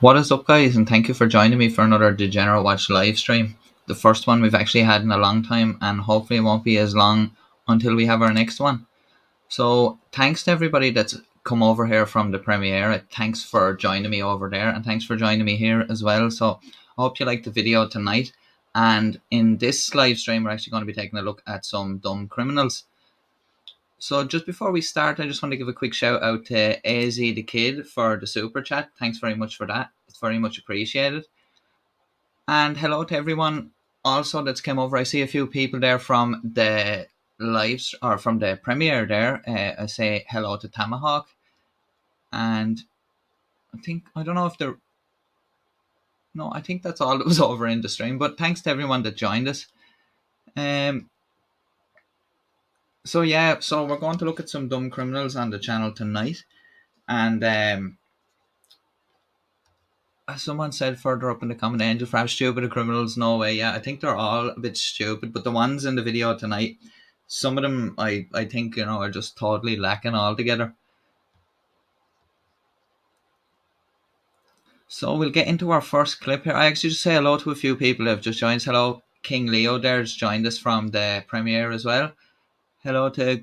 What is up, guys, and thank you for joining me for another Degenerate Watch live stream. The first one we've actually had in a long time, and hopefully it won't be as long until we have our next one. So, thanks to everybody that's come over here from the premiere. Thanks for joining me over there, and thanks for joining me here as well. So, I hope you liked the video tonight. And in this live stream, we're actually going to be taking a look at some dumb criminals. So just before we start, I just want to give a quick shout out to AZ the Kid for the super chat. Thanks very much for that. It's very much appreciated. And hello to everyone also that's come over. I see a few people there from the lives or from the premiere there. I say hello to Tomahawk. And I don't know if they're, no, I think that's all that was over in the stream. But thanks to everyone that joined us. So we're going to look at some dumb criminals on the channel tonight. And as someone said further up in the comment, Angel Fraps, stupid criminals, no way. Yeah, I think they're all a bit stupid, but the ones in the video tonight, some of them I think, are just totally lacking altogether. So we'll get into our first clip here. I actually just say hello to a few people who have just joined us. Hello, King Leo there's joined us from the premiere as well. Hello to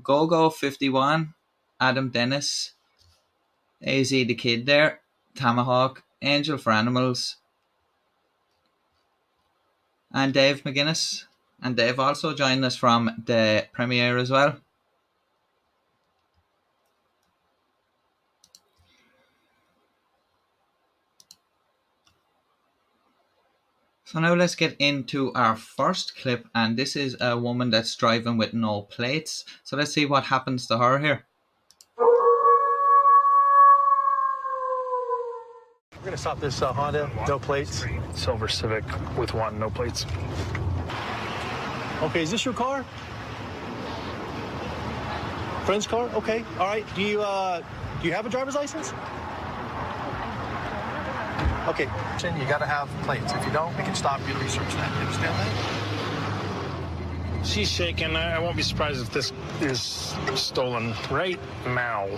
Gogo51, Adam Dennis, AZ the Kid there, Tomahawk, Angel for Animals, and Dave McGuinness. And Dave also joined us from the premiere as well. So now let's get into our first clip, and this is a woman that's driving with no plates. So let's see what happens to her here. We're gonna stop this Honda, no plates. Silver Civic with one, no plates. Okay, is this your car? Friend's car? Okay, all right. Do you have a driver's license? Okay, you gotta have plates. If you don't, we can stop you to research that. You understand that? She's shaking. I won't be surprised if this is stolen right now.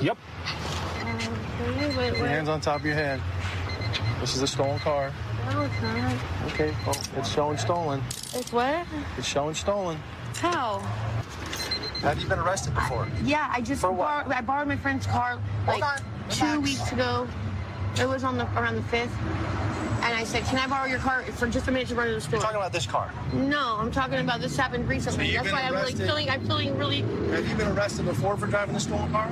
Yep. Put your hands on top of your head. This is a stolen car. No, it's not. Okay, well, it's showing stolen. It's what? It's showing stolen. How? Have you been arrested before? Yeah, I just I borrowed my friend's car like 2 weeks ago. It was on around the 5th. And I said, can I borrow your car for just a minute to run to the store? You're talking about this car? No, I'm talking about this happened recently. So that's why I'm feeling really. Have you been arrested before for driving the stolen car?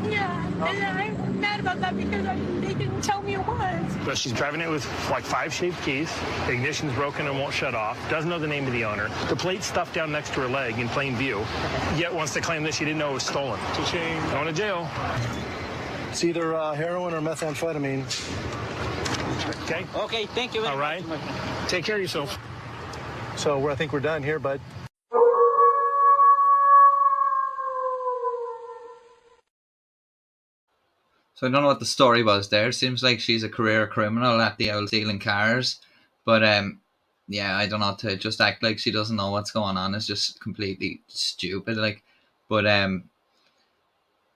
Yeah, and I'm mad about that because they didn't tell me it was. But she's driving it with like 5 shaved keys. The ignition's broken and won't shut off. Doesn't know the name of the owner. The plate's stuffed down next to her leg in plain view. Yet wants to claim that she didn't know it was stolen. Going to jail. It's either heroin or methamphetamine. Okay. Okay, thank you. All right. Take care of yourself. So I think we're done here, bud. So I don't know what the story was there. Seems like she's a career criminal at the old stealing cars. But yeah, I don't know, to just act like she doesn't know what's going on is just completely stupid. But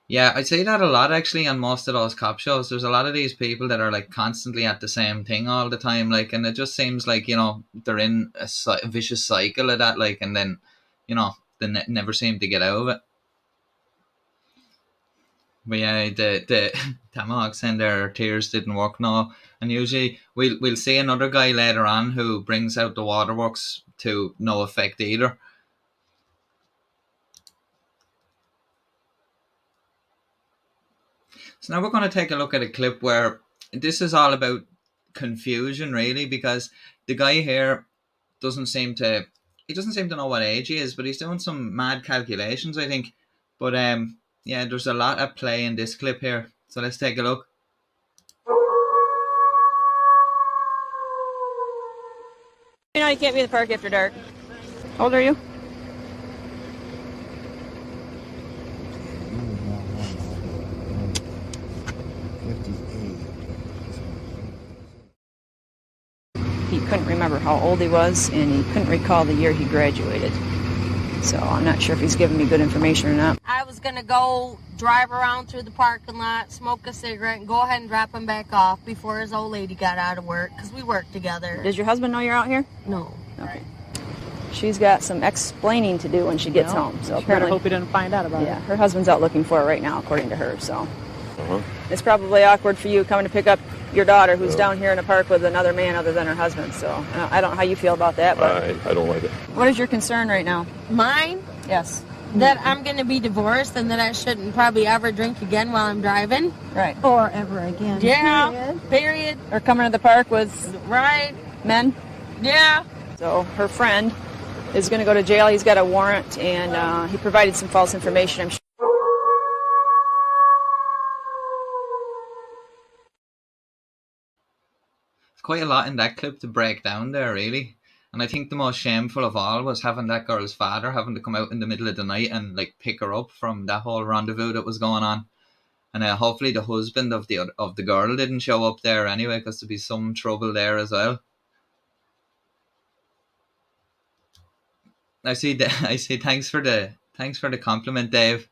yeah, I'd say that a lot actually on most of those cop shows. There's a lot of these people that are like constantly at the same thing all the time, like, and it just seems like, they're in a vicious cycle of that, like, and then, they never seem to get out of it. But yeah, the Tomahawk saying their tears didn't work now, and usually we'll see another guy later on who brings out the waterworks to no effect either. So now we're going to take a look at a clip where this is all about confusion, really, because the guy here doesn't seem to know what age he is, but he's doing some mad calculations, I think. But yeah, there's a lot at play in this clip here. So let's take a look. You know you can't be in the park after dark. How old are you? He couldn't remember how old he was, and he couldn't recall the year he graduated. So I'm not sure if he's giving me good information or not. I was going to go drive around through the parking lot, smoke a cigarette, and go ahead and drop him back off before his old lady got out of work, because we work together. Does your husband know you're out here? No. Okay. She's got some explaining to do when she gets home. So apparently, I hope he didn't find out about it. yeah, her husband's out looking for her right now, according to her. So it's probably awkward for you coming to pick up your daughter, who's down here in the park with another man other than her husband. So I don't know how you feel about that, but I don't like it. what is your concern right now? Mine? Yes. That I'm going to be divorced and that I shouldn't probably ever drink again while I'm driving. Right. Or ever again. Yeah. Period. Or coming to the park with Right. men. Yeah. So her friend is going to go to jail. He's got a warrant, and he provided some false information. I'm sure. It's quite a lot in that clip to break down there, really. And I think the most shameful of all was having that girl's father having to come out in the middle of the night and like pick her up from that whole rendezvous that was going on. And hopefully the husband of the girl didn't show up there anyway, because there'd be some trouble there as well. I see. Thanks for the compliment, Dave.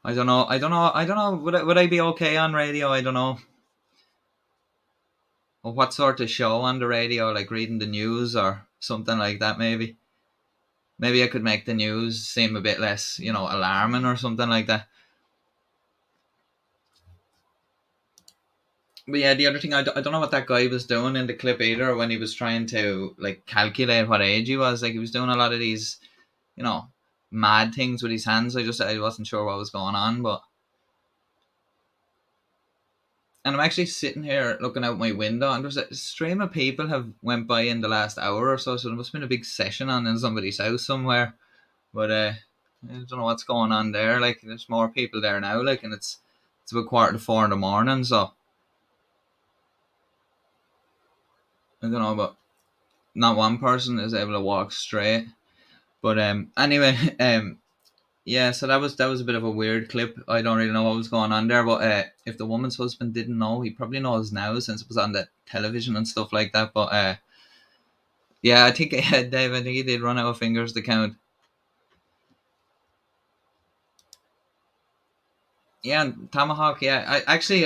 I don't know. Would I be okay on radio? I don't know. Or what sort of show on the radio, like reading the news or something like that? Maybe I could make the news seem a bit less, alarming or something like that. But yeah, the other thing, I don't know what that guy was doing in the clip either when he was trying to like calculate what age he was. Like he was doing a lot of these, mad things with his hands. I wasn't sure what was going on, but. And I'm actually sitting here looking out my window, and there's a stream of people have went by in the last hour or so. So there must have been a big session on in somebody's house somewhere. But I don't know what's going on there. Like there's more people there now. Like, and it's about 3:45 in the morning. So I don't know, but not one person is able to walk straight. But anyway, yeah, so that was a bit of a weird clip. I don't really know what was going on there, but if the woman's husband didn't know, he probably knows now since it was on the television and stuff like that. But yeah, I think Dave, I think he did run out of fingers to count. Yeah, and Tomahawk. Yeah, I actually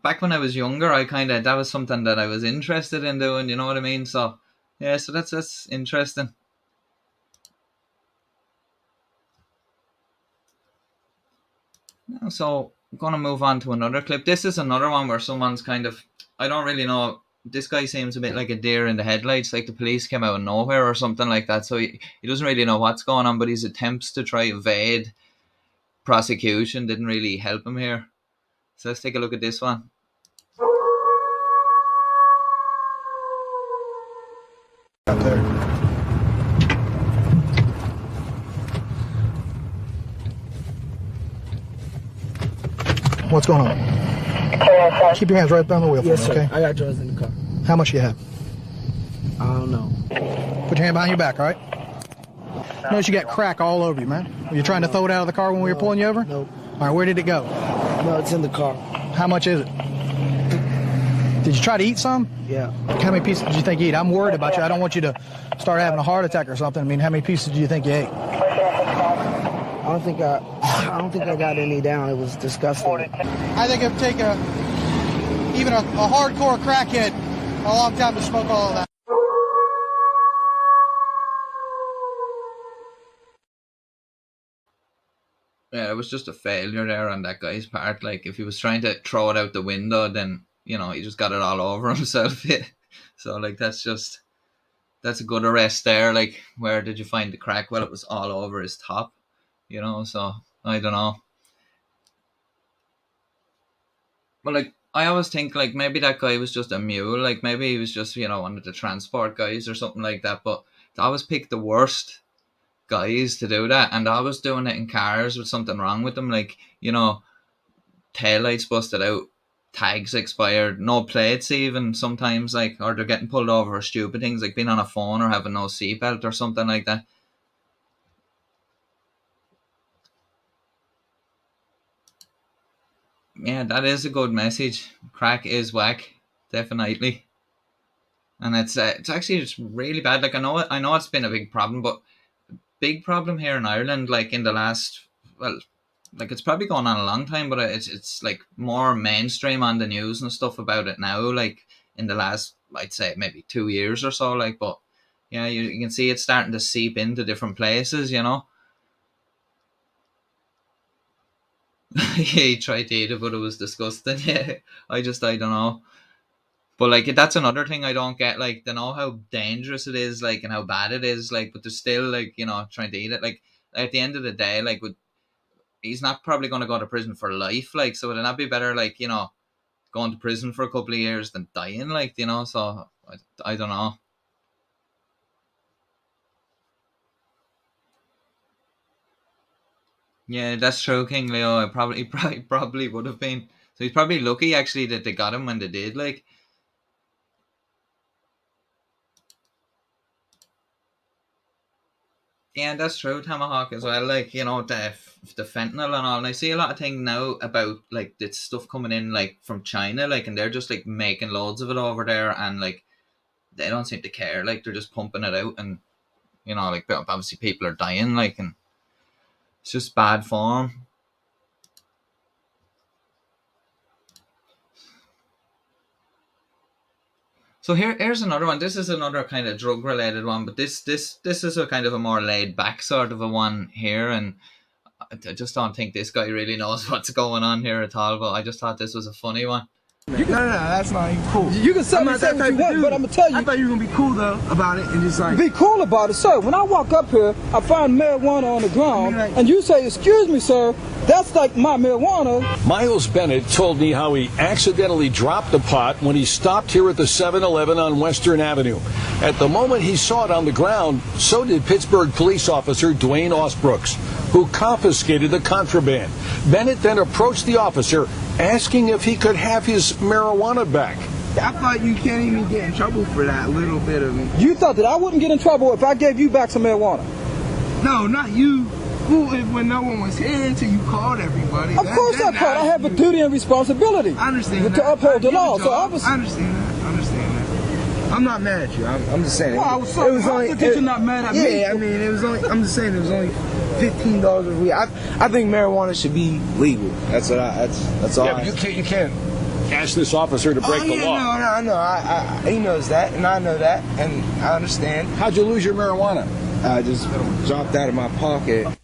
back when I was younger, that was something that I was interested in doing. You know what I mean? So yeah, so that's interesting. So I'm going to move on to another clip. This is another one where someone's I don't really know. This guy seems a bit like a deer in the headlights, like the police came out of nowhere or something like that. So he doesn't really know what's going on, but his attempts to try evade prosecution didn't really help him here. So let's take a look at this one. Out there. What's going on? Keep your hands right down the wheel Yes, for me, sir. okay? I got drugs in the car. How much you have? I don't know. Put your hand behind your back, all right? Notice you got crack all over you, man. Were you trying to throw it out of the car when we were pulling you over? Nope. All right, where did it go? No, it's in the car. How much is it? Did you try to eat some? Yeah. How many pieces did you think you eat? I'm worried about you. I don't want you to start having a heart attack or something. I mean, how many pieces do you think you ate? I don't think I got any down. It was disgusting. I think it'd take even a hardcore crackhead a long time to smoke all of that. Yeah, it was just a failure there on that guy's part. Like, if he was trying to throw it out the window, then, he just got it all over himself. So, like, that's a good arrest there. Like, where did you find the crack? Well, it was all over his top, so I don't know. But, like, I always think, like, maybe that guy was just a mule. Like, maybe he was just, one of the transport guys or something like that. But I always pick the worst guys to do that, and I was doing it in cars with something wrong with them, like taillights busted out, tags expired, no plates even sometimes, like, or they're getting pulled over for stupid things like being on a phone or having no seatbelt or something like that. Yeah, that is a good message. Crack is whack, definitely. and it's actually just really bad. Like I know it's been a big problem, but big problem here in Ireland. Like in the last, well, like it's probably going on a long time, but it's like more mainstream on the news and stuff about it now. Like in the last, I'd say maybe 2 years or so. Like, but yeah, you can see it starting to seep into different places. You know. Yeah, he tried to eat it, but it was disgusting. Yeah, I don't know. But like that's another thing I don't get. Like they know how dangerous it is, like and how bad it is, like but they're still like trying to eat it. Like at the end of the day, like he's not probably going to go to prison for life. Like so would it not be better, like going to prison for a couple of years than dying? Like so I don't know. Yeah, that's true, King Leo. I probably would have been. So he's probably lucky actually that they got him when they did. Like. Yeah, that's true, Tomahawk as well. Like the fentanyl and all. And I see a lot of things now about like this stuff coming in like from China, like, and they're just like making loads of it over there, and like they don't seem to care. Like they're just pumping it out, and like obviously people are dying, like, and it's just bad form. So here's another one. This is another kind of drug related one, but this is a kind of a more laid back sort of a one here, and I just don't think this guy really knows what's going on here at all, but I just thought this was a funny one. No, that's not even cool. You can say what you want, but I'm gonna tell you. I thought you were gonna be cool though about it and just like be cool about it, sir. When I walk up here, I find marijuana on the ground, and you say, "Excuse me, sir, that's like my marijuana." Miles Bennett told me how he accidentally dropped the pot when he stopped here at the 7-Eleven on Western Avenue. At the moment he saw it on the ground, so did Pittsburgh police officer Dwayne Osbrooks, who confiscated the contraband. Bennett then approached the officer, asking if he could have his marijuana back. I thought you can't even get in trouble for that little bit of it. You thought that I wouldn't get in trouble if I gave you back some marijuana? No, not you. When no one was here until you called everybody. Of course I called. I have a duty and responsibility. I understand to uphold the law. So I understand that. I understand that. I'm not mad at you. I'm just saying. Well, I was so that you're not mad at me. Yeah, I mean, it was only. I'm just saying it was only $15 a week. I think marijuana should be legal. That's what that's all. Yeah, but you can't ask this officer to break the law. No. He knows that, and I know that, and I understand. How'd you lose your marijuana? I just dropped out of my pocket.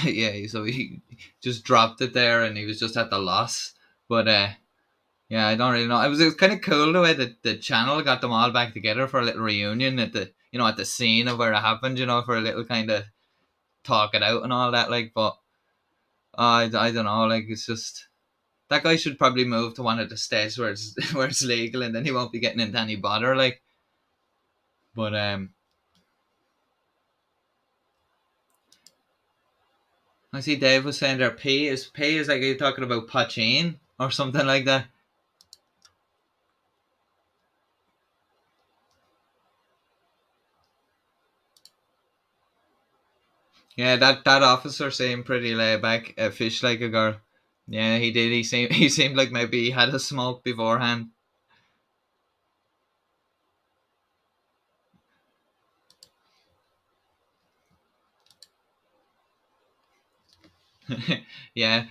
Yeah, so he just dropped it there, and he was just at the loss. But yeah, I don't really know. It was kind of cool the way that the channel got them all back together for a little reunion at the at the scene of where it happened. For a little kind of talk it out and all that. Like, but I don't know. Like, it's just that guy should probably move to one of the states where it's legal, and then he won't be getting into any bother. Like, but I see Dave was saying there pay is like you're talking about poaching or something like that. Yeah, that officer seemed pretty laid back, a fish like a girl. Yeah, he did. He seemed like maybe he had a smoke beforehand. Yeah.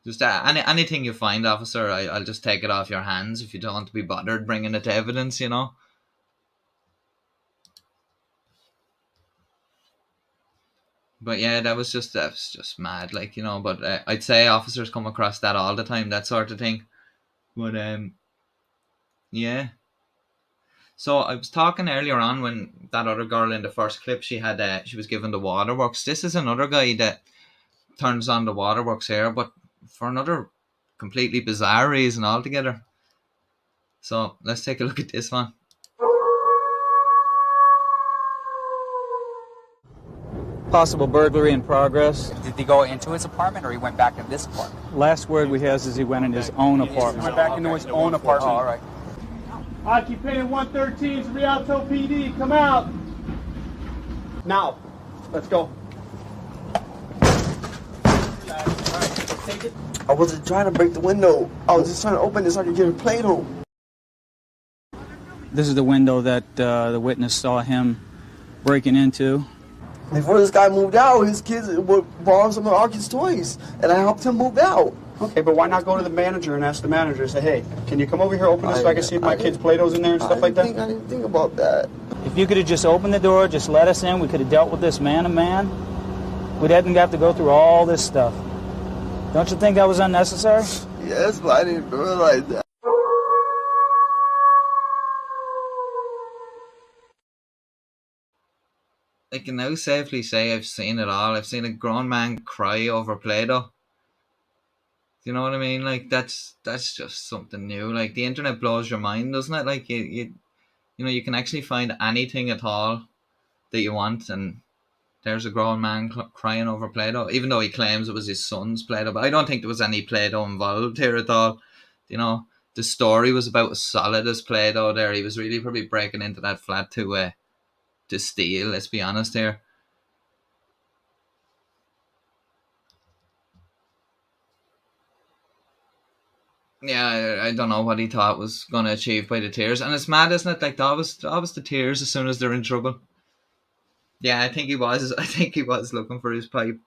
Just anything you find, officer, I'll just take it off your hands if you don't want to be bothered bringing it to evidence, But yeah, that was just mad, like, But I'd say officers come across that all the time, that sort of thing. But yeah. So I was talking earlier on when that other girl in the first clip, she was given the waterworks. This is another guy that turns on the waterworks here, but for another completely bizarre reason altogether. So let's take a look at this one. Possible burglary in progress. Did he go into his apartment or he went back in this apartment? Last word we have is he went in his own apartment. He went back into his own apartment. Oh, all right. Occupant 113's Rialto PD, come out. Now, let's go. I wasn't trying to break the window. I was just trying to open it so I could get a Play-Doh. This is the window that the witness saw him breaking into. Before this guy moved out, his kids would borrow some of our kids' toys, and I helped him move out. Okay, but why not go to the manager and ask the manager, say, hey, can you come over here, open this so I can see if my kids' Play-Doh's in there and stuff like that? I didn't think about that. If you could have just opened the door, just let us in, we could have dealt with this man to man. We didn't have to go through all this stuff. Don't you think that was unnecessary? Yes, but I didn't realize that. I can now safely say I've seen it all. I've seen a grown man cry over Play-Doh. You know what I mean? Like that's just something new. Like the internet blows your mind, doesn't it? Like you know you can actually find anything at all that you want, and there's a grown man crying over Play-Doh, even though he claims it was his son's Play-Doh. But I don't think there was any Play-Doh involved here at all. You know, the story was about as solid as Play-Doh. There, he was really probably breaking into that flat to steal. Let's be honest here. Yeah, I don't know what he thought was going to achieve by the tears, and it's mad, isn't it? Like that was the tears as soon as they're in trouble. Yeah, I think he was. I think he was looking for his pipe.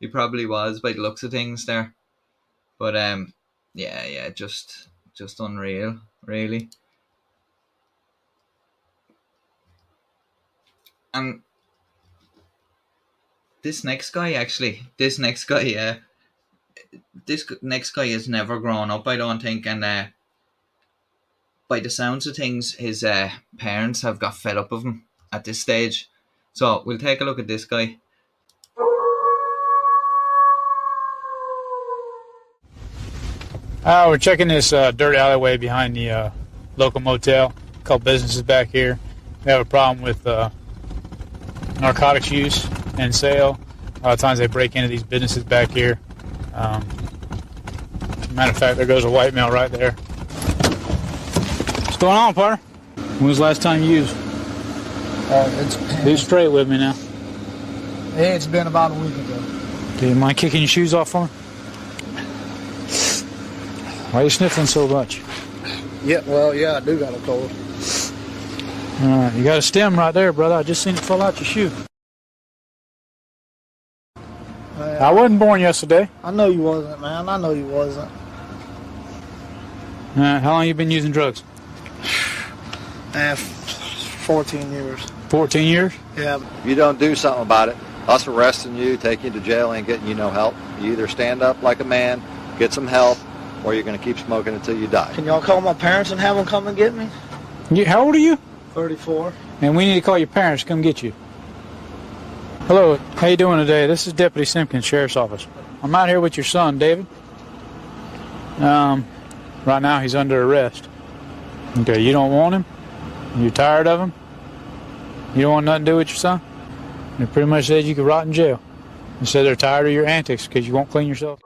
He probably was by the looks of things there. But yeah, just unreal, really. And this next guy, this next guy has never grown up, I don't think, and by the sounds of things, his parents have got fed up of him at this stage. So we'll take a look at this guy. We're checking this dirt alleyway behind the local motel. A couple businesses back here. We have a problem with narcotics use and sale. A lot of times they break into these businesses back here. Matter of fact, there goes a white male right there. What's going on, partner? When was the last time you used? Be straight with me now. It's been about a week ago. Do you mind kicking your shoes off for me? Why are you sniffling so much? Yeah, I do got a cold. All right, you got a stem right there, brother. I just seen it fall out your shoe. I wasn't born yesterday. I know you wasn't, man. I know you wasn't. How long you been using drugs? 14 years. 14 years? Yeah. If you don't do something about it, us arresting you, taking you to jail, ain't getting you no help. You either stand up like a man, get some help, or you're going to keep smoking until you die. Can y'all call my parents and have them come and get me? How old are you? 34. And we need to call your parents to come get you. Hello, how you doing today? This is Deputy Simpkins, Sheriff's Office. I'm out here with your son, David. Right now he's under arrest. Okay, you don't want him? You're tired of him? You don't want nothing to do with your son? They pretty much said you could rot in jail. They said they're tired of your antics because you won't clean yourself.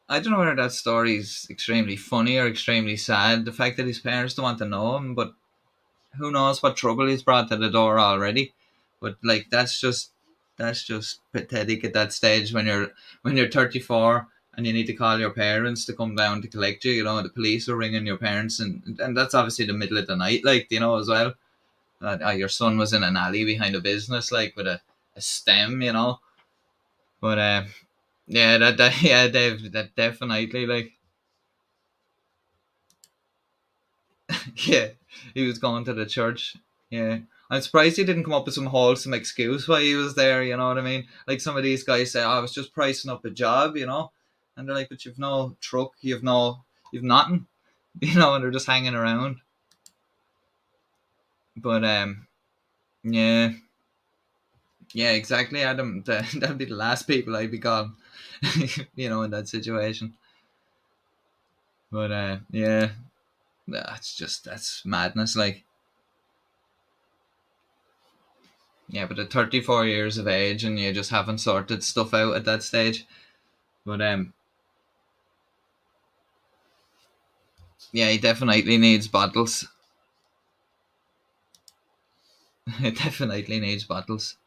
I don't know whether that story is extremely funny or extremely sad. The fact that his parents don't want to know him, but who knows what trouble he's brought to the door already. But like that's just pathetic at that stage when you're 34 and you need to call your parents to come down to collect you. You know, the police are ringing your parents, and that's obviously the middle of the night, like, you know, as well. Your son was in an alley behind a business, like with a stem, you know. But yeah, yeah, Dave, that definitely, like, yeah, he was going to the church. Yeah, I'm surprised he didn't come up with some wholesome excuse why he was there. You know what I mean? Like some of these guys say, "I was just pricing up a job," you know, and they're like, "But you've no truck, you've nothing," you know, and they're just hanging around. But yeah, yeah, exactly, Adam. That'd be the last people I'd be calling, you know, in that situation. But yeah, that's madness, like. Yeah, but at 34 years of age and you just haven't sorted stuff out at that stage. But yeah, he definitely needs bottles. It definitely needs bottles.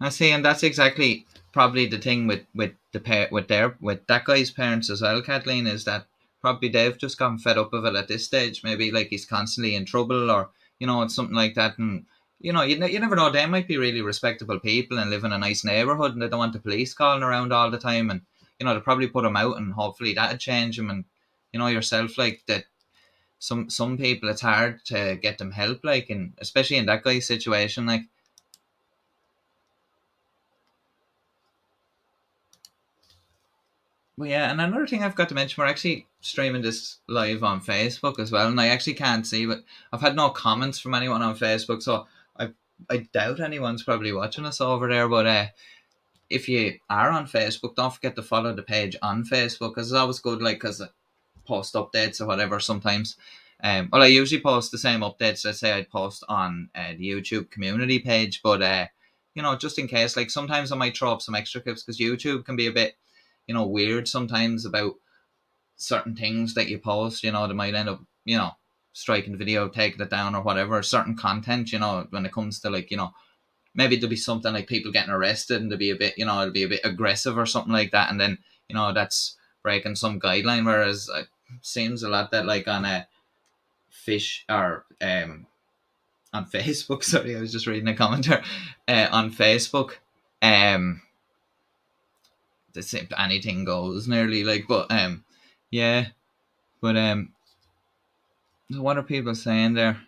I see, and that's exactly probably the thing with that guy's parents as well, Kathleen, is that probably they've just gotten fed up of it at this stage. Maybe like he's constantly in trouble, or it's something like that, and you never know. They might be really respectable people and live in a nice neighborhood, and they don't want the police calling around all the time, and they probably put him out, and hopefully that'd change him. And yourself, like that. Some people, it's hard to get them help, like, and especially in that guy's situation, like. Well, yeah, and another thing I've got to mention, we're actually streaming this live on Facebook as well, and I actually can't see, but I've had no comments from anyone on Facebook, so I doubt anyone's probably watching us over there. But if you are on Facebook, don't forget to follow the page on Facebook, because it's always good, like, because I post updates or whatever sometimes. Well, I usually post the same updates, let's say I'd post on the YouTube community page, but just in case, like, sometimes I might throw up some extra clips, because YouTube can be a bit weird sometimes about certain things that you post. They might end up, striking the video, taking it down or whatever. Certain content, when it comes to, like, maybe there'll be something like people getting arrested, and there'll be a bit, it'll be a bit aggressive or something like that. And then, that's breaking some guideline. Whereas it seems a lot that, like, on a fish or on Facebook, sorry, I was just reading a commenter on Facebook, anything goes nearly, like, but yeah, but what are people saying there?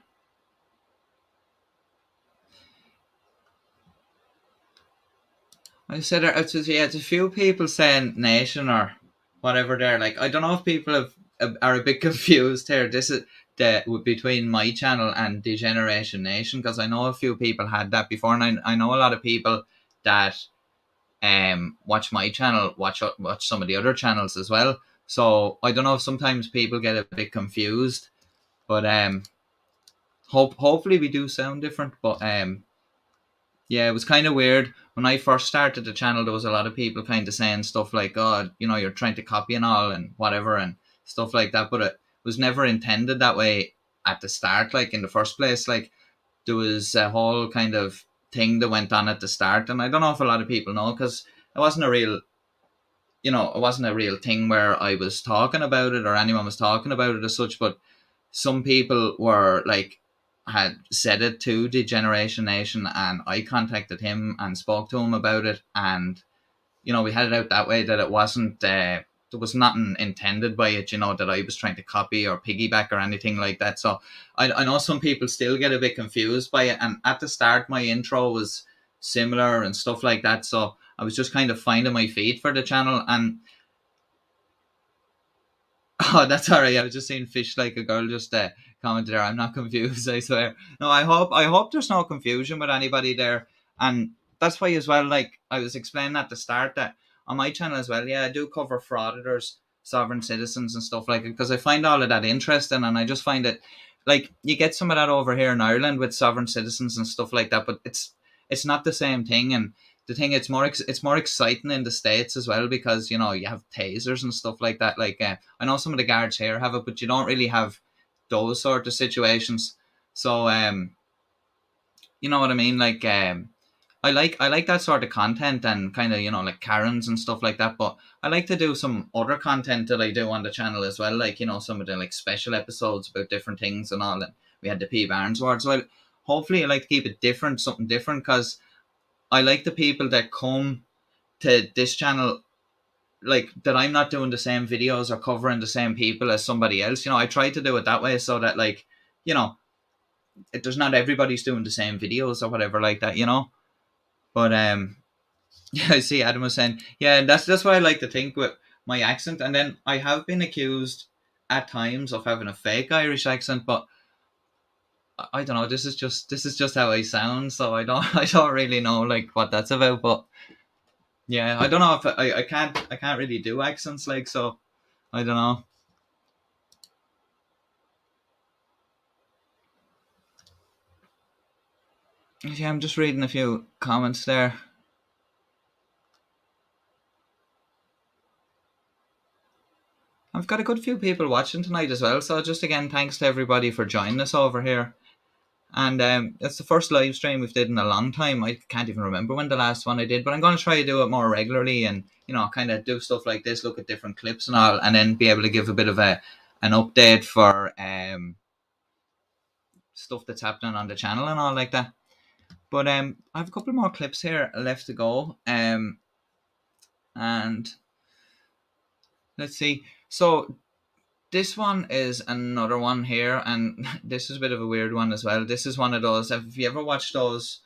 I said it's a few people saying nation or whatever there. Like, I don't know if people are a bit confused here. This is between my channel and Degeneration Nation, because I know a few people had that before, and I know a lot of people that watch my channel watch some of the other channels as well. So I don't know if sometimes people get a bit confused, but hopefully we do sound different. But yeah, it was kind of weird when I first started the channel. There was a lot of people kind of saying stuff like, "Oh, you're trying to copy and all and whatever," and stuff like that. But it was never intended that way at the start. Like, in the first place, like, there was a whole kind of thing that went on at the start, and I don't know if a lot of people know, because it wasn't a real, it wasn't a real thing where I was talking about it or anyone was talking about it as such. But some people were like, had said it to Degeneration Nation, and I contacted him and spoke to him about it, and we had it out that way, that it wasn't there was nothing intended by it, that I was trying to copy or piggyback or anything like that. So I know some people still get a bit confused by it, and at the start my intro was similar and stuff like that, so I was just kind of finding my feet for the channel. And oh, that's all right. I was just saying fish like a girl just commented there. I'm not confused, I swear. No, I hope there's no confusion with anybody there. And that's why as well, like I was explaining at the start, that on my channel as well, yeah, I do cover frauditors, sovereign citizens and stuff like it, because I find all of that interesting, and I just find it, like, you get some of that over here in Ireland with sovereign citizens and stuff like that, but it's not the same thing. And the thing, it's more exciting in the States as well, because you have tasers and stuff like that. Like, I know some of the guards here have it, but you don't really have those sort of situations. So you know what I mean, like, I like that sort of content, and kind of, like Karens and stuff like that. But I like to do some other content that I do on the channel as well, like, some of the, like, special episodes about different things and all. And we had the P Barnes Award, so hopefully I like to keep it different, something different, because I like the people that come to this channel, like, that I'm not doing the same videos or covering the same people as somebody else. I try to do it that way, so that, like, there's not everybody's doing the same videos or whatever like that. But yeah, I see Adam was saying, yeah, and that's what I like to think with my accent. And then I have been accused at times of having a fake Irish accent, but I don't know. This is just how I sound, so I don't I don't really know, like, what that's about. But yeah, I don't know if I can't really do accents, like, so I don't know. Yeah, I'm just reading a few comments there. I've got a good few people watching tonight as well. So just again, thanks to everybody for joining us over here. And it's the first live stream we've did in a long time. I can't even remember when the last one I did, but I'm going to try to do it more regularly and, kind of do stuff like this, look at different clips and all, and then be able to give a bit of an update for stuff that's happening on the channel and all like that. But I have a couple more clips here left to go. And let's see. So this one is another one here, and this is a bit of a weird one as well. This is one of those. Have you ever watched those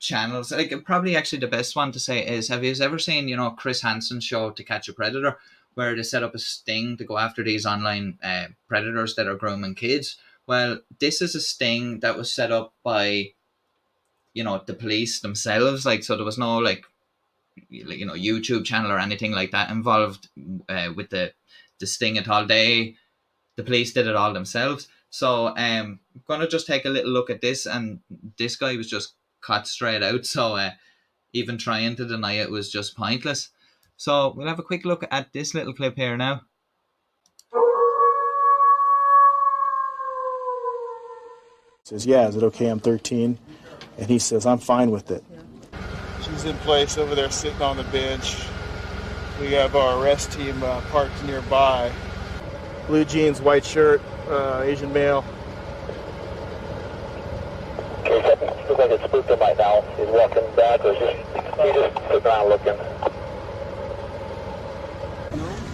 channels? Like, probably actually the best one to say is, have you ever seen, Chris Hansen's show To Catch a Predator, where they set up a sting to go after these online predators that are grooming kids? Well, this is a sting that was set up by, the police themselves. Like, so there was no YouTube channel or anything like that involved with the sting at all. The police did it all themselves. So I'm gonna just take a little look at this, and this guy was just cut straight out. So even trying to deny it was just pointless. So we'll have a quick look at this little clip here now. Says, yeah, is it okay? I'm 13. And he says, I'm fine with it. She's in place over there sitting on the bench. We have our arrest team parked nearby. Blue jeans, white shirt, Asian male. Looks like it's spooked him right now. He's walking back, or he's just sitting around looking.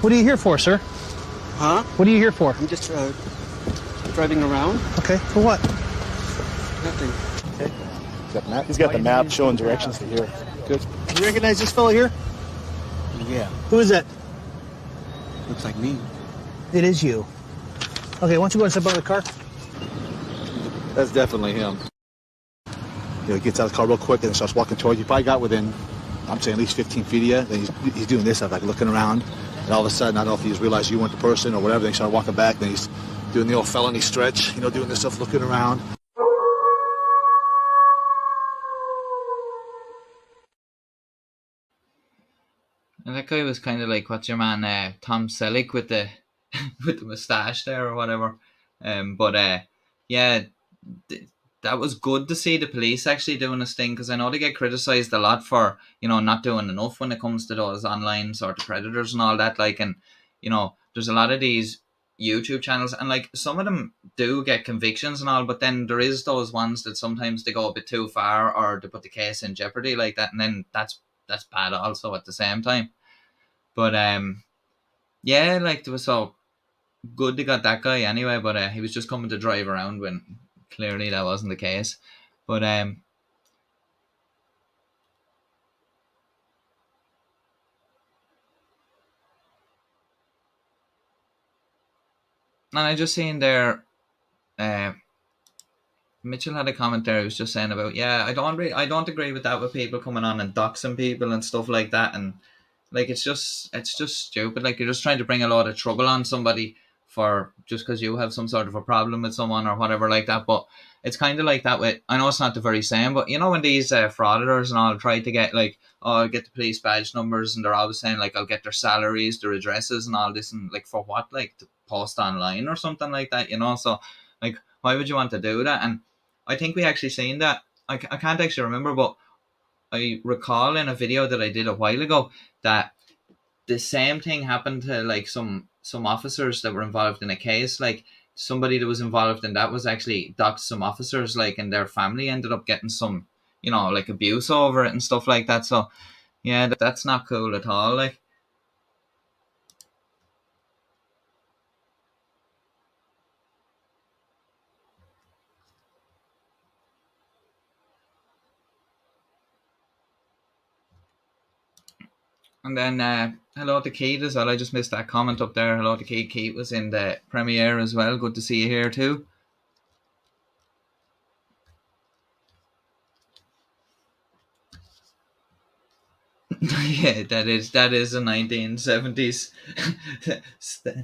What are you here for, sir? Huh? What are you here for? I'm just driving around. Okay, for what? Nothing. Okay. He's got the map showing directions to here. Good. You recognize this fellow here? Yeah. Who is that? Looks like me. It is you. Okay, why don't you go and step out of the car? That's definitely him. He gets out of the car real quick and starts walking towards you. Probably got within, I'm saying, at least 15 feet of you. Then he's doing this stuff, like looking around. And all of a sudden, I don't know if he just realized you weren't the person or whatever. Then he started walking back. Then he's doing the old felony stretch, doing this stuff, looking around. And that guy was kind of like, what's your man, Tom Selleck with the with the moustache there or whatever. Yeah, that was good to see the police actually doing this thing, because I know they get criticised a lot for, not doing enough when it comes to those online sort of predators and all that. Like, and, there's a lot of these YouTube channels, and like some of them do get convictions and all, but then there is those ones that sometimes they go a bit too far or they put the case in jeopardy like that, and then that's bad also at the same time. But yeah, like, it was so good they got that guy anyway, but he was just coming to drive around when clearly that wasn't the case. But and I just seen there, Mitchell had a comment there. He was just saying about, yeah, I don't agree with that, with people coming on and doxing people and stuff like that, and like it's just stupid. Like, you're just trying to bring a lot of trouble on somebody for just because you have some sort of a problem with someone or whatever like that. But it's kind of like that with, I know it's not the very same, but when these frauditors and all try to get like, oh, I'll get the police badge numbers, and they're always saying like, I'll get their salaries, their addresses and all this, and like, for what? Like, to post online or something like that, so like, why would you want to do that? And I think we actually seen that. I can't actually remember, but I recall in a video that I did a while ago that the same thing happened to like some officers that were involved in a case. Like, somebody that was involved in that was actually doxed some officers, like, and their family ended up getting some, like, abuse over it and stuff like that. So yeah, that's not cool at all. Like, and then hello to Keith as well. I just missed that comment up there. Hello to Keith. Keith was in the premiere as well. Good to see you here too. Yeah, that is a 1970s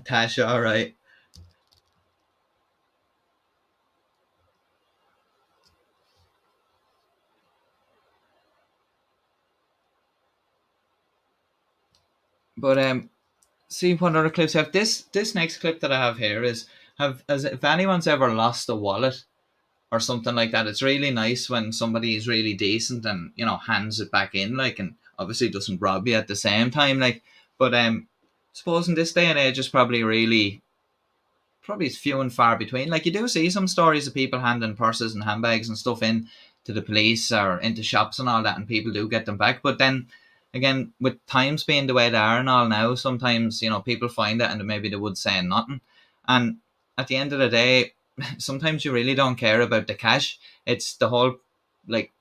Tasha, all right. But see what other clips I have. This next clip that I have here is if anyone's ever lost a wallet or something like that, it's really nice when somebody is really decent and hands it back in, like, and obviously doesn't rob you at the same time, like. But suppose in this day and age, it's probably it's few and far between. Like, you do see some stories of people handing purses and handbags and stuff in to the police or into shops and all that, and people do get them back. But then again, with times being the way they are and all now, sometimes people find it and maybe they would say nothing. And at the end of the day, sometimes you really don't care about the cash. It's the whole, like,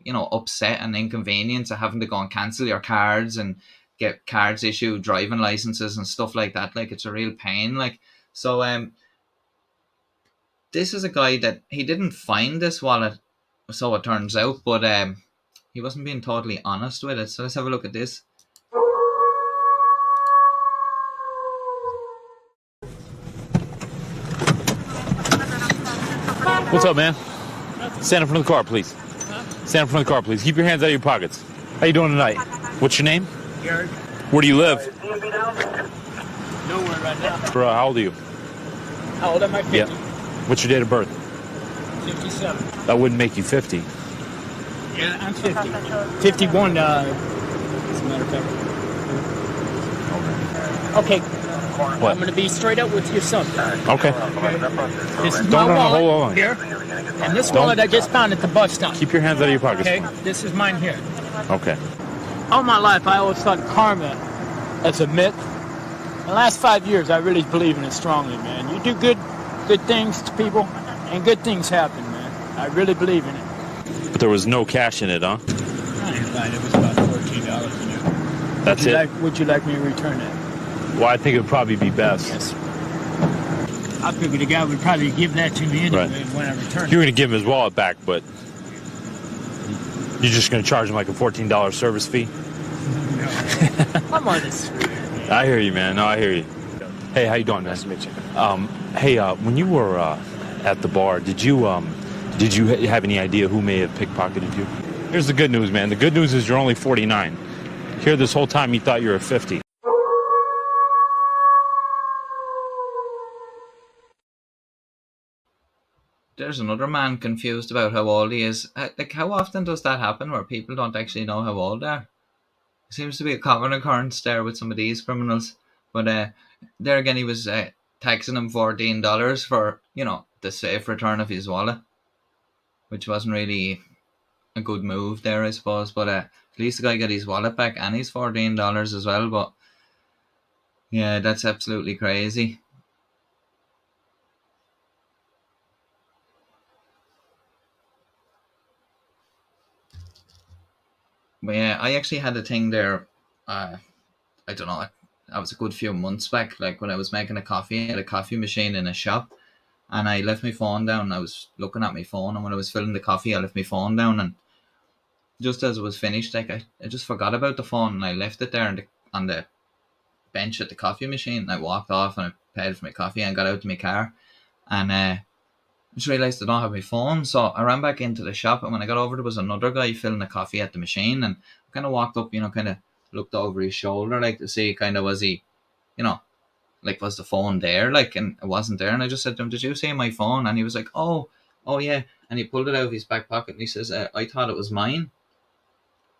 upset and inconvenience of having to go and cancel your cards and get cards issued, driving licenses and stuff like that. Like, it's a real pain. Like, so this is a guy that he didn't find this wallet, so it turns out, but he wasn't being totally honest with it. So let's have a look at this. What's up, man? Stand in front of the car, please. Stand in front of the car, please. Keep your hands out of your pockets. How you doing tonight? What's your name? Gary. Where do you live? Nowhere right now. How old are you? How old am I? 50. Yeah. What's your date of birth? 57. That wouldn't make you 50. Yeah, I'm 50. 51, as a matter of fact. Okay. What? I'm going to be straight up with you something. Okay. This is Don't my run a wallet whole line. here. And this wallet I just found at the bus stop. Keep your hands out of your pockets. Okay, this is mine here. Okay. All my life, I always thought karma as a myth. The last 5 years, I really believe in it strongly, man. You do good things to people, and good things happen, man. I really believe in it. But there was no cash in it, huh? I ain't right. It was about $14 in it. That's it? Would you like me to return that? Well, I think it would probably be best. Yes. I figured the guy would probably give that to me anyway when I return it. You're going to give him his wallet back, but you're just going to charge him like a $14 service fee? I'm on this. I hear you, man. No, I hear you. Hey, how you doing, man? Nice to meet you. Hey, when you were at the bar, did you have any idea who may have pickpocketed you? Here's the good news, man. The good news is you're only 49. Here, this whole time, you thought you were 50. There's another man confused about how old he is. Like, how often does that happen where people don't actually know how old they are? It seems to be a common occurrence there with some of these criminals. But there again, he was taxing him $14 for, the safe return of his wallet, which wasn't really a good move there, I suppose. But at least the guy got his wallet back and his $14 as well. But yeah, that's absolutely crazy. But yeah, I actually had a thing there. I don't know. That was a good few months back. Like, when I was making a coffee, I had a coffee machine in a shop, and I left my phone down. I was looking at my phone, and when I was filling the coffee, I left my phone down, and just as it was finished, like, I just forgot about the phone, and I left it there on the bench at the coffee machine. I walked off and I paid for my coffee and got out to my car, and I just realised I don't have my phone. So I ran back into the shop, and when I got over, there was another guy filling the coffee at the machine, and I kind of walked up, kind of looked over his shoulder, like, to see kind of was he, like, was the phone there, like, and it wasn't there. And I just said to him, "Did you see my phone?" And he was like, oh yeah. And he pulled it out of his back pocket, and he says, "I thought it was mine."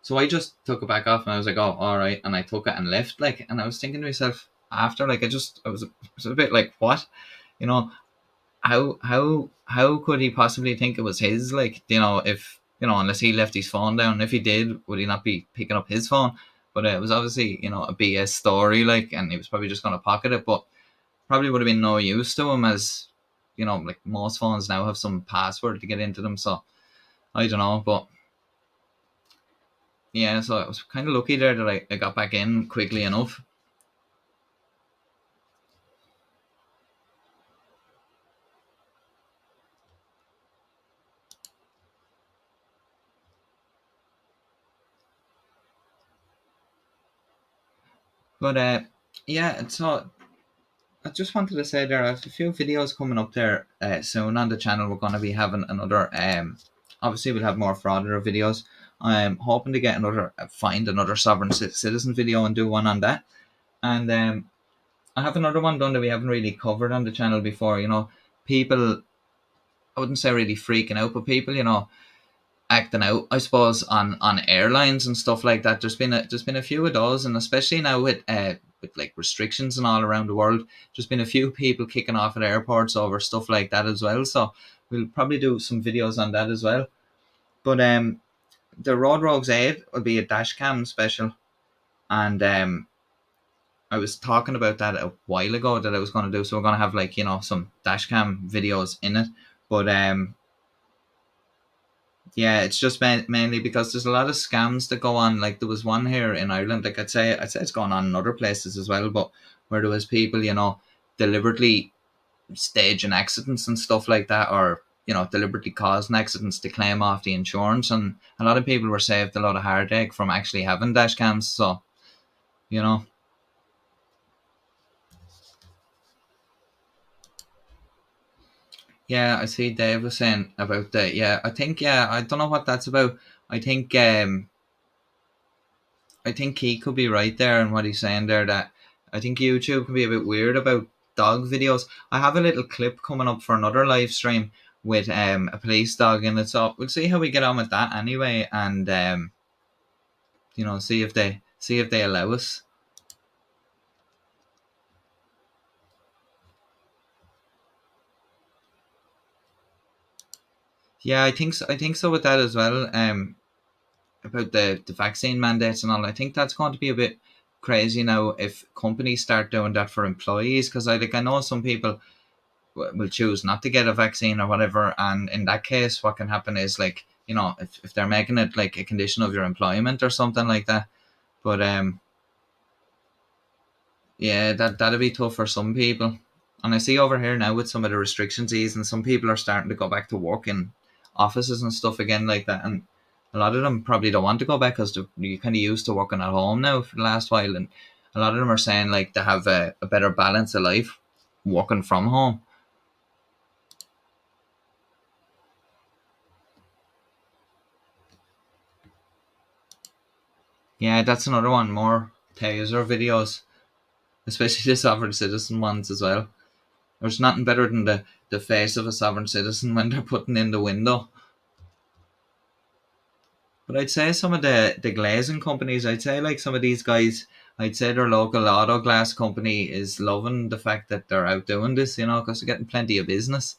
So I just took it back off, and I was like, "Oh, all right." And I took it and left, like, and I was thinking to myself after, like, I was a bit like, what, how could he possibly think it was his? Like, if, unless he left his phone down. If he did, would he not be picking up his phone? But it was obviously, a BS story, like, and he was probably just going to pocket it, but probably would have been no use to him, as, like, most phones now have some password to get into them. So I don't know, but yeah, so I was kind of lucky there that I got back in quickly enough. But yeah, so I just wanted to say there, I have a few videos coming up there soon on the channel. We're going to be having another, obviously we'll have more frauder videos. I'm hoping to get find another sovereign citizen video and do one on that. And I have another one done that we haven't really covered on the channel before. People, I wouldn't say really freaking out, but people, acting out, I suppose, on airlines and stuff like that. There's been a few of those, and especially now with like restrictions and all around the world, there's been a few people kicking off at airports over stuff like that as well. So we'll probably do some videos on that as well. But the Road Rogues 8 will be a dash cam special, and I was talking about that a while ago that I was going to do. So we're going to have like some dash cam videos in it, but yeah, it's just mainly because there's a lot of scams that go on. Like there was one here in Ireland. Like I'd say it's going on in other places as well, but where there was people, deliberately staging accidents and stuff like that, or deliberately causing accidents to claim off the insurance, and a lot of people were saved a lot of heartache from actually having dash cams. So, you know, yeah, I see Dave was saying about that. Yeah, I think I don't know what that's about. I think I think he could be right there in what he's saying there. That I think YouTube can be a bit weird about dog videos. I have a little clip coming up for another live stream with a police dog in it, so we'll see how we get on with that anyway, and see if they allow us. Yeah, I think so with that as well. About the vaccine mandates and all. I think that's going to be a bit crazy now if companies start doing that for employees, because I know some people will choose not to get a vaccine or whatever, and in that case what can happen is, like, if they're making it like a condition of your employment or something like that. But yeah, that'd be tough for some people. And I see over here now with some of the restrictions easing, some people are starting to go back to work in offices and stuff again like that, and a lot of them probably don't want to go back because you're kind of used to working at home now for the last while, and a lot of them are saying like they have a better balance of life working from home. Yeah, that's another one. More taser videos, especially the sovereign citizen ones as well. There's nothing better than the face of a sovereign citizen when they're putting in the window. But I'd say some of the glazing companies, I'd say like some of these guys, I'd say their local auto glass company is loving the fact that they're out doing this, because they're getting plenty of business.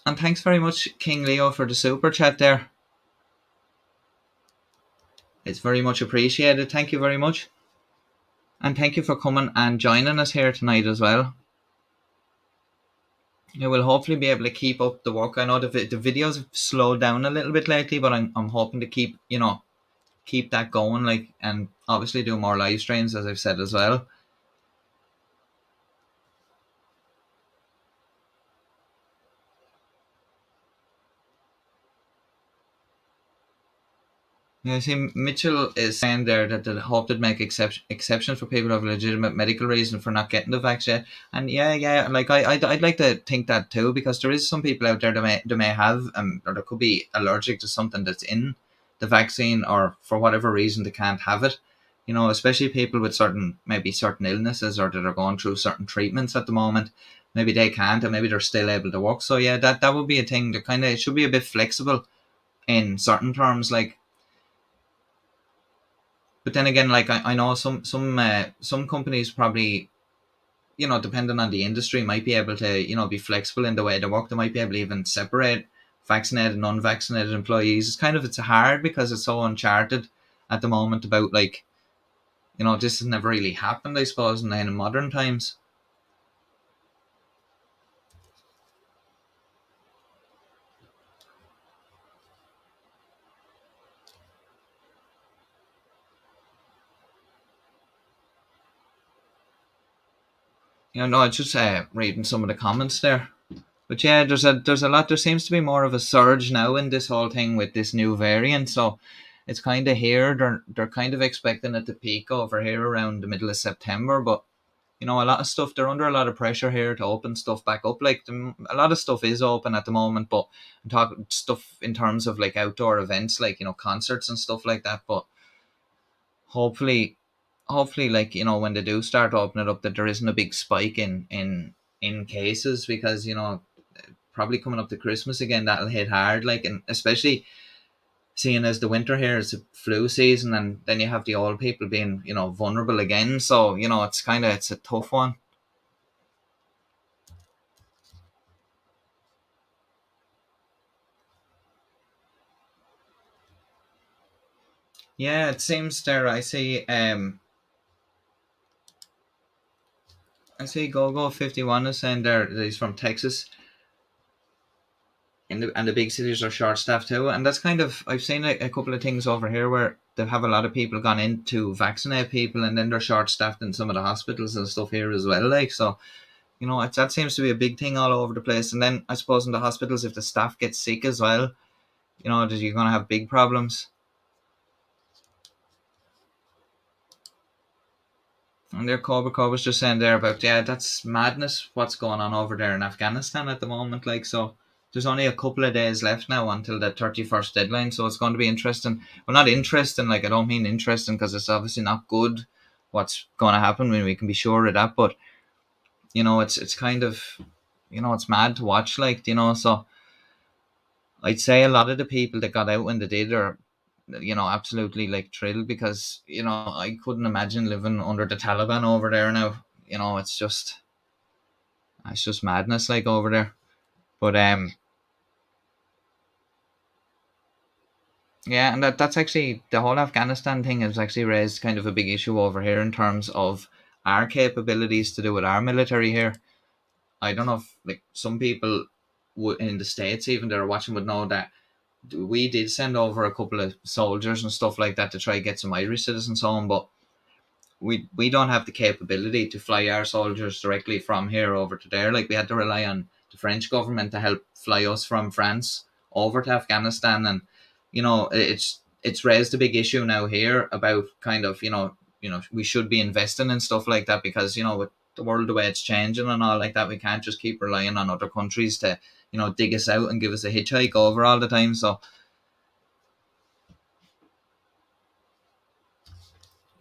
And thanks very much, King Leo, for the super chat there. It's very much appreciated. Thank you very much. And thank you for coming and joining us here tonight as well. I will hopefully be able to keep up the work. I know the videos have slowed down a little bit lately, but I'm hoping to keep that going, like, and obviously do more live streams, as I've said as well. Yeah, I see Mitchell is saying there that they hope to make exceptions for people who have a legitimate medical reason for not getting the vaccine. And yeah, like I'd like to think that too, because there is some people out there that may have or they could be allergic to something that's in the vaccine, or for whatever reason they can't have it. Especially people with maybe certain illnesses, or that are going through certain treatments at the moment. Maybe they can't, and maybe they're still able to work. So yeah, that would be a thing. That kind of, it should be a bit flexible in certain terms, like. But then again, like I know some companies probably, depending on the industry, might be able to, be flexible in the way they work. They might be able to even separate vaccinated and unvaccinated employees. It's hard because it's so uncharted at the moment about, like, this has never really happened, I suppose, in modern times. No, it's just reading some of the comments there. But yeah, there's a lot. There seems to be more of a surge now in this whole thing with this new variant. So it's kind of here. They're kind of expecting it to peak over here around the middle of September. But you know, a lot of stuff, they're under a lot of pressure here to open stuff back up. Like a lot of stuff is open at the moment, but I'm talking stuff in terms of like outdoor events, like, you know, concerts and stuff like that. But hopefully, like, you know, when they do start opening it up, that there isn't a big spike in cases, because, you know, probably coming up to Christmas again, that'll hit hard. Like, and especially seeing as the winter here is a flu season, and then you have the old people being, you know, vulnerable again. So, you know, it's a tough one. Yeah, it seems there. I see Go51 is saying there that he's from Texas, and the big cities are short staffed too. And that's kind of, I've seen a couple of things over here where they have a lot of people gone in to vaccinate people, and then they're short staffed in some of the hospitals and stuff here as well. Like, so, you know, that seems to be a big thing all over the place. And then I suppose in the hospitals, if the staff get sick as well, you know, you're going to have big problems. And there, Cobra was just saying there about, yeah, that's madness what's going on over there in Afghanistan at the moment. Like, so there's only a couple of days left now until the 31st deadline. So it's going to be interesting. Well, not interesting, like, I don't mean interesting because it's obviously not good what's going to happen when we can be sure of that. But, you know, it's kind of, you know, it's mad to watch, like, you know. So I'd say a lot of the people that got out when they did are, you know, absolutely like thrilled, because, you know, I couldn't imagine living under the Taliban over there now. You know, it's just madness, like, over there. But yeah, and that's actually, the whole Afghanistan thing has actually raised kind of a big issue over here in terms of our capabilities to do with our military here. I don't know if, like, some people in the States even that are watching would know that we did send over a couple of soldiers and stuff like that to try to get some Irish citizens home, but we don't have the capability to fly our soldiers directly from here over to there. Like, we had to rely on the French government to help fly us from France over to Afghanistan. And, you know, it's raised a big issue now here about kind of, you know, we should be investing in stuff like that, because, you know, with the world the way it's changing and all like that, we can't just keep relying on other countries to, you know, dig us out and give us a hitchhike over all the time. So,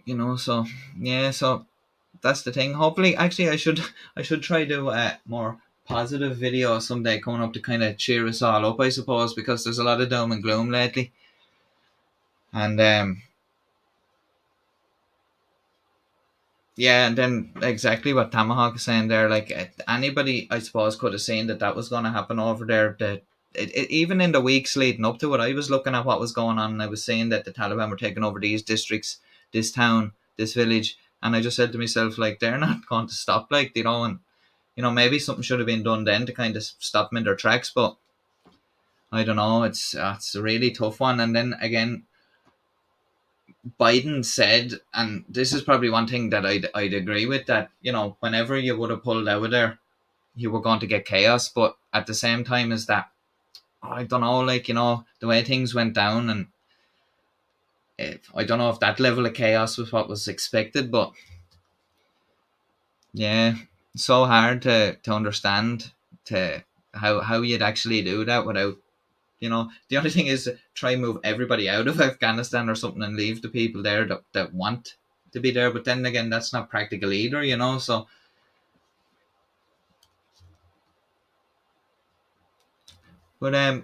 you know, so yeah, so that's the thing. Hopefully, actually, I should try to more positive video someday coming up to kind of cheer us all up, I suppose, because there's a lot of doom and gloom lately. And yeah, and then exactly what Tomahawk is saying there, like, anybody, I suppose, could have seen that was going to happen over there. That even in the weeks leading up to it, I was looking at what was going on, and I was saying that the Taliban were taking over these districts, this town, this village, and I just said to myself, like, they're not going to stop, like, you know. And, you know, maybe something should have been done then to kind of stop them in their tracks, but I don't know. It's a really tough one. And then again, Biden said, and this is probably one thing that I'd agree with, that, you know, whenever you would have pulled out of there, you were going to get chaos. But at the same time, is that, I don't know, like, you know, the way things went down, and I don't know if that level of chaos was what was expected. But yeah, it's so hard to understand to how you'd actually do that without, you know, the only thing is try and move everybody out of Afghanistan or something and leave the people there that want to be there. But then again, that's not practical either, you know. So, but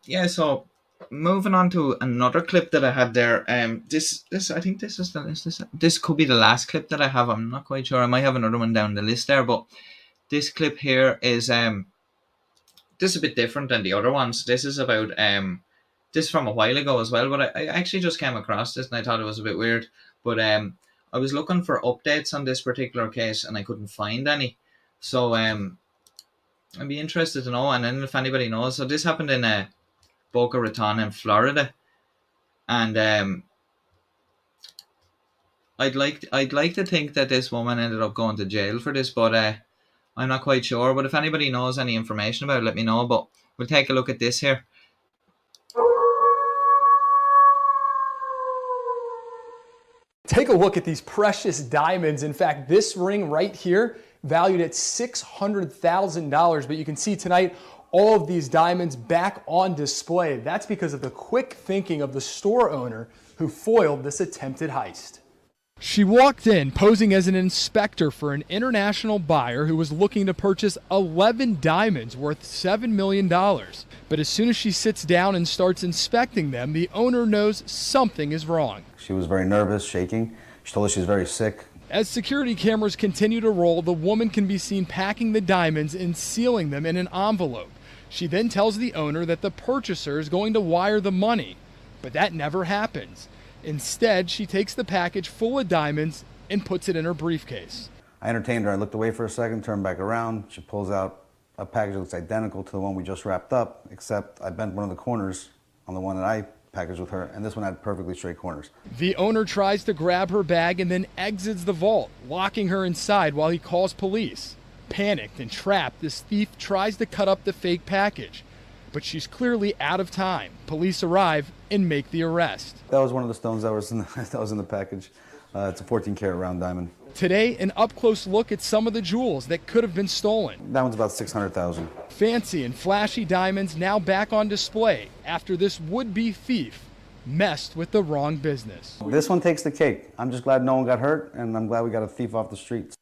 yeah. So moving on to another clip that I had there. This I think this could be the last clip that I have. I'm not quite sure. I might have another one down the list there, but this clip here is this is a bit different than the other ones. This is about this is from a while ago as well, but I actually just came across this and I thought it was a bit weird. But I was looking for updates on this particular case and I couldn't find any. So I'd be interested to know, and then if anybody knows. So this happened in Boca Raton in Florida, and I'd like to think that this woman ended up going to jail for this, but I'm not quite sure. But if anybody knows any information about it, let me know. But we'll take a look at this here. Take a look at these precious diamonds. In fact, this ring right here, valued at $600,000. But you can see tonight, all of these diamonds back on display. That's because of the quick thinking of the store owner who foiled this attempted heist. She walked in posing as an inspector for an international buyer who was looking to purchase 11 diamonds worth $7 million. But as soon as she sits down and starts inspecting them, the owner knows something is wrong. She was very nervous, shaking. She told us she was very sick. As security cameras continue to roll, the woman can be seen packing the diamonds and sealing them in an envelope. She then tells the owner that the purchaser is going to wire the money, but that never happens. Instead, she takes the package full of diamonds and puts it in her briefcase. I entertained her. I looked away for a second, turned back around. She pulls out a package that looks identical to the one we just wrapped up, except I bent one of the corners on the one that I packaged with her, and this one had perfectly straight corners. The owner tries to grab her bag and then exits the vault, locking her inside while he calls police. Panicked and trapped, this thief tries to cut up the fake package, but she's clearly out of time. Police arrive and make the arrest. That was one of the stones that was in the package. It's a 14-karat round diamond. Today, an up-close look at some of the jewels that could have been stolen. That one's about $600,000. Fancy and flashy diamonds now back on display after this would-be thief messed with the wrong business. This one takes the cake. I'm just glad no one got hurt, and I'm glad we got a thief off the streets.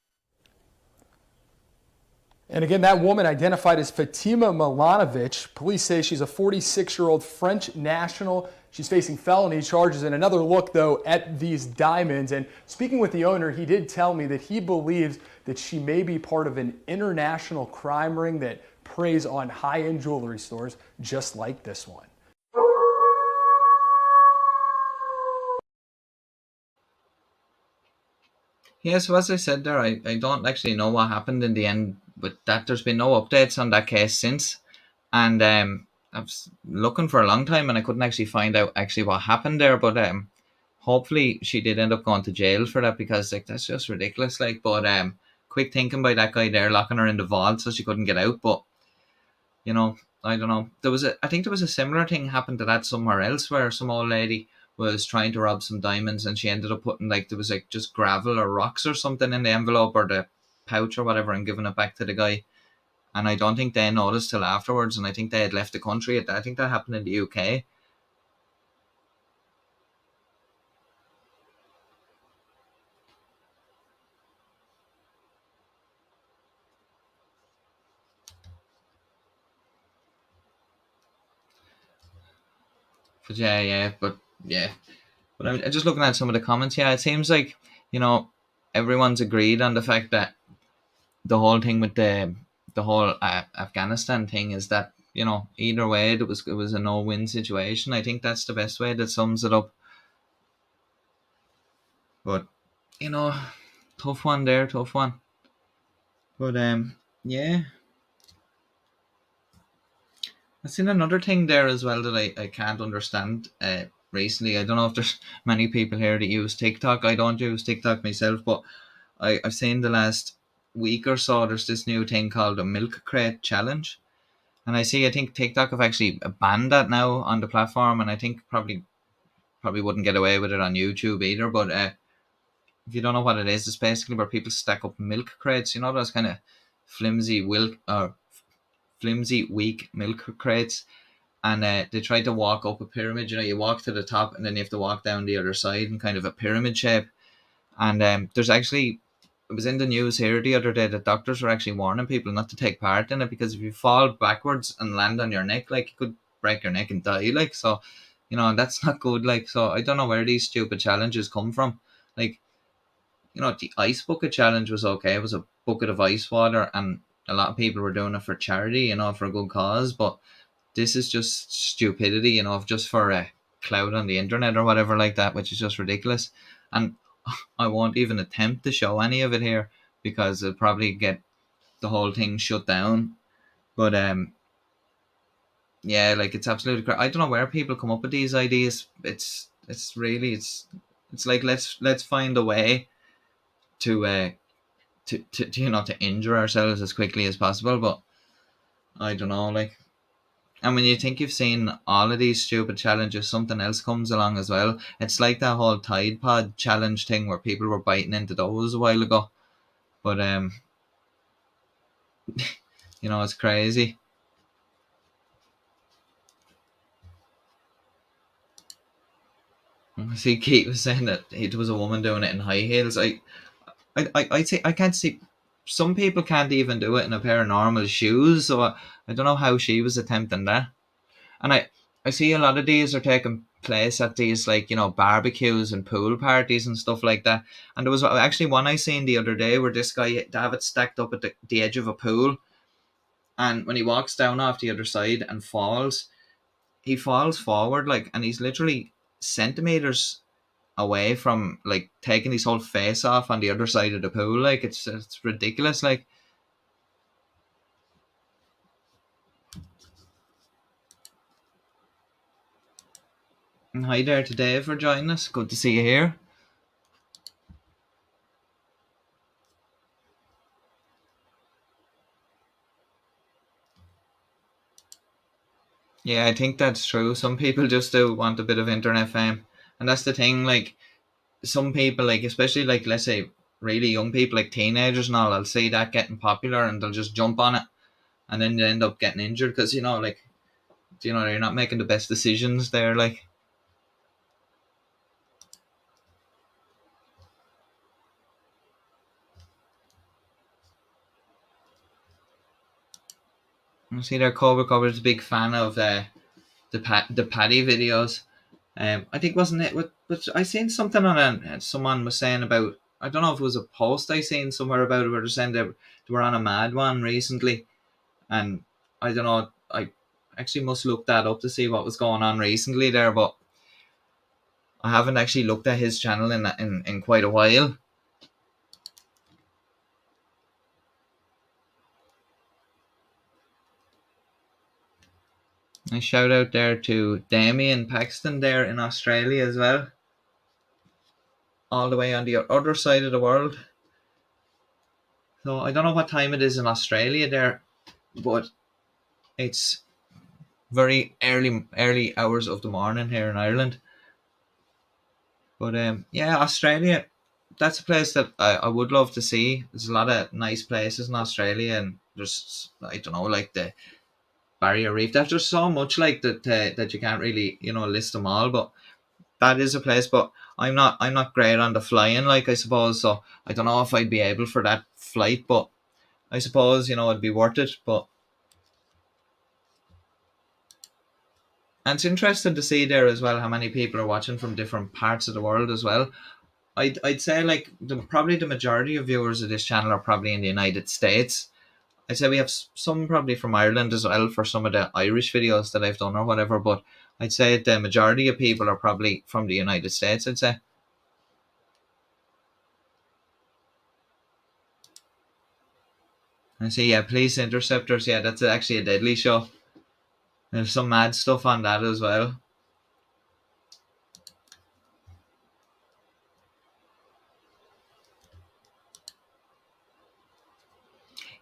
And again, that woman identified as Fatima Milanovic. Police say she's a 46-year-old French national. She's facing felony charges. And another look, though, at these diamonds. And speaking with the owner, he did tell me that he believes that she may be part of an international crime ring that preys on high-end jewelry stores just like this one. Yeah, so as I said there, I don't actually know what happened in the end with that. There's been no updates on that case since. And I was looking for a long time and I couldn't actually find out actually what happened there. But hopefully she did end up going to jail for that, because like that's just ridiculous. Like, but quick thinking by that guy there, locking her in the vault so she couldn't get out. But you know, I don't know. I think there was a similar thing happened to that somewhere else, where some old lady was trying to rob some diamonds and she ended up putting there was just gravel or rocks or something in the envelope or the pouch or whatever and giving it back to the guy. And I don't think they noticed till afterwards, and I think they had left the country. I think that happened in the UK. But But I'm just looking at some of the comments. Yeah, it seems like, everyone's agreed on the fact that the whole thing with the whole Afghanistan thing is that, either way, it was a no-win situation. I think that's the best way that sums it up. But, tough one there, tough one. But, yeah. I've seen another thing there as well that I can't understand recently. I don't know if there's many people here that use TikTok. I don't use TikTok myself, but I've seen the last week or so there's this new thing called the Milk Crate Challenge. And I think TikTok have actually banned that now on the platform, and I think probably wouldn't get away with it on YouTube either. But if you don't know what it is, it's basically where people stack up milk crates, those kind of flimsy weak milk crates, and they try to walk up a pyramid. You walk to the top and then you have to walk down the other side in kind of a pyramid shape. And there's actually, it was in the news here the other day that doctors were actually warning people not to take part in it, because if you fall backwards and land on your neck, you could break your neck and die. So that's not good. So I don't know where these stupid challenges come from. The ice bucket challenge was okay. It was a bucket of ice water, and a lot of people were doing it for charity, for a good cause. But this is just stupidity, just for a clout on the internet or whatever like that, which is just ridiculous. And I won't even attempt to show any of it here, because it'll probably get the whole thing shut down. But yeah, it's absolutely I don't know where people come up with these ideas. It's really like let's find a way to injure ourselves as quickly as possible. But I don't know, And when you think you've seen all of these stupid challenges, something else comes along as well. It's like that whole Tide Pod challenge thing where people were biting into those a while ago. But you know, it's crazy. I see Keith was saying that it was a woman doing it in high heels. I'd say I can't see. Some people can't even do it in a pair of normal shoes. So I don't know how she was attempting that. And I see a lot of these are taking place at these, like, you know, barbecues and pool parties and stuff like that. And there was actually one I seen the other day where this guy David stacked up at the edge of a pool, and when he walks down off the other side and falls, he falls forward, like, and he's literally centimeters away from, like, taking his whole face off on the other side of the pool. Like, it's ridiculous. Like, and hi there to Dave for joining us. Good to see you here. Yeah, I think that's true. Some people just do want a bit of internet fame, and that's the thing. Like, some people, like, especially, like, let's say really young people, like teenagers and all, I'll see that getting popular and they'll just jump on it, and then they end up getting injured because, you know, like, you know, you're not making the best decisions there. Like, I see there, Cobra Cobra's a big fan of the Paddy videos. I think, wasn't it? But I seen something on someone was saying about. I don't know if it was a post I seen somewhere about it, where they're saying they were on a mad one recently, and I don't know. I actually must look that up to see what was going on recently there, but I haven't actually looked at his channel in quite a while. A shout out there to Damien Paxton there in Australia as well, all the way on the other side of the world. So I don't know what time it is in Australia there, but it's very early hours of the morning here in Ireland. But yeah, Australia, that's a place that I would love to see. There's a lot of nice places in Australia, and there's, I don't know, like the Barrier Reef. There's so much like that that you can't really, you know, list them all. But that is a place. But I'm not great on the flying, like, I suppose. So I don't know if I'd be able for that flight, but I suppose, you know, it'd be worth it. But and it's interesting to see there as well how many people are watching from different parts of the world as well. I'd say, like, probably the majority of viewers of this channel are probably in the United States. I'd say we have some probably from Ireland as well for some of the Irish videos that I've done or whatever, but I'd say the majority of people are probably from the United States, I'd say. I see, yeah, Police Interceptors, yeah, that's actually a deadly show. There's some mad stuff on that as well.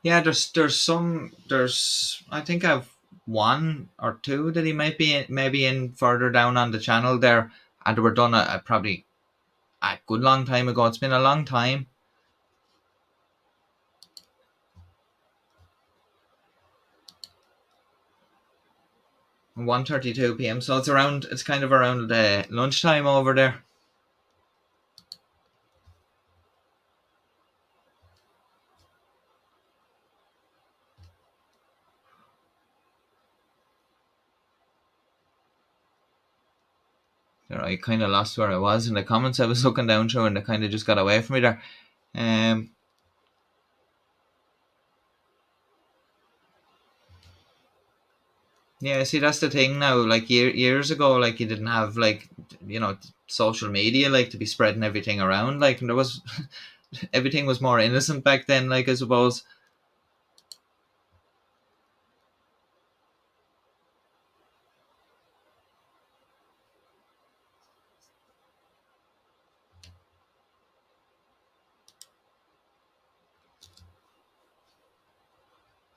Yeah, there's I think I've one or two that he might be maybe in further down on the channel there, and they were done probably a good long time ago. It's been a long time. 1:32 p.m. So it's kind of around lunchtime over there. There, I kind of lost where I was in the comments I was looking down through, and they kind of just got away from me there. Yeah, see, that's the thing now. Like, years ago, like, you didn't have, like, you know, social media, like, to be spreading everything around. Like, and there was everything was more innocent back then. Like, I suppose.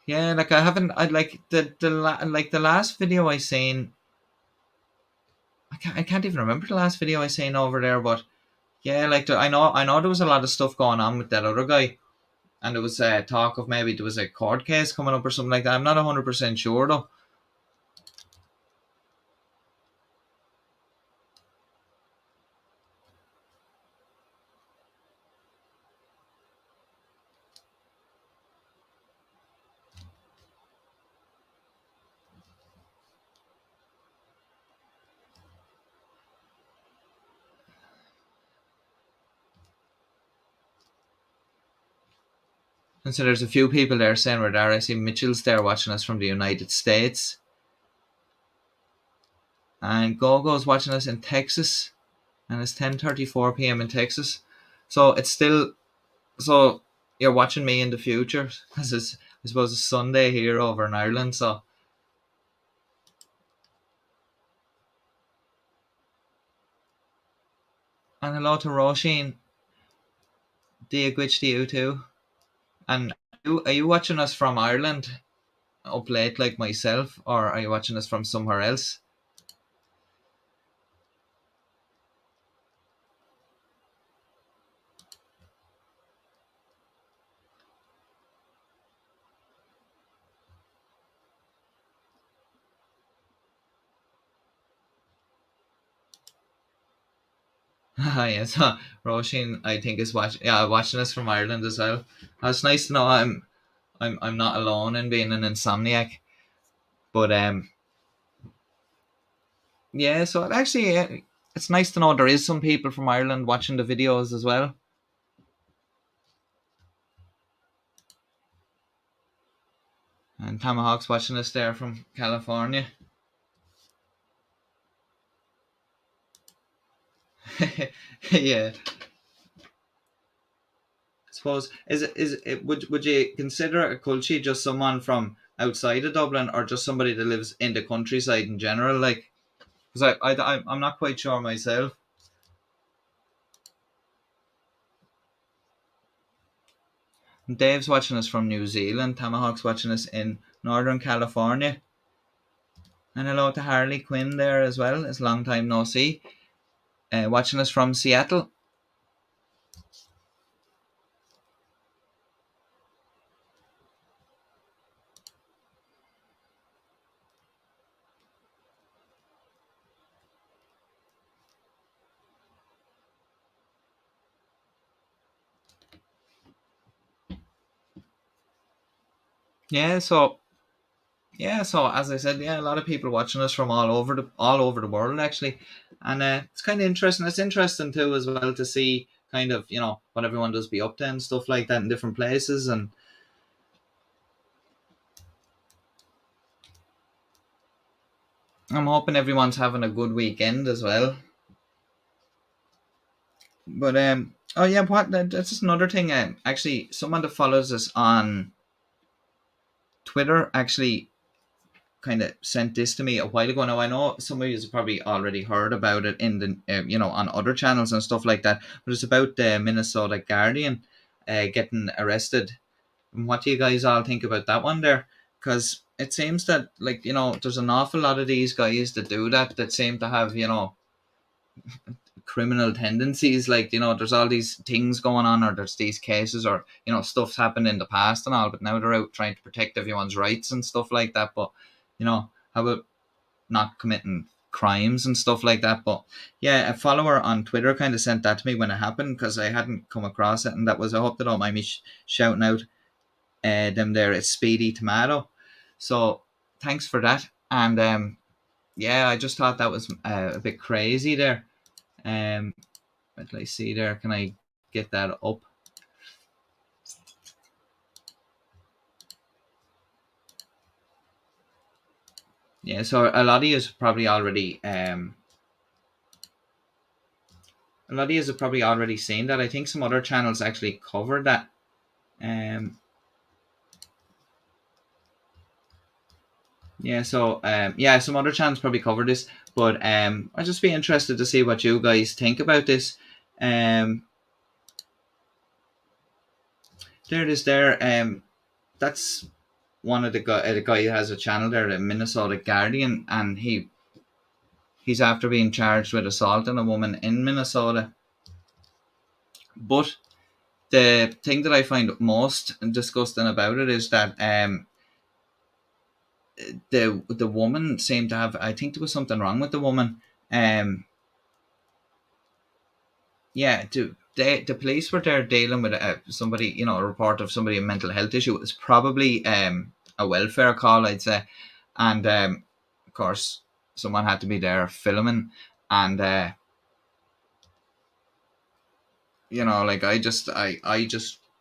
Yeah, like I haven't. I like the last video I seen. I can't even remember the last video I seen over there, but yeah, like I know there was a lot of stuff going on with that other guy, and there was talk of maybe there was a court case coming up or something like that. I'm not 100% sure though. And so there's a few people there saying we're there. I see Mitchell's there watching us from the United States, and Gogo's watching us in Texas, and it's 10:34 p.m. in Texas, so it's still so you're watching me in the future, as it's I suppose it's Sunday here over in Ireland. So and hello to Roisin. Gwitch to you too. And are you watching us from Ireland up late like myself, or are you watching us from somewhere else? Yes, Roisin, I think is watching us from Ireland as well. It's nice to know I'm not alone in being an insomniac. But yeah, so actually it's nice to know there is some people from Ireland watching the videos as well. And Tomahawk's watching us there from California. Yeah. I suppose would you consider a culture just someone from outside of Dublin, or just somebody that lives in the countryside in general? Like, because I'm not quite sure myself. Dave's watching us from New Zealand. Tomahawk's watching us in Northern California. And hello to Harley Quinn there as well. It's a long time no see. Watching us from Seattle. So as I said, yeah, a lot of people watching us from all over the world actually, and it's kind of interesting. It's interesting too as well to see kind of what everyone does be up to and stuff like that in different places, and I'm hoping everyone's having a good weekend as well. But oh yeah, that's just another thing. Actually, someone that follows us on Twitter actually kind of sent this to me a while ago. Now I know some of you have probably already heard about it in the on other channels and stuff like that, but it's about the Minnesota Guardian getting arrested. And what do you guys all think about that one there? Because it seems that there's an awful lot of these guys that do that seem to have criminal tendencies. Like there's all these things going on, or there's these cases, or stuff's happened in the past and all, but now they're out trying to protect everyone's rights and stuff like that. But how about not committing crimes and stuff like that? But yeah, a follower on Twitter kind of sent that to me when it happened, because I hadn't come across it, and that was, I hope they don't mind me shouting out them there. It's Speedy Tomato. So thanks for that. And yeah, I just thought that was a bit crazy there. Let me see there. Can I get that up? Yeah, so a lot of you probably already have probably already seen that. I think some other channels actually covered that. Yeah, so yeah, some other channels probably covered this, but I'd just be interested to see what you guys think about this. There it is there. That's one of the guy who has a channel there, the Minnesota Guardian, and he's after being charged with assaulting a woman in Minnesota. But the thing that I find most disgusting about it is that the woman seemed to have, I think there was something wrong with the woman. Yeah, the police were there dealing with somebody, you know, a report of somebody with a mental health issue. It was probably a welfare call, I'd say, and of course someone had to be there filming, and you know, like I just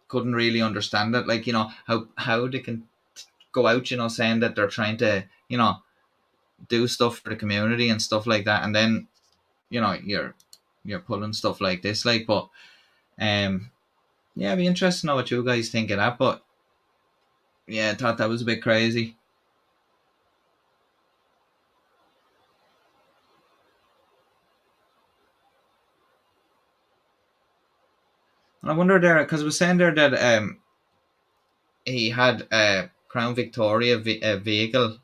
couldn't really understand it, like, you know, how they can go out, you know, saying that they're trying to, you know, do stuff for the community and stuff like that, and then, you know, you're pulling stuff like this, like, but yeah, it'd be interesting to know what you guys think of that, but yeah, I thought that was a bit crazy. And I wonder there, because it was saying there that he had a Crown Victoria vehicle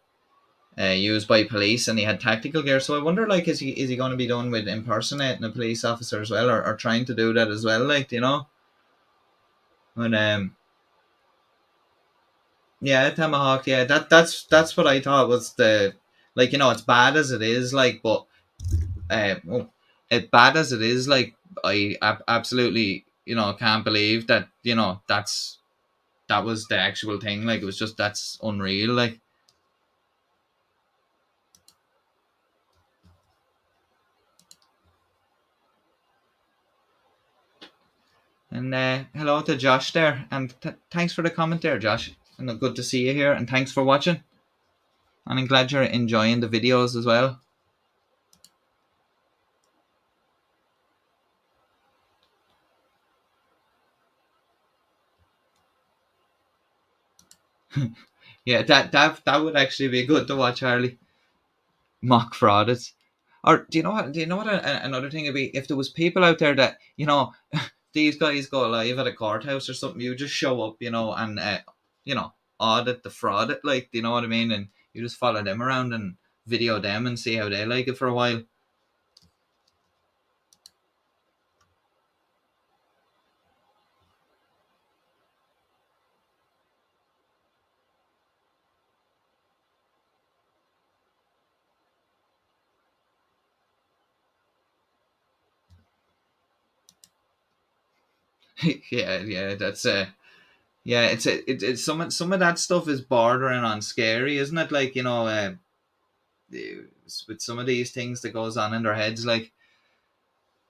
used by police, and he had tactical gear. So I wonder, like, is he going to be done with impersonating a police officer as well, or trying to do that as well, like, you know? When yeah, Tomahawk, yeah, that's what I thought was the, like, you know, it's bad as it is, like, but well, as bad as it is, like, I absolutely, you know, can't believe that, you know, that was the actual thing. Like, it was just, that's unreal, like. And hello to Josh there, and thanks for the comment there, Josh. And good to see you here, and thanks for watching. And I'm glad you're enjoying the videos as well. Yeah, that would actually be good to watch, Harley. Mock frauders. Or do you know what? Another thing would be, if there was people out there that, you know, these guys go live at a courthouse or something, you just show up, you know, and you know, audit the fraud it, like, do you know what I mean? And you just follow them around and video them and see how they like it for a while. Yeah, that's yeah, it's some of that stuff is bordering on scary, isn't it? Like, you know, with some of these things that goes on in their heads, like.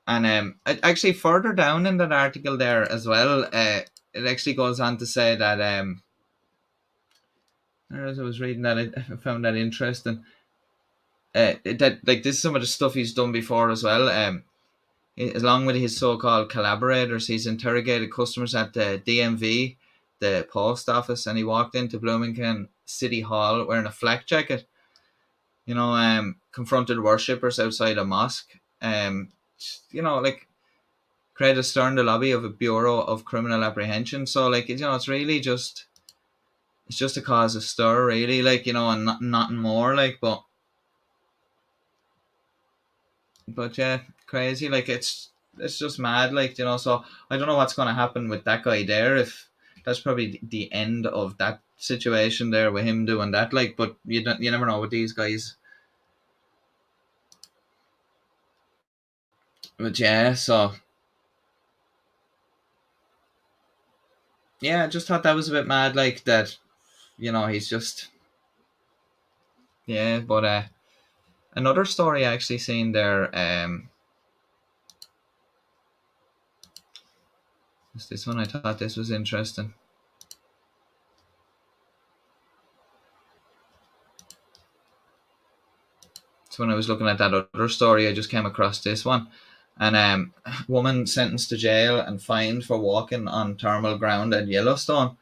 And actually, further down in that article there as well, it actually goes on to say that as I was reading that, I found that interesting. That, like, this is some of the stuff he's done before as well. Along with his so-called collaborators, he's interrogated customers at the DMV, the post office, and he walked into Bloomington City Hall wearing a flak jacket. You know, confronted worshippers outside a mosque. You know, like, created a stern the lobby of a bureau of criminal apprehension. So, like, you know, it's really just, it's just to cause a stir, really, like, you know, and nothing more, like, but yeah, crazy, like, it's just mad, like, you know. So I don't know what's going to happen with that guy there, if that's probably the end of that situation there with him doing that, like, but you never know with these guys. But yeah, so yeah, I just thought that was a bit mad, like, that, you know, he's just, yeah. But another story I actually seen there, this one, I thought this was interesting. So when I was looking at that other story, I just came across this one. And woman sentenced to jail and fined for walking on thermal ground at Yellowstone.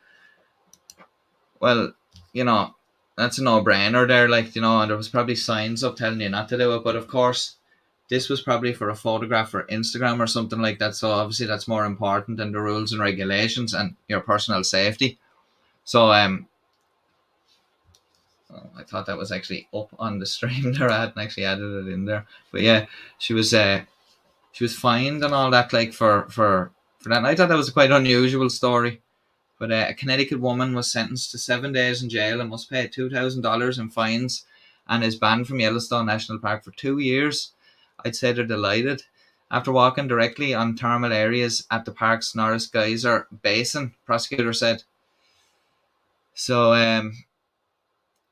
Well, you know, that's a no-brainer there, like, you know, and there was probably signs up telling you not to do it, but of course, this was probably for a photograph for Instagram or something like that, so obviously that's more important than the rules and regulations and your personal safety. So Oh, I thought that was actually up on the stream there. I hadn't actually added it in there, but yeah, she was fined and all that, like for that. And I thought that was a quite unusual story. But a Connecticut woman was sentenced to 7 days in jail and must pay $2,000 in fines, and is banned from Yellowstone National Park for 2 years. I'd say they're delighted. After walking directly on thermal areas at the park's Norris Geyser Basin, prosecutor said. So,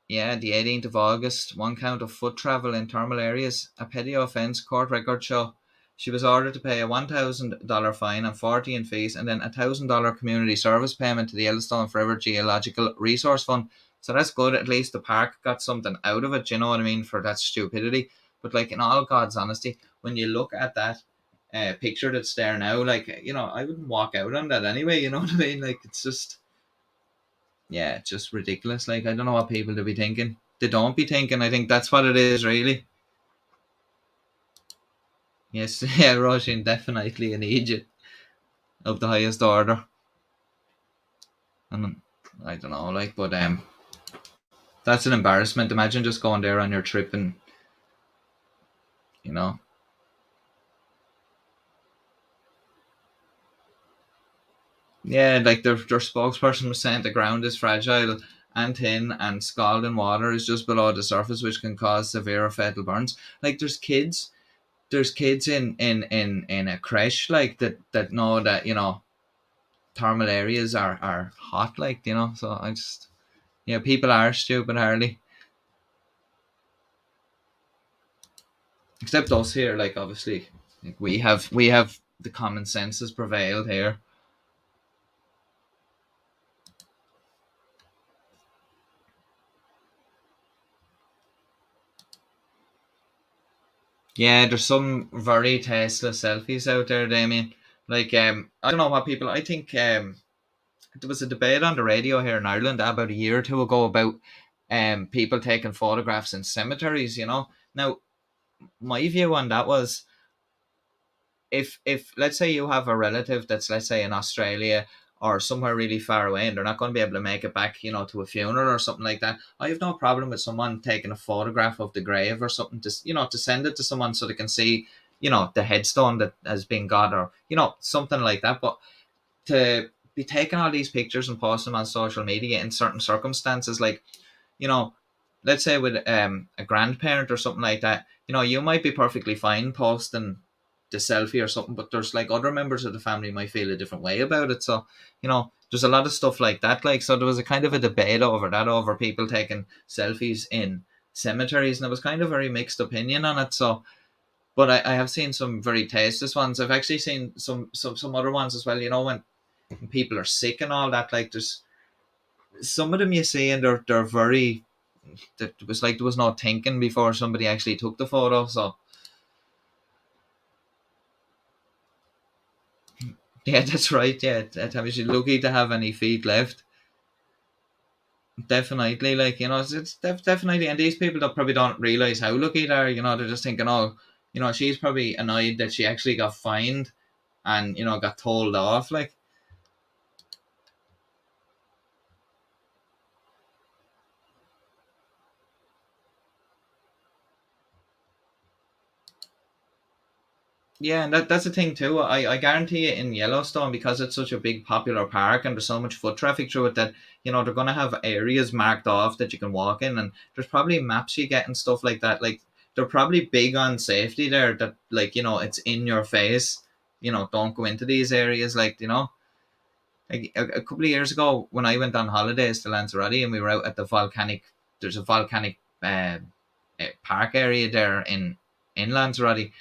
yeah, the 18th of August, one count of foot travel in thermal areas, a petty offence, court records show. She was ordered to pay a $1,000 fine and 40 in fees, and then a $1,000 community service payment to the Yellowstone Forever Geological Resource Fund. So that's good. At least the park got something out of it, you know what I mean, for that stupidity. But like, in all God's honesty, when you look at that picture that's there now, like, you know, I wouldn't walk out on that anyway, you know what I mean? Like, it's just, yeah, it's just ridiculous. Like, I don't know what people to be thinking. They don't be thinking. I think that's what it is, really. Yes, yeah, Russian, definitely an Egypt of the highest order. And I don't know, like, but that's an embarrassment. Imagine just going there on your trip and, you know. Yeah, like their spokesperson was saying the ground is fragile and thin, and scalding water is just below the surface, which can cause severe or fatal burns. Like, there's kids in a creche, like, that know that, you know, thermal areas are hot, like, you know. So I just, yeah, people are stupid, Harley. Except us here, like, obviously, like, we have the common sense has prevailed here. Yeah, there's some very tasteless selfies out there, Damien. Like, I don't know what people. I think there was a debate on the radio here in Ireland about a year or two ago about people taking photographs in cemeteries. You know, now my view on that was, if let's say you have a relative that's, let's say, in Australia or somewhere really far away, and they're not going to be able to make it back, you know, to a funeral or something like that, I have no problem with someone taking a photograph of the grave or something, to, you know, to send it to someone so they can see, you know, the headstone that has been got, or, you know, something like that. But to be taking all these pictures and posting them on social media in certain circumstances, like, you know, let's say with a grandparent or something like that, you know, you might be perfectly fine posting the selfie or something, but there's like other members of the family might feel a different way about it. So, you know, there's a lot of stuff like that. Like, so there was a kind of a debate over that, over people taking selfies in cemeteries, and it was kind of very mixed opinion on it. So, but I have seen some very tasteless ones. I've actually seen some other ones as well. You know, when people are sick and all that, like, there's some of them you see, and they're very. It was like there was no thinking before somebody actually took the photo. So yeah, that's right. Yeah, that was lucky to have any feet left. Definitely, like, you know, it's definitely, and these people that probably don't realize how lucky they are. You know, they're just thinking, oh, you know, she's probably annoyed that she actually got fined, and, you know, got told off. Like, yeah, and that's the thing too. I guarantee you, in Yellowstone, because it's such a big popular park and there's so much foot traffic through it, that, you know, they're gonna have areas marked off that you can walk in, and there's probably maps you get and stuff like that. Like, they're probably big on safety there. That, like, you know, it's in your face. You know, don't go into these areas. Like, you know, like a couple of years ago when I went on holidays to Lanzarote, and we were out at the volcanic. There's a volcanic park area there in Lanzarote,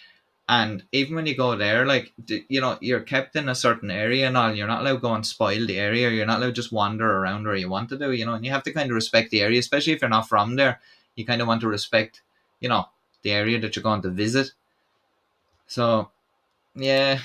and even when you go there, like, you know, you're kept in a certain area and all. You're not allowed to go and spoil the area. You're not allowed to just wander around where you want to do, you know. And you have to kind of respect the area, especially if you're not from there. You kind of want to respect, you know, the area that you're going to visit. So, yeah.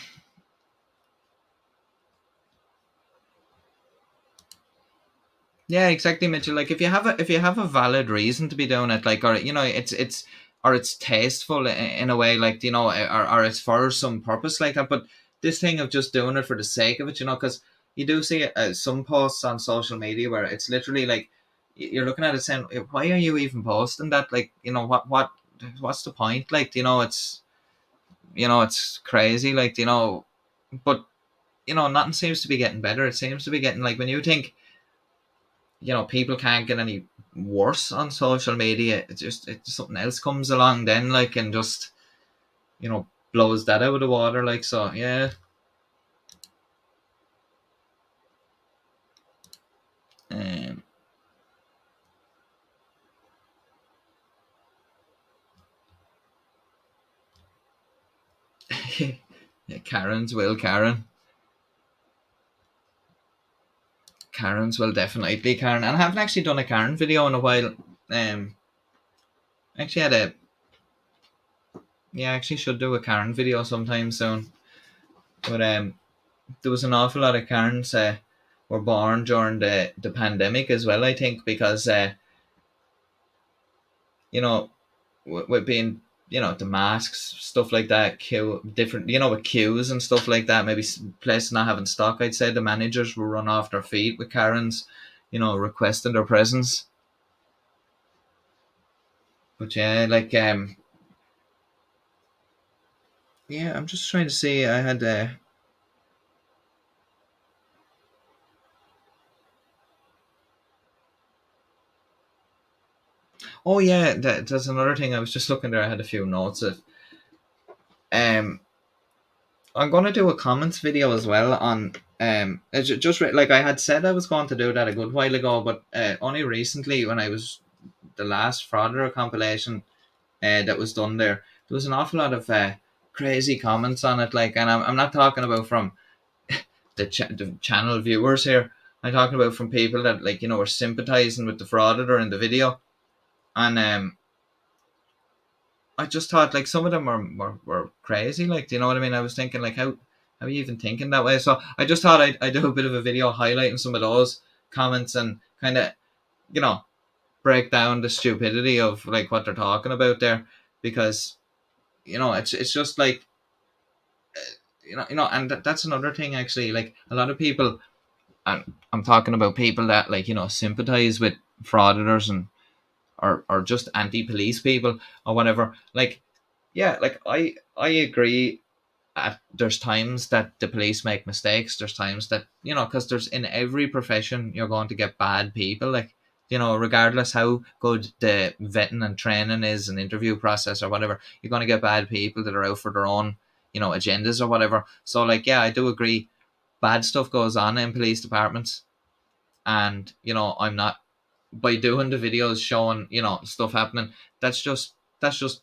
Yeah, exactly, Mitchell. Like, if you have a valid reason to be doing it, like, or, you know, it's tasteful in a way, like, you know, or it's for some purpose like that. But this thing of just doing it for the sake of it, you know, because you do see some posts on social media where it's literally like, you're looking at it saying, why are you even posting that? Like, you know, what's the point? Like, you know, it's crazy. Like, you know, but you know, nothing seems to be getting better. It seems to be getting, like, when you think, you know, people can't get any worse on social media, it's something else comes along then, like, and just, you know, blows that out of the water. Like, so yeah. Um, yeah, Karens will Karen. Karens will definitely Karen. And I haven't actually done a Karen video in a while. Actually had a yeah, I actually should do a Karen video sometime soon. But there was an awful lot of Karens were born during the pandemic as well, I think, because you know, with being, you know, the masks, stuff like that, queue different, you know, with queues and stuff like that, maybe places not having stock, I'd say the managers will run off their feet with Karens, you know, requesting their presence. But yeah, like yeah, I'm just trying to see. I had oh yeah, that's another thing. I was just looking there. I had a few notes of. Um, I'm gonna do a comments video as well on. It's just like I had said I was going to do that a good while ago, but only recently when I was the last Frauder compilation that was done there was an awful lot of crazy comments on it. Like, and I'm not talking about from the channel viewers here. I'm talking about from people that, like, you know, were sympathizing with the frauditor in the video, and I just thought, like, some of them were crazy. Like, do you know what I mean? I was thinking, like, how are you even thinking that way? So I just thought I'd do a bit of a video highlighting some of those comments and kind of, you know, break down the stupidity of, like, what they're talking about there, because, you know, it's just like, and that's another thing actually. Like, a lot of people, and I'm talking about people that, like, you know, sympathize with frauditors and or just anti-police people or whatever. Like, yeah, like I agree. There's times that the police make mistakes. There's times that, you know, because there's, in every profession you're going to get bad people. Like, you know, regardless how good the vetting and training is and interview process or whatever, you're going to get bad people that are out for their own, you know, agendas or whatever. So, like, yeah, I do agree. Bad stuff goes on in police departments, and, you know, I'm not, by doing the videos showing, you know, stuff happening, that's just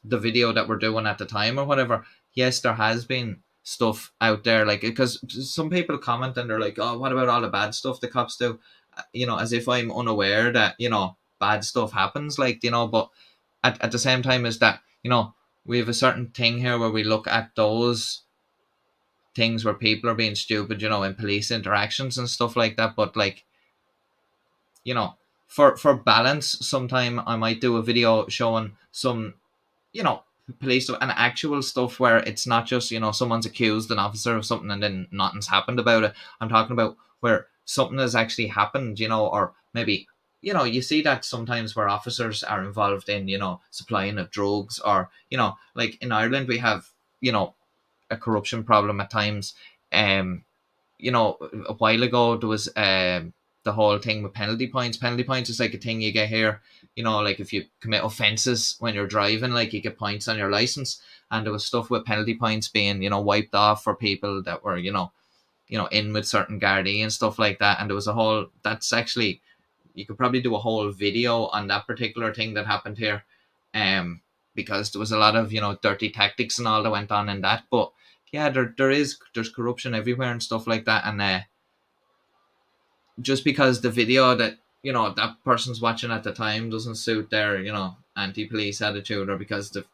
the video that we're doing at the time or whatever. Yes, there has been stuff out there, like, because some people comment and they're like, oh, what about all the bad stuff the cops do? You know, as if I'm unaware that, you know, bad stuff happens, like, you know. But at the same time is that, you know, we have a certain thing here where we look at those things where people are being stupid, you know, in police interactions and stuff like that. But, like, you know, for balance, sometime I might do a video showing some, you know, police stuff and actual stuff where it's not just, you know, someone's accused an officer of something and then nothing's happened about it. I'm talking about where something has actually happened, you know, or maybe, you know, you see that sometimes where officers are involved in, you know, supplying of drugs, or, you know, like in Ireland we have, you know, a corruption problem at times. um you know, a while ago there was the whole thing with penalty points. Penalty points is like a thing you get here. You know, like if you commit offences when you're driving, like, you get points on your license. And there was stuff with penalty points being, you know, wiped off for people that were, in with certain Gardaí and stuff like that. And there was a whole, that's actually, you could probably do a whole video on that particular thing that happened here. Because there was a lot of, you know, dirty tactics and all that went on in that. But yeah, there's corruption everywhere and stuff like that. And just because the video that, you know, that person's watching at the time doesn't suit their, you know, anti-police attitude, or because they've,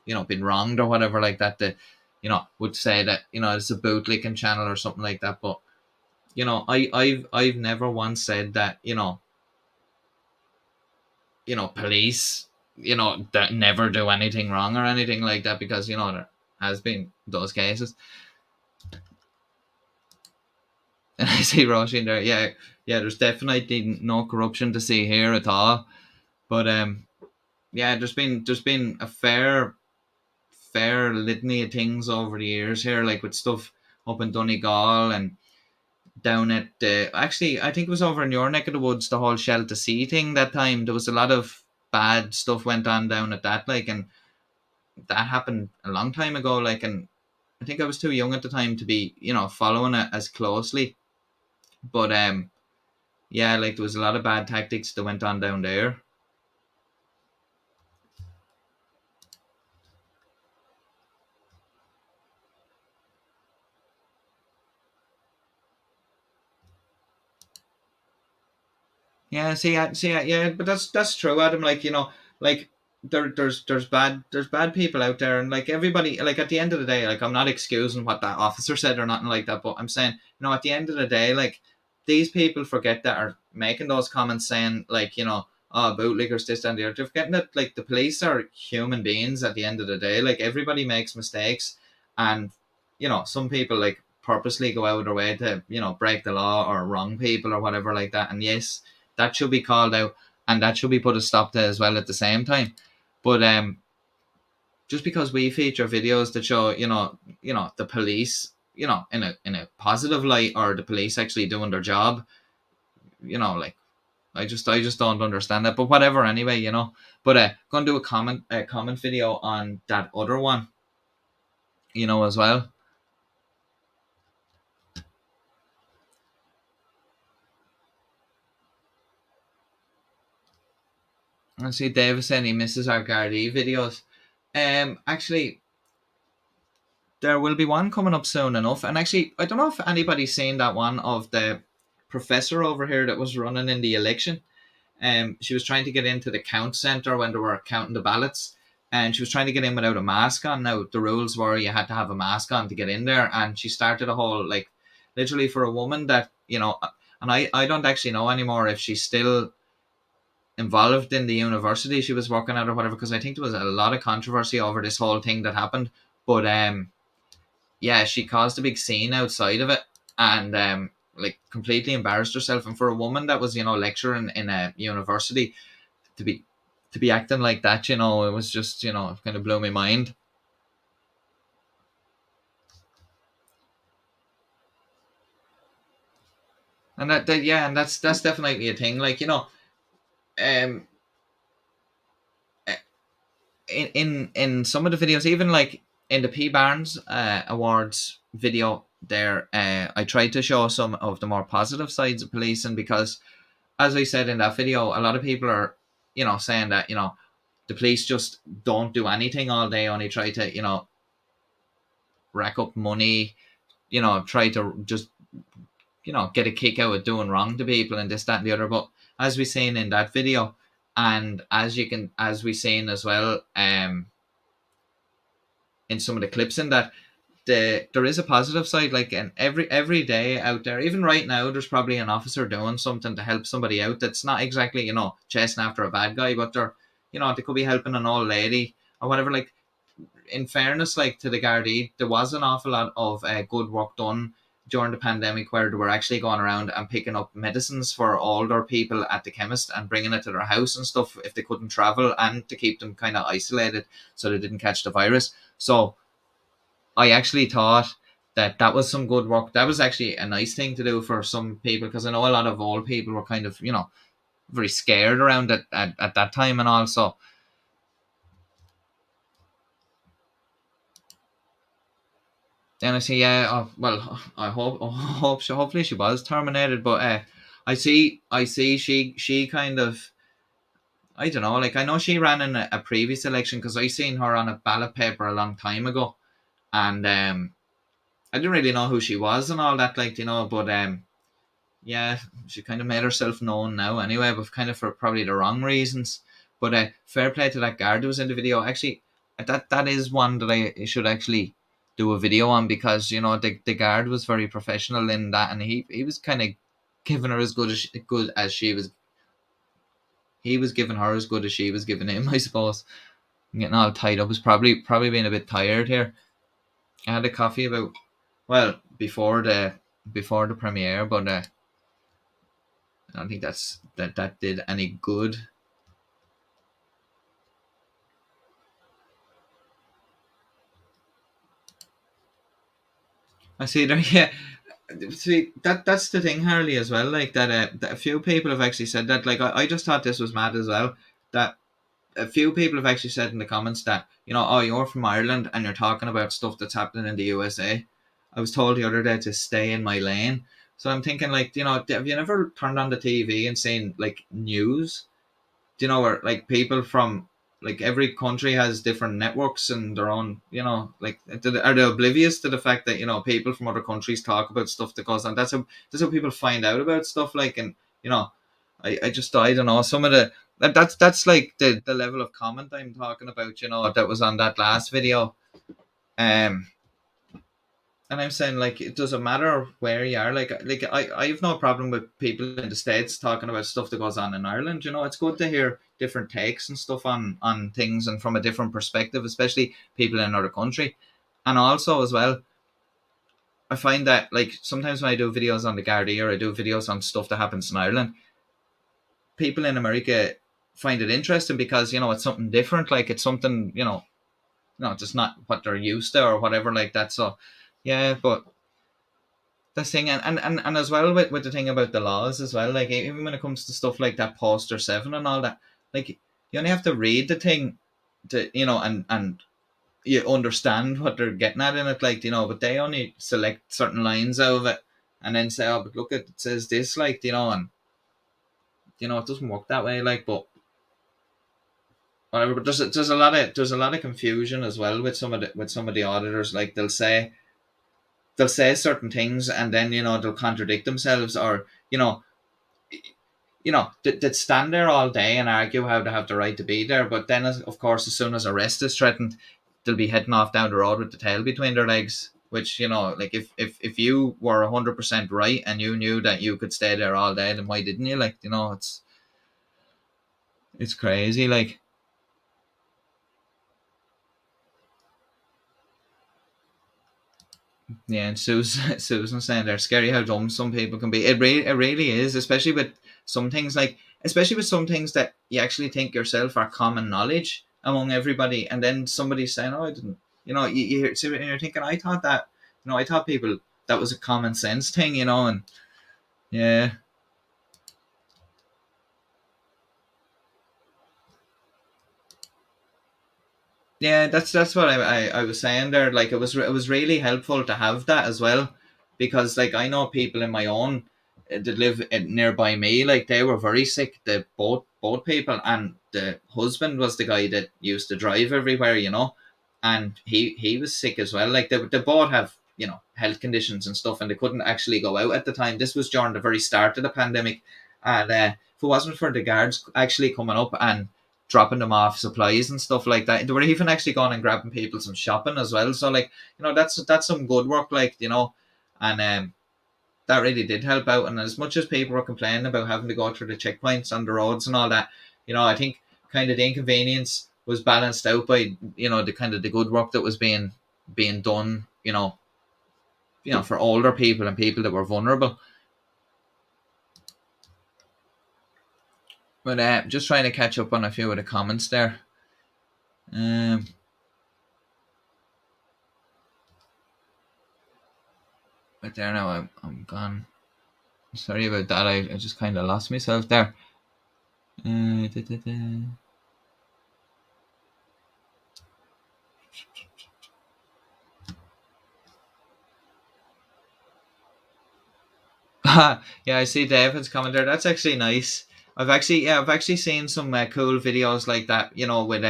you know, been wronged or whatever like that, they, you know, would say that, you know, it's a bootlicking channel or something like that. But, you know, I've never once said that, police, you know, that never do anything wrong or anything like that, because, you know, there has been those cases. And I see Roshi in there. Yeah, yeah. There's definitely no corruption to see here at all. But yeah, there's been a fair litany of things over the years here, like with stuff up in Donegal and down at actually I think it was over in your neck of the woods, the whole Shell to Sea thing that time. There was a lot of bad stuff went on down at that, like, and that happened a long time ago, like, and I think I was too young at the time to be, following it as closely. But yeah, like there was a lot of bad tactics that went on down there. Yeah, yeah, but that's true, Adam. Like, like there's bad people out there, and like everybody, like at the end of the day, like I'm not excusing what that officer said or nothing like that, but I'm saying, at the end of the day, like these people forget that are making those comments saying like, oh, bootleggers, this and the other. They're forgetting that like the police are human beings at the end of the day. Like everybody makes mistakes, and some people like purposely go out of their way to break the law or wrong people or whatever like that. And yes, that should be called out, and that should be put a stop to as well at the same time. But just because we feature videos that show, the police, in a positive light, or the police actually doing their job, like I just don't understand that. But whatever, anyway, But gonna do a comment video on that other one, as well. I see David saying he misses our Gardaí videos. Actually, there will be one coming up soon enough. And actually, I don't know if anybody's seen that one of the professor over here that was running in the election. She was trying to get into the count centre when they were counting the ballots, and she was trying to get in without a mask on. Now the rules were you had to have a mask on to get in there, and she started a whole, like, literally for a woman that, and I don't actually know anymore if she's still involved in the university she was working at or whatever, because I think there was a lot of controversy over this whole thing that happened. But yeah, she caused a big scene outside of it, and like completely embarrassed herself. And for a woman that was, lecturing in a university, to be acting like that, it was just, kind of blew my mind. And that yeah, and that's definitely a thing. Like, um, in some of the videos, even like in the P Barnes Awards video there, I tried to show some of the more positive sides of policing, because as I said in that video, a lot of people are, saying that, the police just don't do anything all day, only try to, rack up money, try to just, get a kick out of doing wrong to people and this, that, and the other. But as we seen in that video, and as we seen as well, in some of the clips in that, there is a positive side. Like, and every day out there, even right now, there's probably an officer doing something to help somebody out that's not exactly, chasing after a bad guy, but they're, they could be helping an old lady or whatever. Like, in fairness, like, to the Gardaí, there was an awful lot of good work done during the pandemic, where they were actually going around and picking up medicines for older people at the chemist and bringing it to their house and stuff if they couldn't travel, and to keep them kind of isolated so they didn't catch the virus. So I actually thought that that was some good work. That was actually a nice thing to do for some people, because I know a lot of old people were kind of, very scared around it at that time and all. So then I see, yeah, well, hopefully she was terminated, but I see she kind of, I don't know, like, I know she ran in a previous election, because I seen her on a ballot paper a long time ago, and I didn't really know who she was and all that, like, but yeah, she kind of made herself known now anyway, but kind of for probably the wrong reasons. But fair play to that guard who was in the video. Actually, that is one that I should actually do a video on, because the guard was very professional in that, and he was kind of giving her as good as she was. He was giving her as good as she was giving him, I suppose. I'm getting all tied up. It's probably being a bit tired here. I had a coffee about, well, before before the premiere, but I don't think that did any good. I see there. Yeah, see that's the thing, Harley, as well. Like that a few people have actually said that. Like I just thought this was mad as well. That a few people have actually said in the comments that, oh, you're from Ireland and you're talking about stuff that's happening in the USA. I was told the other day to stay in my lane. So I'm thinking, like, have you never turned on the TV and seen like news? Where like people from like every country has different networks and their own, like, are they oblivious to the fact that people from other countries talk about stuff that goes on? That's how people find out about stuff. Like, and I don't know, some of the that's like the level of comment I'm talking about. That was on that last video. Um, and I'm saying, like, it doesn't matter where you are. Like I have no problem with people in the States talking about stuff that goes on in Ireland. It's good to hear different takes and stuff on things and from a different perspective, especially people in another country. And also as well, I find that, like, sometimes when I do videos on the Gardaí or I do videos on stuff that happens in Ireland, people in America find it interesting because it's something different. Like, it's something, just not what they're used to or whatever like that. So yeah, but this thing, and as well with the thing about the laws as well, like, even when it comes to stuff like that poster 7 and all that, like, you only have to read the thing to, and you understand what they're getting at in it, like, but they only select certain lines out of it and then say, oh, but look, it says this, like, and it doesn't work that way, like, but whatever. But there's a lot of confusion as well with some of the auditors. Like, they'll say certain things and then they'll contradict themselves, or they'd stand there all day and argue how they have the right to be there, but then, of course, as soon as arrest is threatened, they'll be heading off down the road with the tail between their legs. Which, like, if you were 100% right and you knew that you could stay there all day, then why didn't you? Like, it's crazy, like. Yeah, and Susan saying they're scary how dumb some people can be. It really is, especially with some things that you actually think yourself are common knowledge among everybody, and then somebody's saying, "Oh, I didn't." You hear, and you're thinking, "I thought that." I thought people that was a common sense thing, and yeah. Yeah, that's what I was saying there. Like, it was really helpful to have that as well, because, like, I know people in my own that live nearby me. Like, they were very sick. The both people, and the husband was the guy that used to drive everywhere. And he was sick as well. Like, they both have health conditions and stuff, and they couldn't actually go out at the time. This was during the very start of the pandemic, and if it wasn't for the guards actually coming up and dropping them off supplies and stuff like that. They were even actually going and grabbing people some shopping as well. So, like, that's some good work, like, and that really did help out. And as much as people were complaining about having to go through the checkpoints on the roads and all that, I think kind of the inconvenience was balanced out by the kind of the good work that was being done, for older people and people that were vulnerable. But just trying to catch up on a few of the comments there. But there now, I'm gone. Sorry about that. I just kind of lost myself there. Da, da, da. Yeah, I see David's comment there. That's actually nice. I've actually seen some cool videos like that. With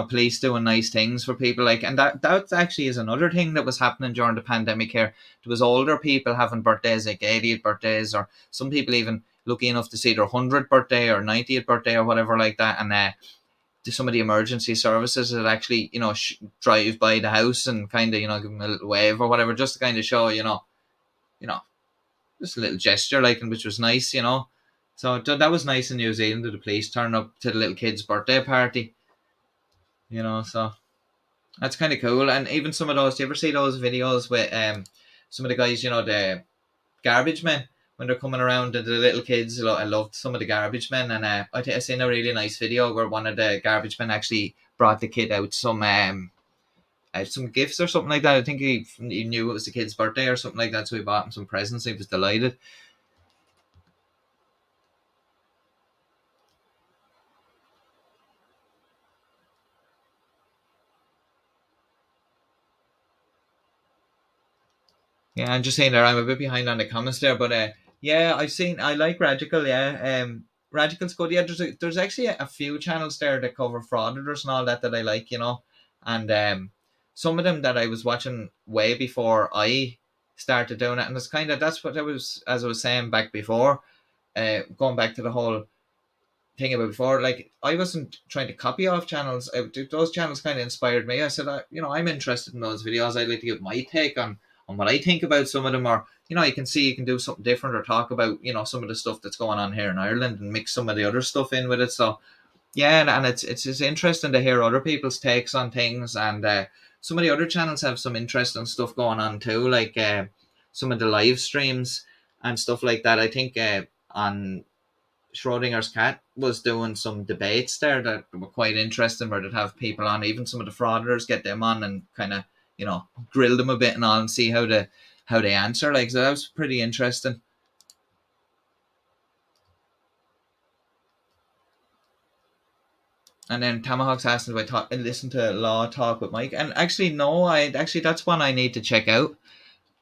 police doing nice things for people, like, and that actually is another thing that was happening during the pandemic here. There was older people having birthdays, like 80th birthdays, or some people even lucky enough to see their 100th birthday or 90th birthday or whatever like that, and some of the emergency services that actually drive by the house and kind of give them a little wave or whatever, just to kind of show you know just a little gesture, like, and which was nice. So that was nice in New Zealand, that the police turn up to the little kid's birthday party. So that's kind of cool. And even some of those, do you ever see those videos with some of the guys, garbage men when they're coming around, the little kids. I loved some of the garbage men, and I think I seen a really nice video where one of the garbage men actually brought the kid out some gifts or something like that. I think he knew it was the kid's birthday or something like that, so he bought him some presents. He was delighted. Yeah, I'm just saying there. I'm a bit behind on the comments there, but yeah, I like Radical. Yeah, Radical's good. Yeah, there's actually a few channels there that cover frauditors and all that I like, and some of them that I was watching way before I started doing it, and it's kind of that's what I was, as I was saying back before, going back to the whole thing about before. Like, I wasn't trying to copy off channels. Those channels kind of inspired me. I said, I'm interested in those videos. I'd like to give my take on what I think about some of them, or you can see you can do something different or talk about some of the stuff that's going on here in Ireland and mix some of the other stuff in with it. So yeah, and it's just interesting to hear other people's takes on things, and some of the other channels have some interesting stuff going on too, like some of the live streams and stuff like that. I think on Schrodinger's cat was doing some debates there that were quite interesting, where they'd have people on, even some of the frauders, get them on and kind of grill them a bit and all, and see how they answer. Like, so that was pretty interesting. And then Tomahawk's asking if I listen to Law Talk with Mike, and actually no, that's one I need to check out,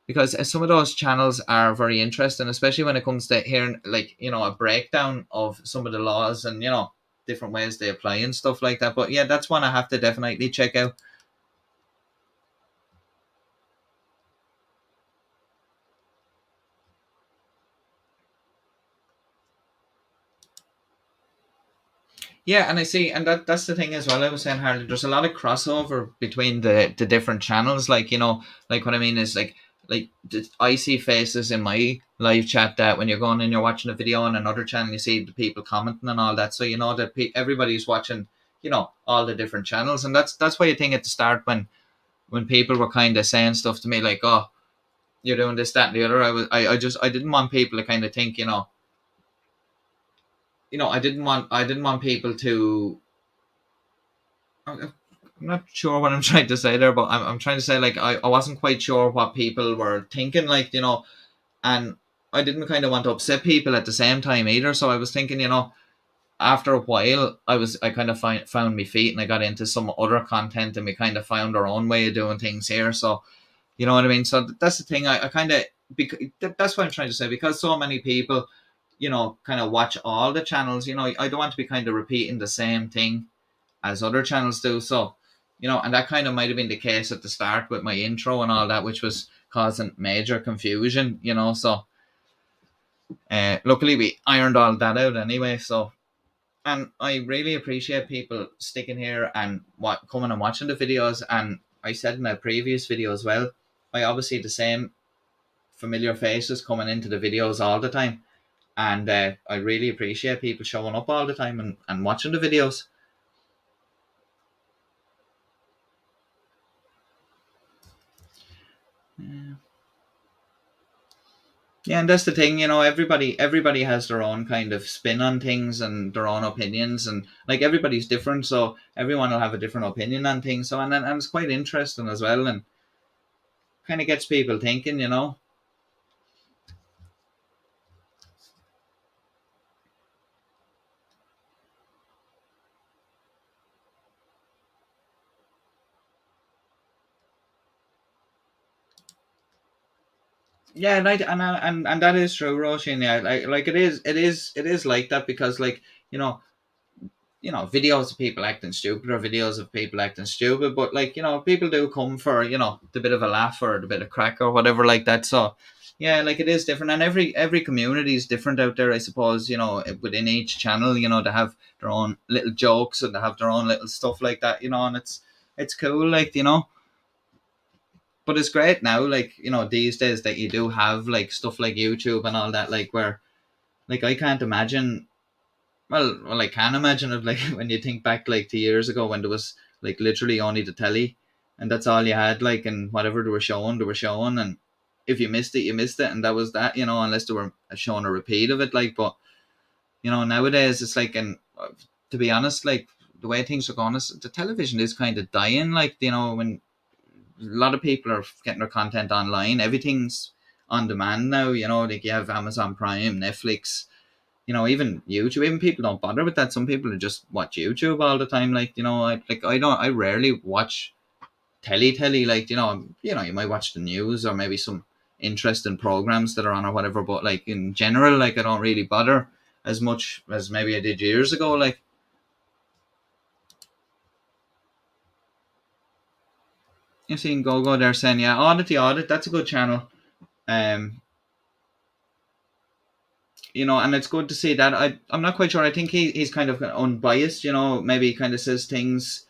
because some of those channels are very interesting, especially when it comes to hearing a breakdown of some of the laws and different ways they apply and stuff like that. But yeah, that's one I have to definitely check out. Yeah, and I see, and that's the thing as well. I was saying, Harley, there's a lot of crossover between the different channels. Like, like what I mean is I see faces in my live chat that when you're going and you're watching a video on another channel, you see the people commenting and all that. So that everybody's watching, all the different channels, and that's why you think at the start when people were kind of saying stuff to me like, "Oh, you're doing this, that, and the other." I didn't want people to kind of think, I didn't want people to. I'm not sure what I'm trying to say there, but I'm trying to say, like, I wasn't quite sure what people were thinking, like, and I didn't kind of want to upset people at the same time either. So I was thinking, after a while, I kind of found my feet, and I got into some other content, and we kind of found our own way of doing things here. So, you know what I mean? So that's the thing. I kind of, that's what I'm trying to say, because so many people, kind of watch all the channels, I don't want to be kind of repeating the same thing as other channels do. So, and that kind of might have been the case at the start with my intro and all that, which was causing major confusion, So, luckily we ironed all that out anyway. So, and I really appreciate people sticking here and coming and watching the videos. And I said in a previous video as well, I obviously the same familiar faces coming into the videos all the time. And I really appreciate people showing up all the time and watching the videos. Yeah, and that's the thing, everybody has their own kind of spin on things and their own opinions, and like everybody's different, so everyone will have a different opinion on things. So and it's quite interesting as well, and kind of gets people thinking, Yeah, and that is true, Roisin. Yeah, like it is like that, because you know videos of people acting stupid or videos of people acting stupid, but people do come for the bit of a laugh or the bit of crack or whatever like that. So yeah, like it is different, and every community is different out there, I suppose. Within each channel, they have their own little jokes and they have their own little stuff like that. And it's cool, but it's great now, these days, that you do have stuff like YouTube and all that, where I can't imagine. Well, I can imagine it, when you think back 2 years ago, when there was literally only the telly, and that's all you had, and whatever they were showing, and if you missed it, you missed it, and that was that, unless they were showing a repeat of it. Like, but nowadays it's like, and to be honest, like the way things are going, the television is kind of dying. Like, when a lot of people are getting their content online, everything's on demand now. Like you have Amazon Prime, Netflix, even YouTube. Even people don't bother with that. Some people just watch YouTube all the time. Like, I rarely watch telly. Like, you might watch the news or maybe some interesting programs that are on or whatever. But like in general, like I don't really bother as much as maybe I did years ago. Like, you seen Go there saying, yeah, Audit, that's a good channel. Um, and it's good to see that. I'm not quite sure. I think he's kind of unbiased, maybe he kind of says things.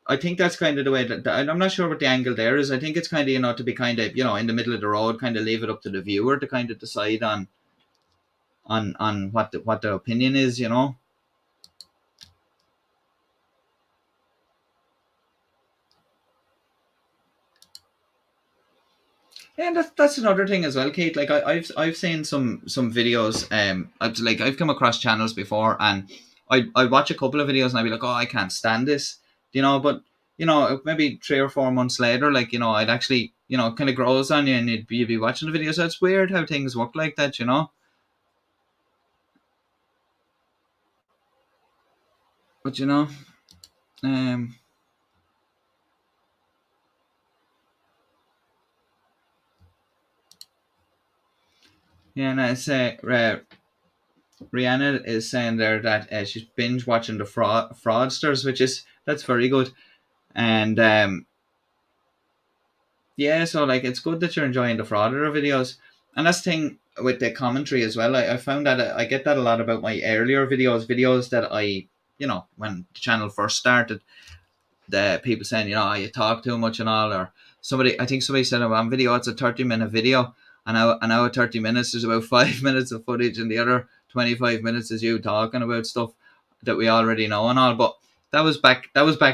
I think that's kind of the way that I'm not sure what the angle there is. I think it's kind of, to be kind of, in the middle of the road, kind of leave it up to the viewer to kind of decide on what the opinion is. Yeah, and that's another thing as well, Kate. Like I've seen some videos. I've come across channels before, and I watch a couple of videos and I'd be like, oh, I can't stand this, But maybe 3 or 4 months later, like I'd actually, it kind of grows on you, and you'd be watching the videos. So it's weird how things work like that. But um, yeah, and I say Rihanna is saying there that she's binge watching the fraudsters, that's very good. And yeah, so like it's good that you're enjoying the frauder videos, and that's the thing with the commentary as well. I found that I get that a lot about my earlier videos that I, when the channel first started, the people saying, "Oh, you talk too much and all," or I think somebody said on video it's a 30-minute video, and now at 30 minutes there's about 5 minutes of footage, and the other 25 minutes is you talking about stuff that we already know and all. But that was back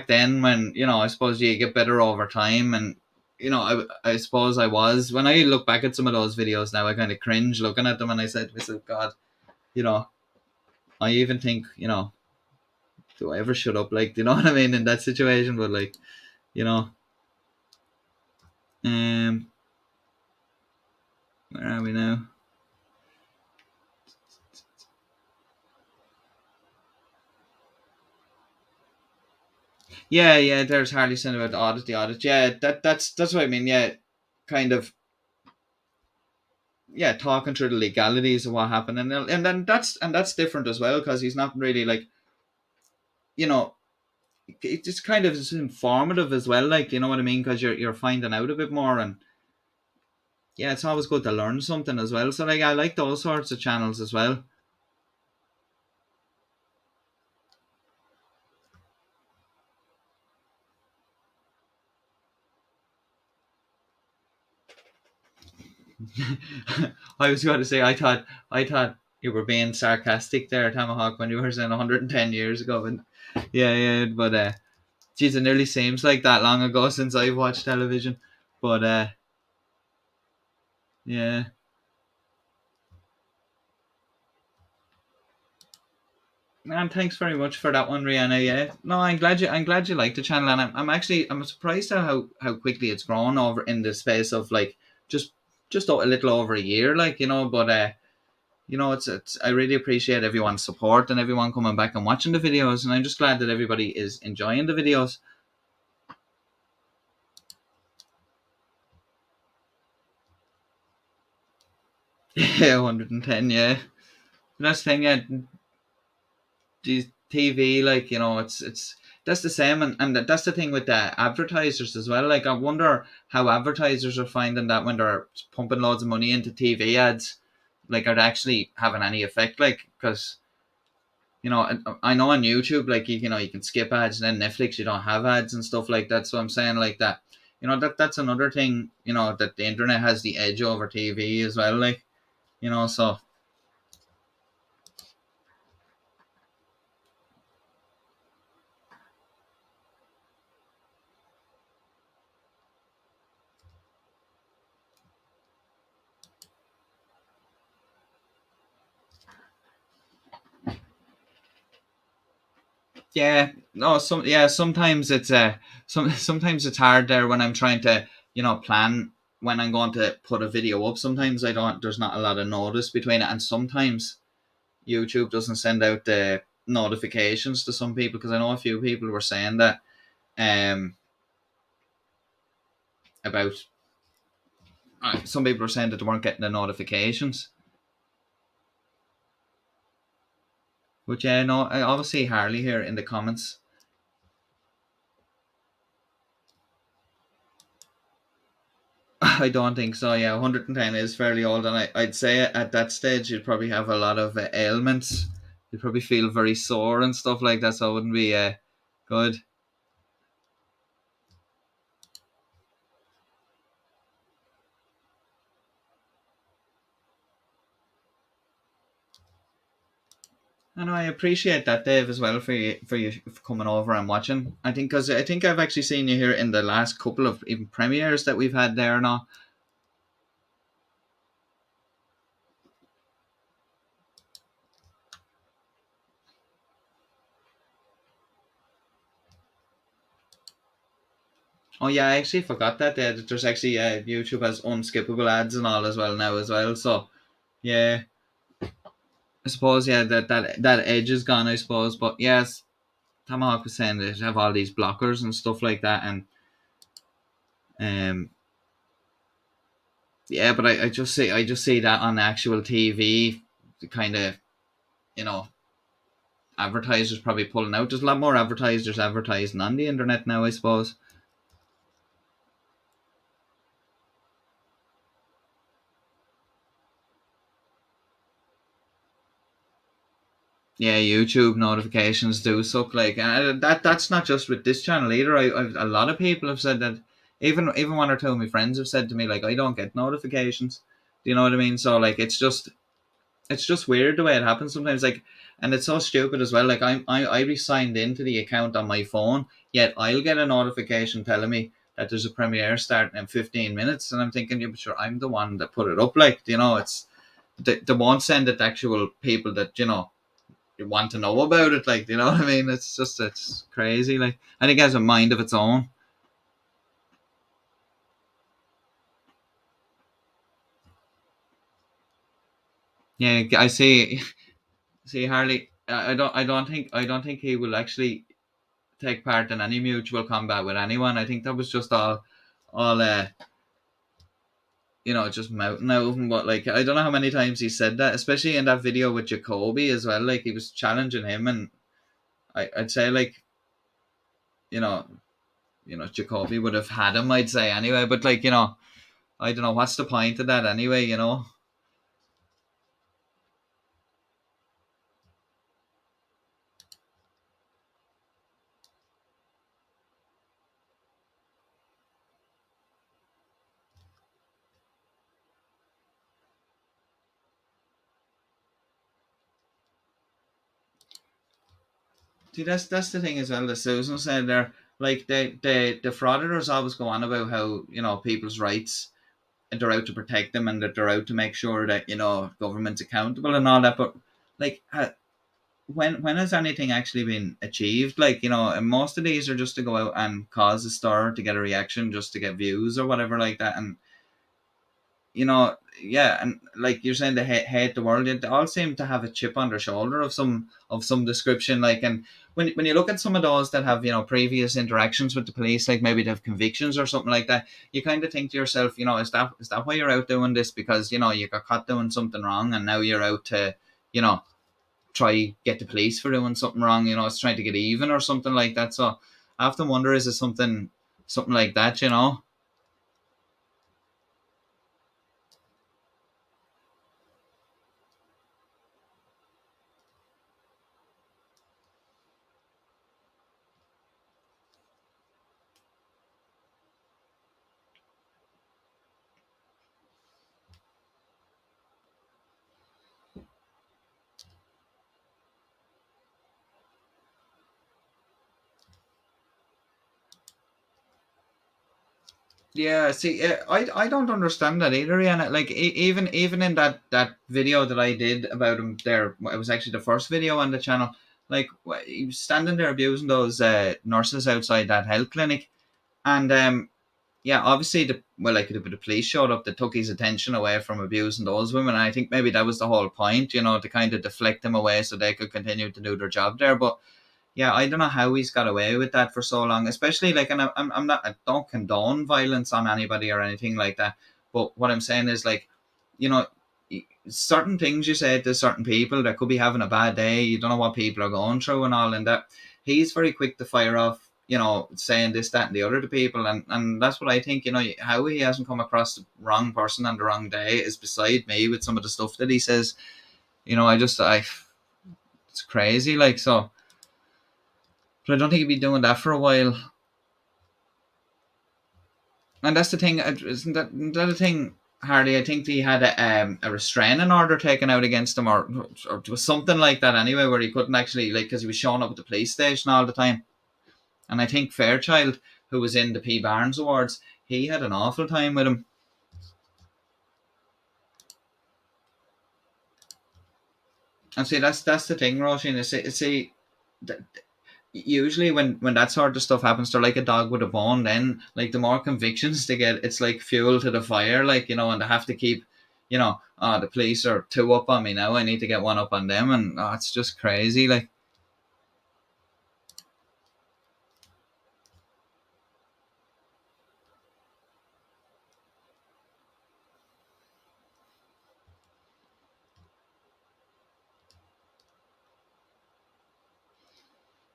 then, when I suppose you get better over time. And I suppose I was, when I look back at some of those videos now, I kind of cringe looking at them, and I said to myself, God, you know I even think, do I ever shut up, like, do you know what I mean, in that situation? But like, you know um where are we now? Yeah, there's Harley saying about the audit. Yeah, that's what I mean. Yeah, kind of, yeah, talking through the legalities of what happened. And then that's different as well, because he's not really like, you know it just kind of is informative as well, like, you know what I mean, because you're finding out a bit more. And yeah, it's always good to learn something as well. So like, I like those sorts of channels as well. I was going to say, I thought you were being sarcastic there, Tomahawk, when you were saying 110 years ago. And yeah, but geez, it nearly seems like that long ago since I've watched television. But yeah. And thanks very much for that one, Rihanna. Yeah, no, I'm glad you like the channel, and I'm surprised at how quickly it's grown over in the space of like just a little over a year, like, But it's I really appreciate everyone's support and everyone coming back and watching the videos, and I'm just glad that everybody is enjoying the videos. Yeah, 110. Yeah, that's the thing. Yeah, the TV, like, it's that's the same. And that's the thing with the advertisers as well. Like, I wonder how advertisers are finding that when they're pumping loads of money into TV ads. Like, are they actually having any effect? Like, because I know on YouTube, like, you can skip ads, and then Netflix you don't have ads and stuff like that. So I'm saying like that. That's another thing. That the internet has the edge over TV as well. Like, so. Yeah, no, sometimes it's sometimes it's hard there when I'm trying to, plan when I'm going to put a video up. Sometimes I don't there's not a lot of notice between it, and sometimes YouTube doesn't send out the notifications to some people, because I know a few people were saying that about some people were saying that they weren't getting the notifications. But yeah, no, I always see Harley here in the comments. I don't think so. Yeah, 110 is fairly old, and I'd say at that stage you'd probably have a lot of ailments. You'd probably feel very sore and stuff like that, so it wouldn't be good. And I appreciate that, Dave, as well, for you for coming over and watching. I think because I think I've actually seen you here in the last couple of even premieres that we've had there now. Oh yeah, I actually forgot that there's actually YouTube has unskippable ads and all as well now as well. So yeah, I suppose that edge is gone, I suppose. But yes, Tomahawk was saying they have all these blockers and stuff like that, and um yeah, but I just see that on actual TV, the kind of, you know advertisers probably pulling out. There's a lot more advertisers advertising on the internet now, I suppose. Yeah, YouTube notifications do suck. Like, that's not just with this channel either. A lot of people have said that. Even one or two of my friends have said to me, like, I don't get notifications. Do you know what I mean? So like, it's just weird the way it happens sometimes. Like, and it's so stupid as well. Like, I re-signed into the account on my phone, yet I'll get a notification telling me that there's a premiere starting in 15 minutes, and I'm thinking, yeah, but sure, I'm the one that put it up. Like, it's they won't send it to actual people that want to know about it. Like, you know what I mean? It's crazy. Like, I think it has a mind of its own. Yeah, I see. See, Harley. I don't think he will actually take part in any mutual combat with anyone. I think that was just all just mouthing out. But like, I don't know how many times he said that, especially in that video with Jacoby as well. Like, he was challenging him, and I'd say, like, you know, Jacoby would have had him, I'd say, anyway. But like, I don't know what's the point of that anyway. See, that's the thing as well that Susan said there. Like, the frauditors always go on about how, people's rights, and they're out to protect them, and that they're out to make sure that, government's accountable and all that. But like, when has anything actually been achieved? Like, and most of these are just to go out and cause a stir, to get a reaction, just to get views or whatever like that. And yeah, and like you're saying, they hate the world. They all seem to have a chip on their shoulder of some description. Like, and when you look at some of those that have, previous interactions with the police, like maybe they have convictions or something like that, you kind of think to yourself, is that why you're out doing this? Because you got caught doing something wrong, and now you're out to, try get the police for doing something wrong. It's trying to get even or something like that. So I often wonder, is it something like that? Yeah, see, I don't understand that either, and like, even in that video that I did about him there, it was actually the first video on the channel. Like, he was standing there abusing those nurses outside that health clinic, and yeah, obviously the police showed up that took his attention away from abusing those women. And I think maybe that was the whole point, to kind of deflect them away so they could continue to do their job there. But yeah, I don't know how he's got away with that for so long, especially like, and I'm not, I don't condone violence on anybody or anything like that. But what I'm saying is, like, you know, certain things you say to certain people that could be having a bad day, you don't know what people are going through and all, and that he's very quick to fire off, saying this, that, and the other to people, and that's what I think. How he hasn't come across the wrong person on the wrong day is beside me with some of the stuff that he says. It's crazy, like, so. But I don't think he'd be doing that for a while. And that's the thing, isn't that the thing, Hardy? I think he had a restraining order taken out against him, or it was something like that anyway, where he couldn't actually, like, because he was showing up at the police station all the time. And I think Fairchild, who was in the P. Barnes Awards, he had an awful time with him. And see, that's the thing, Roisin. See, usually when that sort of stuff happens, they're like a dog with a bone. Then, like, the more convictions they get, it's like fuel to the fire, like, and they have to keep, the police are two up on me now, I need to get one up on them, and it's just crazy, like.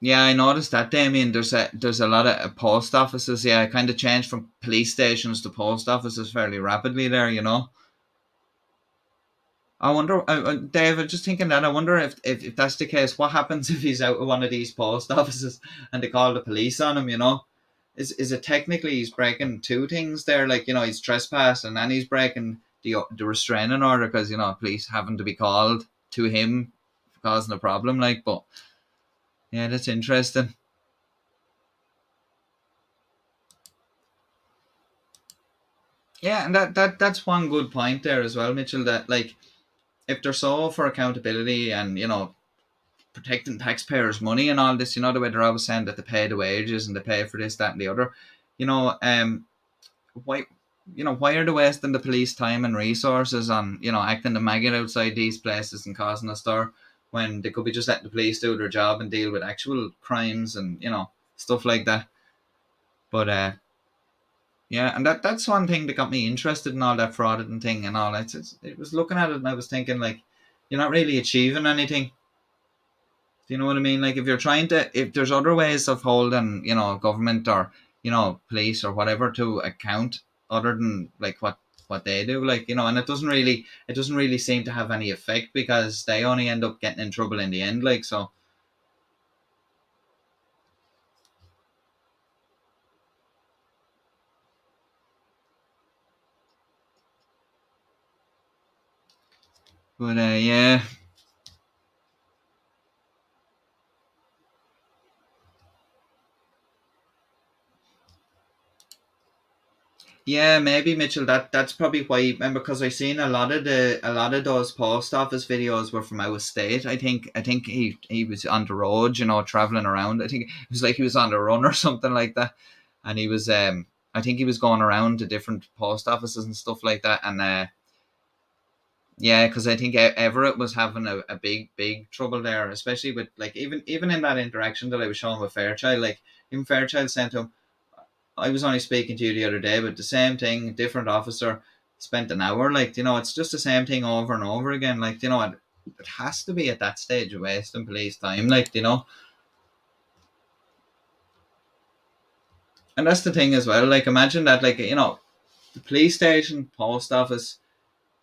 Yeah, I noticed that, Damien. There's a lot of post offices. Yeah, I kind of changed from police stations to post offices fairly rapidly there. I wonder, Dave, I'm just thinking that. I wonder if that's the case, what happens if he's out of one of these post offices and they call the police on him? Is it technically he's breaking two things there? Like, he's trespassing and he's breaking the restraining order because, police having to be called to him causing a problem, like, but yeah, that's interesting. Yeah, and that's one good point there as well, Mitchell, that, like, if they're so for accountability and, protecting taxpayers' money and all this, the way they're always saying that they pay the wages and they pay for this, that, and the other, why why are they wasting the police time and resources on, acting the maggot outside these places and causing a stir when they could be just letting the police do their job and deal with actual crimes and, stuff like that. But yeah, and that's one thing that got me interested in all that frauding thing and all that. It was looking at it and I was thinking, like, you're not really achieving anything. Do you know what I mean? Like, if there's other ways of holding, government or, police or whatever to account other than, like, what they do, like, and it doesn't really seem to have any effect because they only end up getting in trouble in the end, like, so. But yeah. Yeah, maybe, Mitchell. That's probably why. Remember, because I seen a lot of those post office videos were from out of state. I think he was on the road, traveling around. I think it was like he was on the run or something like that, and he was I think he was going around to different post offices and stuff like that, and yeah, because I think Everett was having a big trouble there, especially with, like, even in that interaction that I was showing with Fairchild, like, even Fairchild sent him, I was only speaking to you the other day, but the same thing, different officer, spent an hour. Like, it's just the same thing over and over again. Like, it has to be at that stage of wasting police time. Like, and that's the thing as well. Like, imagine that, like, the police station, post office,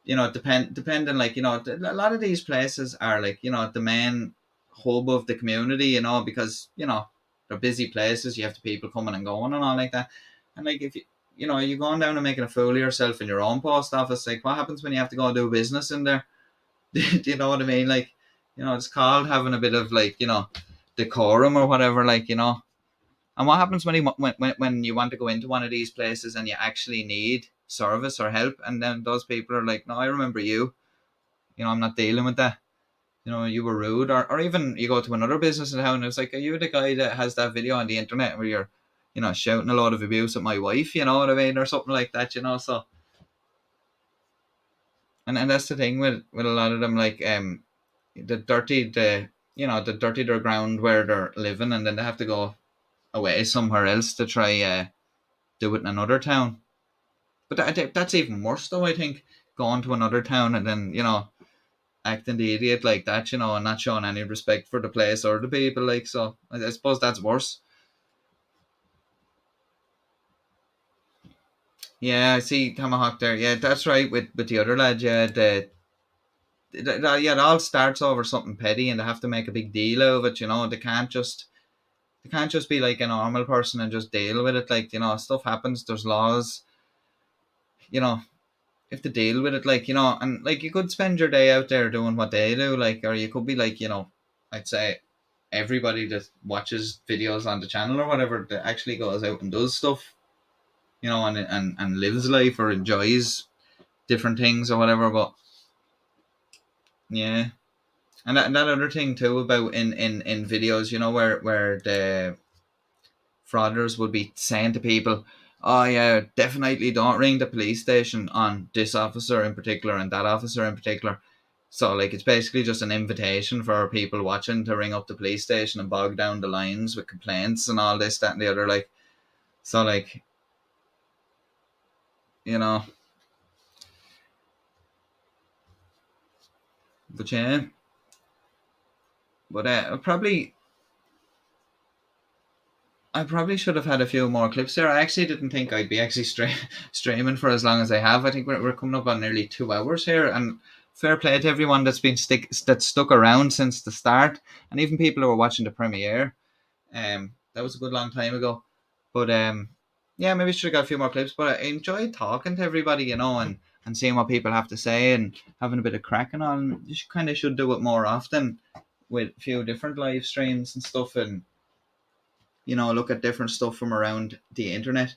depending, like, a lot of these places are, like, the main hub of the community, because, they're busy places, you have the people coming and going and all like that. And, like, if you're going down and making a fool of yourself in your own post office, like, what happens when you have to go and do business in there? Do you know what I mean? Like, it's called having a bit of, like, decorum or whatever, like, and what happens when you want to go into one of these places and you actually need service or help, and then those people are like, no, I remember you. I'm not dealing with that. you were rude, or even you go to another business in town and it's like, are you the guy that has that video on the internet where you're, shouting a lot of abuse at my wife, you know what I mean, or something like that, so. And that's the thing with a lot of them, like the dirty the dirty their ground where they're living, and then they have to go away somewhere else to try do it in another town. But that's even worse though, I think, going to another town and then acting the idiot like that, and not showing any respect for the place or the people, like, so I suppose that's worse. Yeah, I see Tomahawk there. Yeah, that's right, with the other lad. Yeah, yeah, it all starts over something petty, and they have to make a big deal of it. They can't just be like a normal person and just deal with it. Like, stuff happens. There's laws. You know, you have to deal with it. Like, and like you could spend your day out there doing what they do. Like, or you could be like, I'd say everybody that watches videos on the channel or whatever that actually goes out and does stuff. And lives life or enjoys different things or whatever. But yeah. And that other thing too about in videos, where the frauders would be saying to people, "Oh yeah, definitely don't ring the police station on this officer in particular and that officer in particular." So like it's basically just an invitation for people watching to ring up the police station and bog down the lines with complaints and all this, that, and the other. Like, so like, you know, but yeah, but I probably should have had a few more clips there. I actually didn't think I'd be actually streaming for as long as I have. I think we're coming up on nearly 2 hours here, and fair play to everyone that's stuck around since the start, and even people who were watching the premiere. That was a good long time ago, but yeah, maybe should have got a few more clips. But I enjoyed talking to everybody, and seeing what people have to say and having a bit of crack and all. And you should do it more often with a few different live streams and stuff, and look at different stuff from around the internet.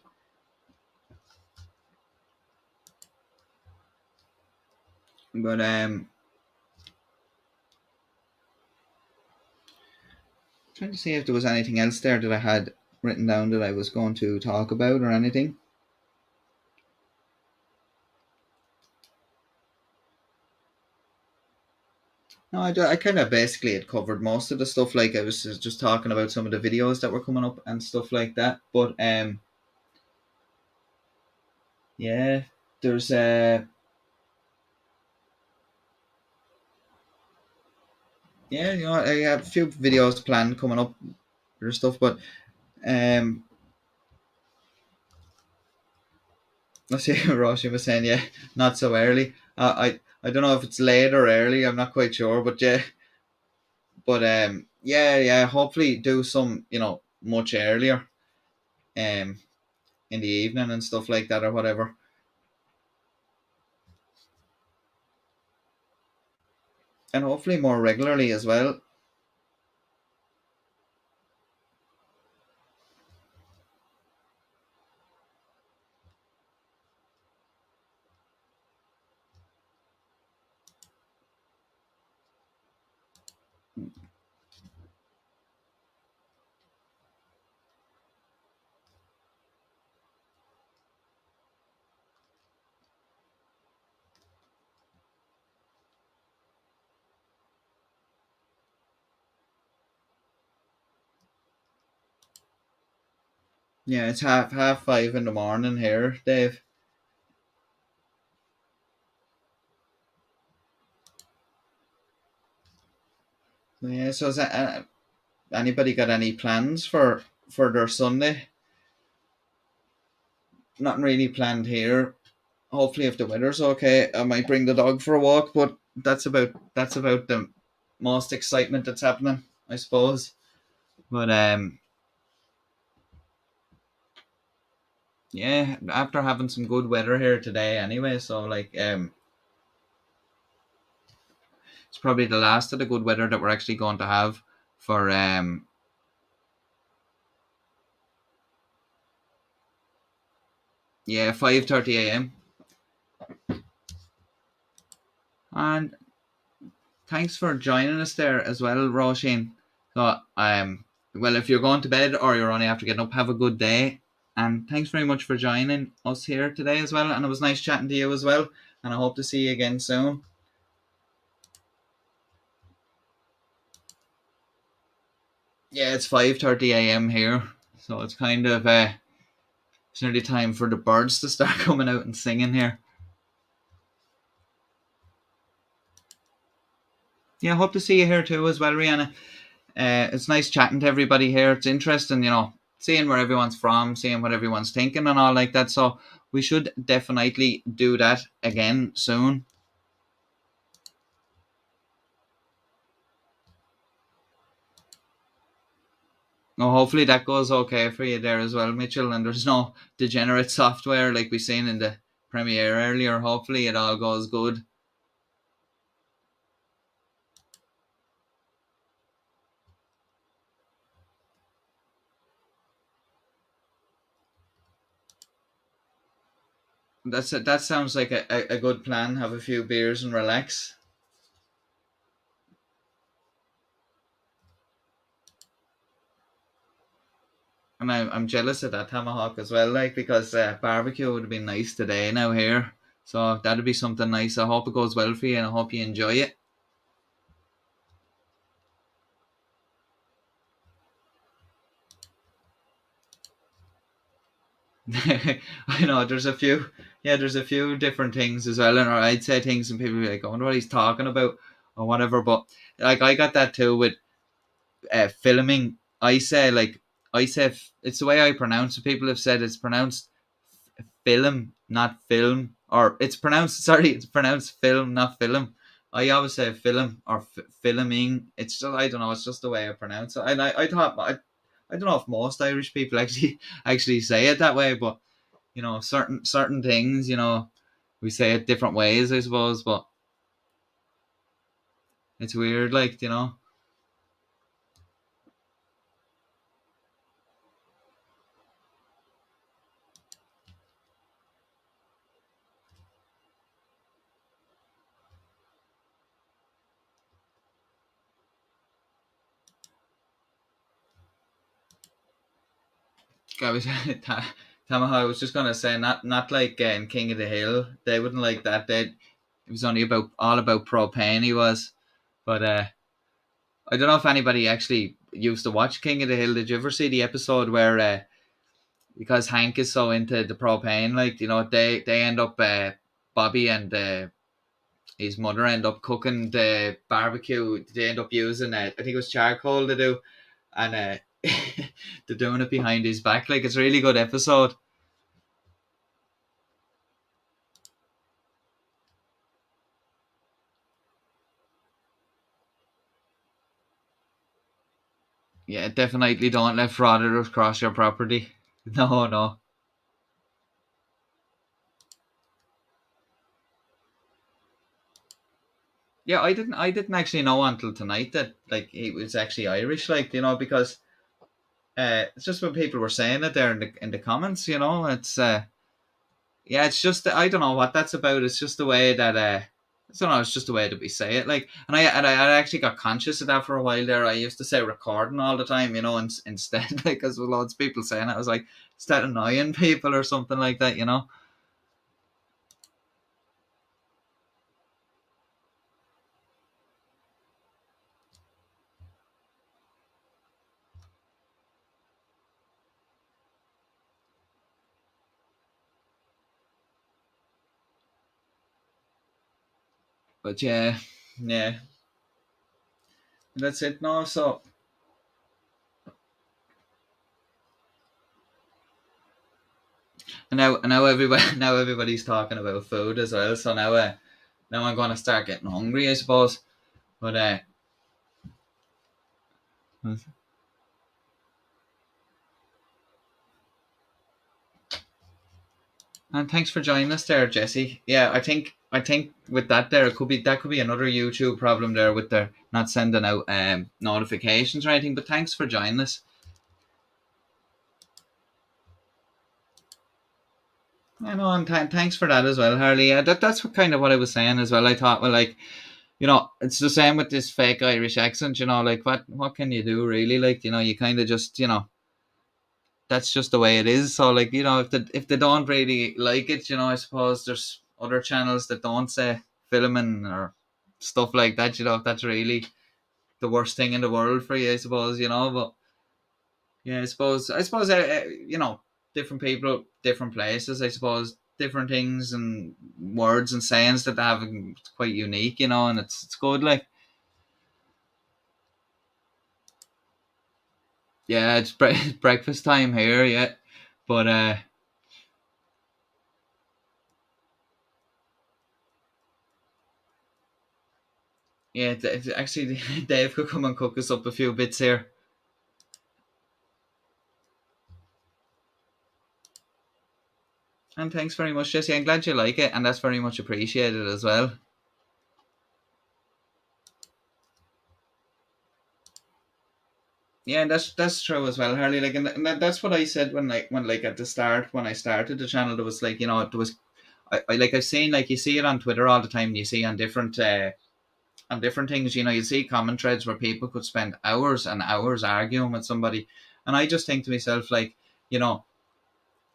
But trying to see if there was anything else there that I had written down that I was going to talk about or anything. No, I kind of basically had covered most of the stuff. Like I was just talking about some of the videos that were coming up and stuff like that. But yeah, there's yeah, I have a few videos planned coming up or stuff. But um, let's see, Roshi was saying, yeah, not so early. I don't know if it's late or early. I'm not quite sure, but yeah. But yeah, hopefully do some, much earlier, um, in the evening and stuff like that or whatever, and hopefully more regularly as well. Yeah, it's half 5 in the morning here, Dave. Yeah, so is that, anybody got any plans for their Sunday? Nothing really planned here. Hopefully, if the weather's okay, I might bring the dog for a walk. But that's about the most excitement that's happening, I suppose. But yeah, after having some good weather here today, anyway. So like it's probably the last of the good weather that we're actually going to have for yeah, 5:30 a.m. And thanks for joining us there as well, Roisin. So, well, if you're going to bed or you're only after getting up, have a good day. And thanks very much for joining us here today as well. And it was nice chatting to you as well. And I hope to see you again soon. Yeah, it's 5:30 a.m. here, so it's kind of it's nearly time for the birds to start coming out and singing here. Yeah, hope to see you here too as well, Rihanna. It's nice chatting to everybody here. It's interesting, seeing where everyone's from, seeing what everyone's thinking and all like that. So we should definitely do that again soon. No, hopefully that goes okay for you there as well, Mitchell. And there's no degenerate software like we seen in the premiere earlier. Hopefully it all goes good. That sounds like a good plan. Have a few beers and relax. And I'm jealous of that tomahawk as well, like, because barbecue would have been nice today now here. So that'd be something nice. I hope it goes well for you and I hope you enjoy it. I know there's a few different things as well, and I'd say things and people be like, I wonder what he's talking about or whatever. But like I got that too with filming. I say it's the way I pronounce it. People have said it's pronounced film, not film, or it's pronounced film, not film. I always say film or filming. It's just I don't know. It's just the way I pronounce it. And I thought I don't know if most Irish people actually say it that way, but certain things, we say it different ways, I suppose. But it's weird, like. I was Tamaha, I was just gonna say not like in King of the Hill. They wouldn't like that. It was only all about propane. He was, but I don't know if anybody actually used to watch King of the Hill. Did you ever see the episode where because Hank is so into the propane, like they end up Bobby and his mother end up cooking the barbecue. They end up using I think it was charcoal to do, and they're doing it behind his back. Like it's a really good episode. Yeah, definitely don't let fraudsters cross your property. No, no. Yeah, I didn't actually know until tonight that like he was actually Irish, like because it's just when people were saying it there in the comments, it's yeah, it's just I don't know what that's about. It's just the way that I don't know. It's just the way that we say it. Like, and I actually got conscious of that for a while there. I used to say recording all the time, instead, like, because with loads of people saying it, I was like, is that annoying people or something like that. But yeah, yeah, that's it. No, so and now everybody now everybody's talking about food as well. So now I'm gonna start getting hungry, I suppose. But and thanks for joining us there, Jesse. Yeah, I think with that there, it could be another YouTube problem there with the not sending out notifications or anything. But thanks for joining us. I know, and thanks for that as well, Harley. Yeah, that's what I was saying as well. I thought, well, like, it's the same with this fake Irish accent. Like what can you do really? Like you kind of just that's just the way it is. So like if they don't really like it, I suppose there's other channels that don't say filming or stuff like that. If that's really the worst thing in the world for you, I suppose. But yeah, I suppose different people, different places. I suppose different things and words and sayings that they have it's quite unique. And it's good. Like yeah, it's breakfast time here. Yeah, but yeah, actually, Dave could come and cook us up a few bits here. And thanks very much, Jesse. I'm glad you like it, and that's very much appreciated as well. Yeah, and that's true as well, Harley. Like, and that's what I said when at the start when I started the channel. There was there was I like I've seen like you see it on Twitter all the time. And you see on different things. You see comment threads where people could spend hours and hours arguing with somebody, and I just think to myself like you know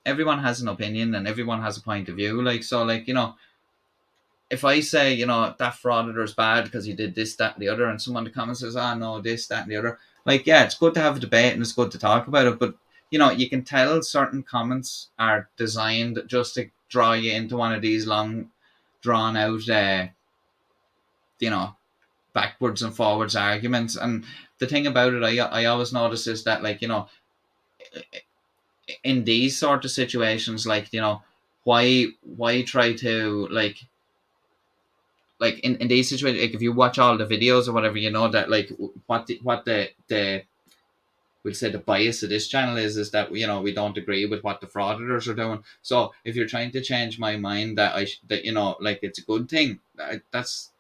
everyone has an opinion and everyone has a point of view. Like so, like if I say, that frauditor is bad because he did this, that, and the other, and someone in the comments says, oh, no, this, that, and the other, like, yeah, it's good to have a debate and it's good to talk about it. But, you can tell certain comments are designed just to draw you into one of these long, drawn out, you know, backwards and forwards arguments. And the thing about it, I always notice is that, like, in these sort of situations, like, why try to, like in these situations, like if you watch all the videos or whatever, you know that like what the we'll say the bias of this channel is that we don't agree with what the frauditors are doing. So if you're trying to change my mind that that like it's a good thing, that's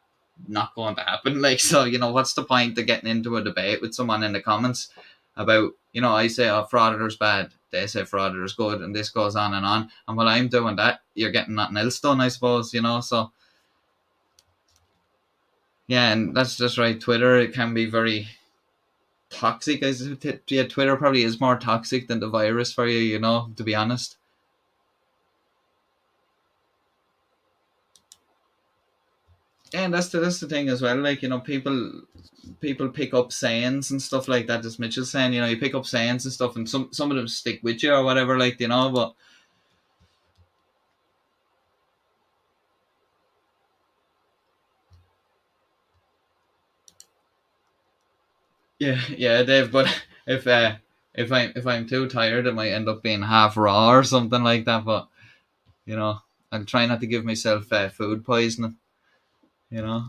not going to happen. Like so, what's the point of getting into a debate with someone in the comments about I say frauditor's bad, they say frauditor's good, and this goes on, and while I'm doing that, you're getting nothing else done, I suppose. So yeah, and that's just right. Twitter, it can be very toxic. Yeah, Twitter probably is more toxic than the virus for you, to be honest. Yeah, and that's the thing as well. Like, people pick up sayings and stuff like that, as Mitchell's saying, you pick up sayings and stuff, and some of them stick with you or whatever, like, but yeah, Dave, but if I'm too tired, it might end up being half raw or something like that. But you know, I'll try not to give myself food poisoning. You know.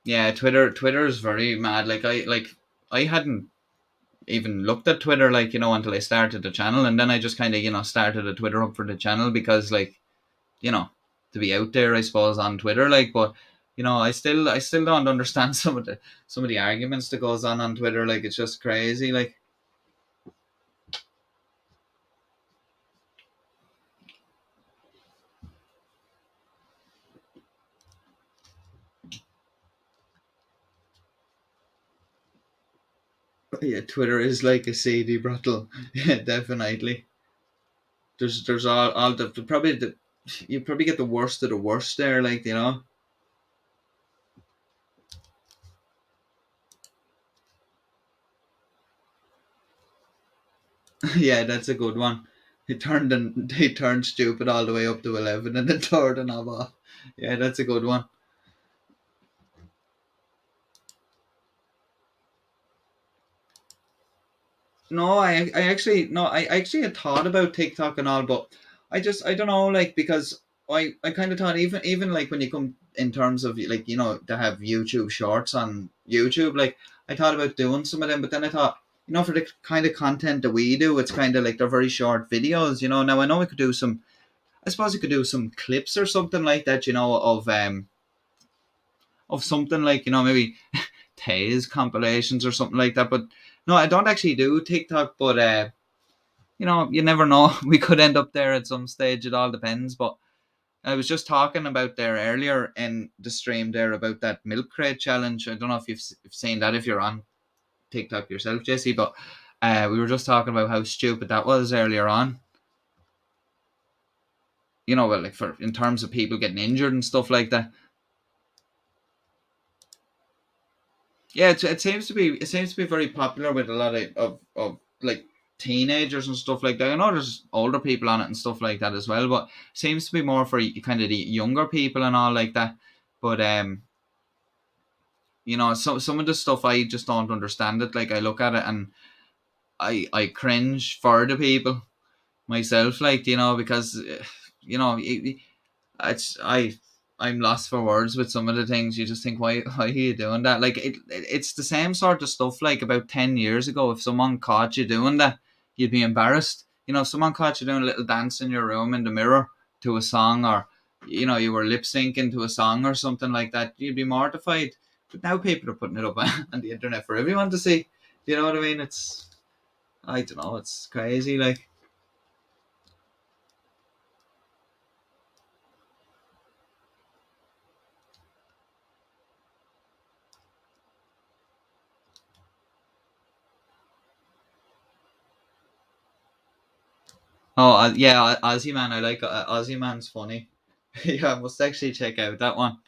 Yeah, Twitter is very mad. I hadn't even looked at Twitter until I started the channel, and then I just kind of started a Twitter up for the channel because you know to be out there, I suppose, on Twitter. But I still don't understand some of the arguments that goes on Twitter. Like, it's just crazy. Like, yeah, Twitter is like a seedy brothel. Yeah, definitely. There's all the you probably get the worst of the worst there. Yeah, that's a good one. He turned stupid all the way up to 11 and then tore the knob off. Yeah, that's a good one. No, I actually had thought about TikTok and all, but I don't know, like, because I kind of thought, even like when you come in terms of to have YouTube shorts on YouTube, like, I thought about doing some of them, but then I thought, for the kind of content that we do, it's kind of like they're very short videos. Now I know we could do some. I suppose we could do some clips or something like that. Of something like maybe Tay's compilations or something like that. But no, I don't actually do TikTok. But you never know. We could end up there at some stage. It all depends. But I was just talking about there earlier in the stream there about that milk crate challenge. I don't know if you've seen that if you're on TikTok yourself, Jesse, but we were just talking about how stupid that was earlier on. Well, like for in terms of people getting injured and stuff like that. Yeah, it seems to be very popular with a lot of like teenagers and stuff like that. I know there's older people on it and stuff like that as well, but seems to be more for kind of the younger people and all like that. But some of the stuff I just don't understand it. Like I look at it and I cringe for the people myself, like because it's I'm lost for words with some of the things. You just think, why are you doing that? Like it's the same sort of stuff. Like about 10 years ago, if someone caught you doing that, you'd be embarrassed. If someone caught you doing a little dance in your room in the mirror to a song, or you were lip syncing to a song or something like that, you'd be mortified. But now people are putting it up on the internet for everyone to see. You know what I mean? I don't know. It's crazy. Like. Oh, yeah, Aussie Man. I like Aussie Man's funny. Yeah, I must actually check out that one.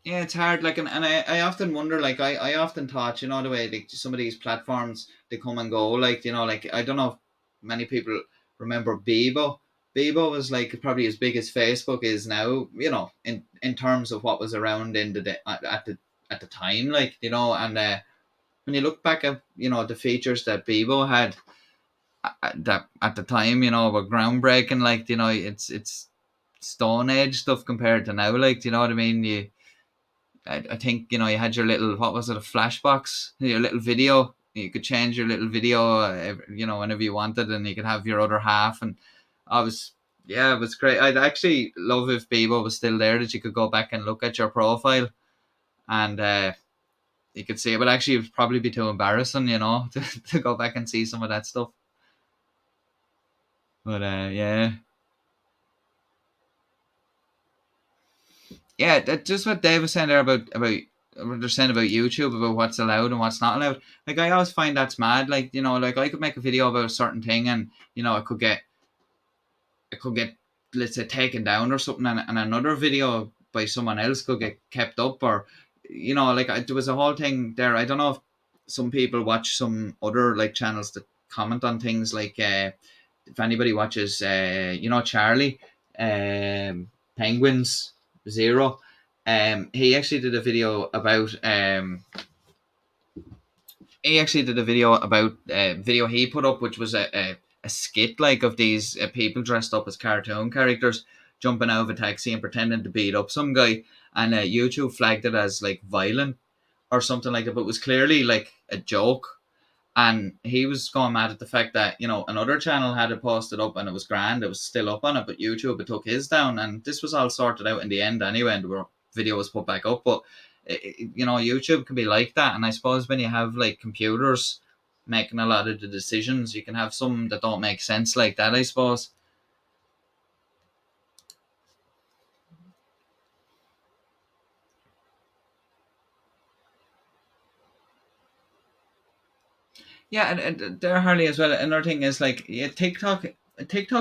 Yeah, it's hard. Like, and I often wonder. Like, I often thought, the way like some of these platforms they come and go. Like, like I don't know if many people remember Bebo. Bebo was like probably as big as Facebook is now. In terms of what was around in at the time. Like, and when you look back at the features that Bebo had that at the time, were groundbreaking. Like, it's Stone Age stuff compared to now. Like, do you know what I mean? I think you had your little, what was it, a flashbox, your little video. You could change your little video, whenever you wanted, and you could have your other half. And I was, yeah, it was great. I'd actually love if Bebo was still there, that you could go back and look at your profile, and you could see it. But actually, it would probably be too embarrassing, to go back and see some of that stuff. But yeah. Yeah, that's just what Dave was saying there about what they're saying about YouTube, about what's allowed and what's not allowed. Like I always find that's mad. Like like I could make a video about a certain thing, and it could get let's say taken down or something, and another video by someone else could get kept up, or like there was a whole thing there. I don't know if some people watch some other like channels that comment on things like if anybody watches Charlie, Penguins Zero. He actually did a video about video he put up, which was a skit like of these people dressed up as cartoon characters jumping out of a taxi and pretending to beat up some guy, and YouTube flagged it as like violent or something like that, but it was clearly like a joke. And he was going mad at the fact that another channel had it posted up and it was grand, it was still up on it, but YouTube it took his down, and this was all sorted out in the end anyway, and the video was put back up. But YouTube can be like that, and I suppose when you have like computers making a lot of the decisions, you can have some that don't make sense like that, I suppose. Yeah, and there Harley as well. Another thing is like, yeah, TikTok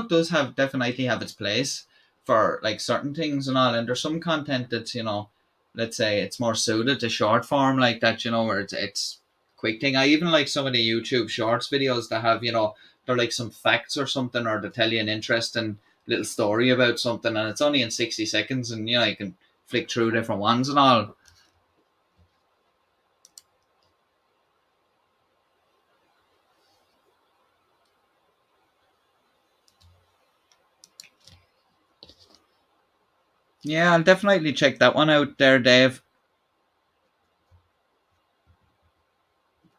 does definitely have its place for like certain things and all. And there's some content that's let's say it's more suited to short form like that. Where it's quick thing. I even like some of the YouTube Shorts videos that have they're like some facts or something, or they tell you an interesting little story about something, and it's only in 60 seconds, and you can flick through different ones and all. Yeah, I'll definitely check that one out there, Dave.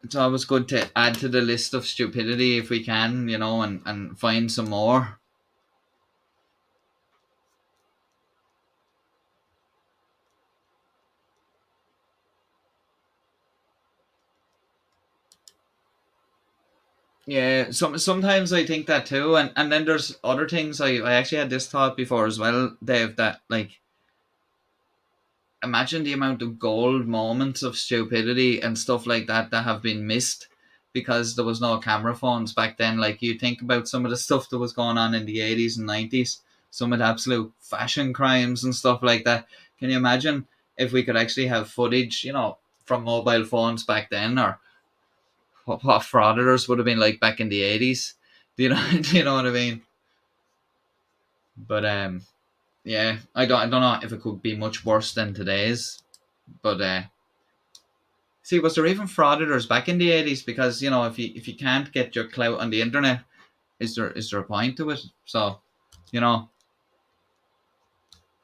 It's always good to add to the list of stupidity if we can, and find some more. Yeah, sometimes I think that too, and then there's other things. I actually had this thought before as well, Dave, that like imagine the amount of gold moments of stupidity and stuff like that have been missed because there was no camera phones back then. Like you think about some of the stuff that was going on in the 80s and 90s, some of the absolute fashion crimes and stuff like that. Can you imagine if we could actually have footage, from mobile phones back then, or what frauditors would have been like back in the 80s? Do you know? Do you know what I mean? But yeah, I don't know if it could be much worse than today's. But see, was there even frauditors back in the 80s? Because if you can't get your clout on the internet, is there a point to it? So, you know,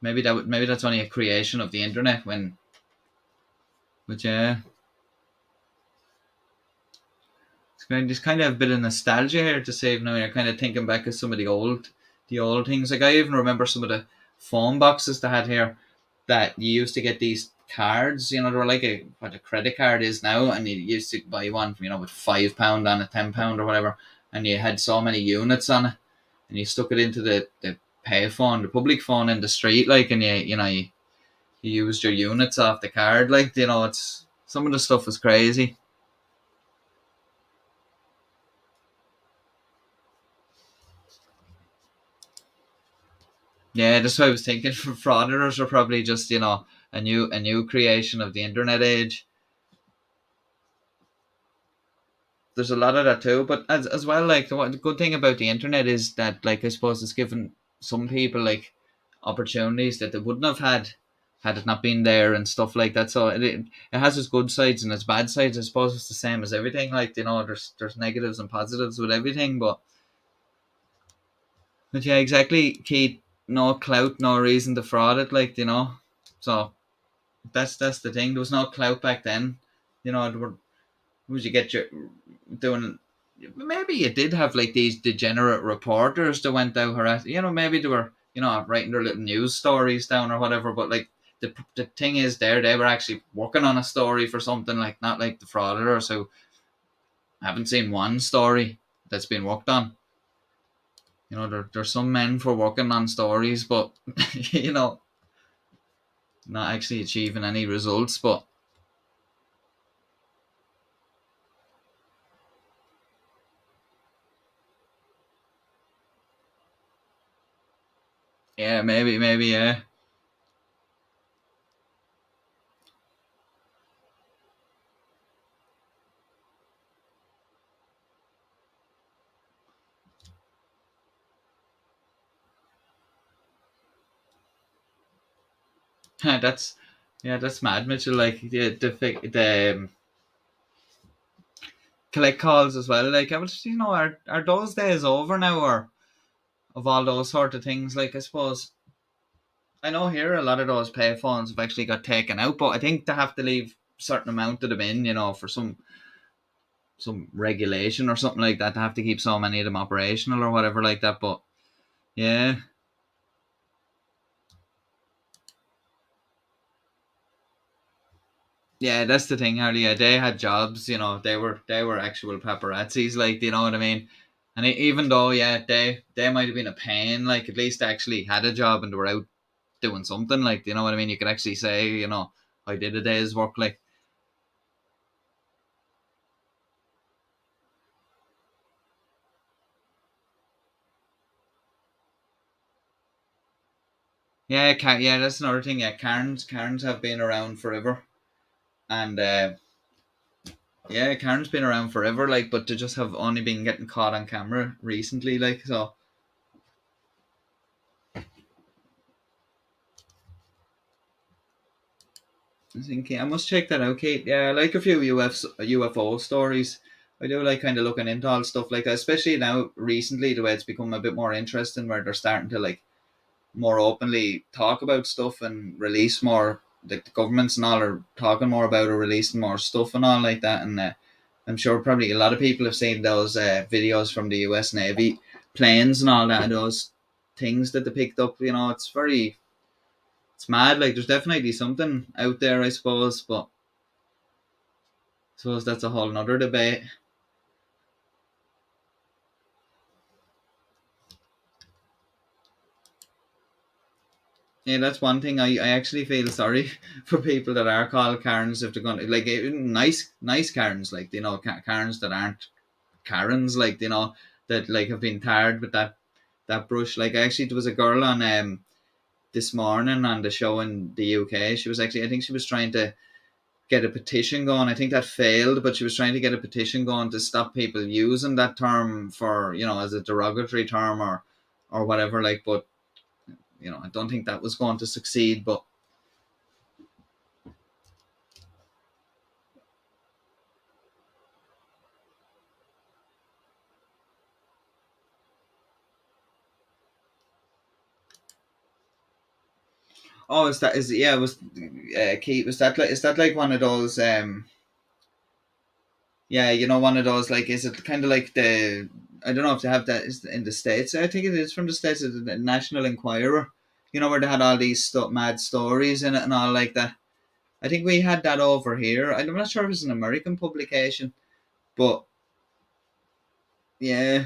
maybe that's only a creation of the internet. But yeah, just kind of a bit of nostalgia here to save now. You're kind of thinking back of some of the old things. Like I even remember some of the phone boxes they had here that you used to get these cards. They were like what a credit card is now, and you used to buy one, with £5 on it, £10 or whatever, and you had so many units on it, and you stuck it into the pay phone, the public phone in the street, like, and you used your units off the card, like, it's some of the stuff was crazy. Yeah, that's what I was thinking. Frauditors are probably just a new creation of the internet age. There's a lot of that too, but as well, like the good thing about the internet is that, like, I suppose it's given some people like opportunities that they wouldn't have had it not been there and stuff like that. So it has its good sides and its bad sides. I suppose it's the same as everything. Like, there's negatives and positives with everything, but yeah, exactly, Keith. No clout, no reason to fraud it. Like, so that's the thing. There was no clout back then. There were, would you get your doing? Maybe you did have like these degenerate reporters that went out harassing. Maybe they were writing their little news stories down or whatever. But like the thing is, they were actually working on a story for something, like not like the frauditors who haven't seen one story that's been worked on. There's some men for working on stories, but not actually achieving any results. But yeah, maybe yeah. that's that's mad, Mitchell. Like the collect calls as well. Like, I was, are those days over now, or of all those sort of things? Like, I suppose I know here a lot of those payphones have actually got taken out, but I think they have to leave a certain amount of them in, for some regulation or something like that. They have to keep so many of them operational or whatever like that. But yeah. Yeah, that's the thing, Harley. Yeah, they had jobs. They were actual paparazzis. Like, you know what I mean? And even though, yeah, they might have been a pain. Like, at least they actually had a job and they were out doing something. Like, you know what I mean? You could actually say, I did a day's work. Like, yeah, yeah, that's another thing. Yeah, Karens have been around forever, and yeah, Karen's been around forever. Like, but they just have only been getting caught on camera recently. Like, so I think, yeah, I must check that out, Kate. Yeah, I like a few UFO stories. I do like kind of looking into all stuff like that, especially now recently the way it's become a bit more interesting, where they're starting to like more openly talk about stuff and release more. Like the governments and all are talking more about or releasing more stuff and all like that. And I'm sure probably a lot of people have seen those videos from the US Navy planes and all that. Those things that they picked up. It's mad. Like there's definitely something out there, I suppose. But I suppose that's a whole nother debate. Yeah, that's one thing. I actually feel sorry for people that are called Karens if they're going to like nice Karens, like Karens that aren't Karens, like that like have been tarred with that brush. Like actually, there was a girl on this morning on the show in the UK. She was actually, I think she was trying to get a petition going. I think that failed, but she was trying to get a petition going to stop people using that term for as a derogatory term or whatever. Like, but I don't think that was going to succeed. But oh, was Keith? Is that like one of those? Yeah, one of those, like, is it kind of like I don't know if they have that is in the States. I think it is from the States. It's the National Enquirer. Where they had all these mad stories in it and all like that. I think we had that over here. I'm not sure if it's an American publication, but yeah.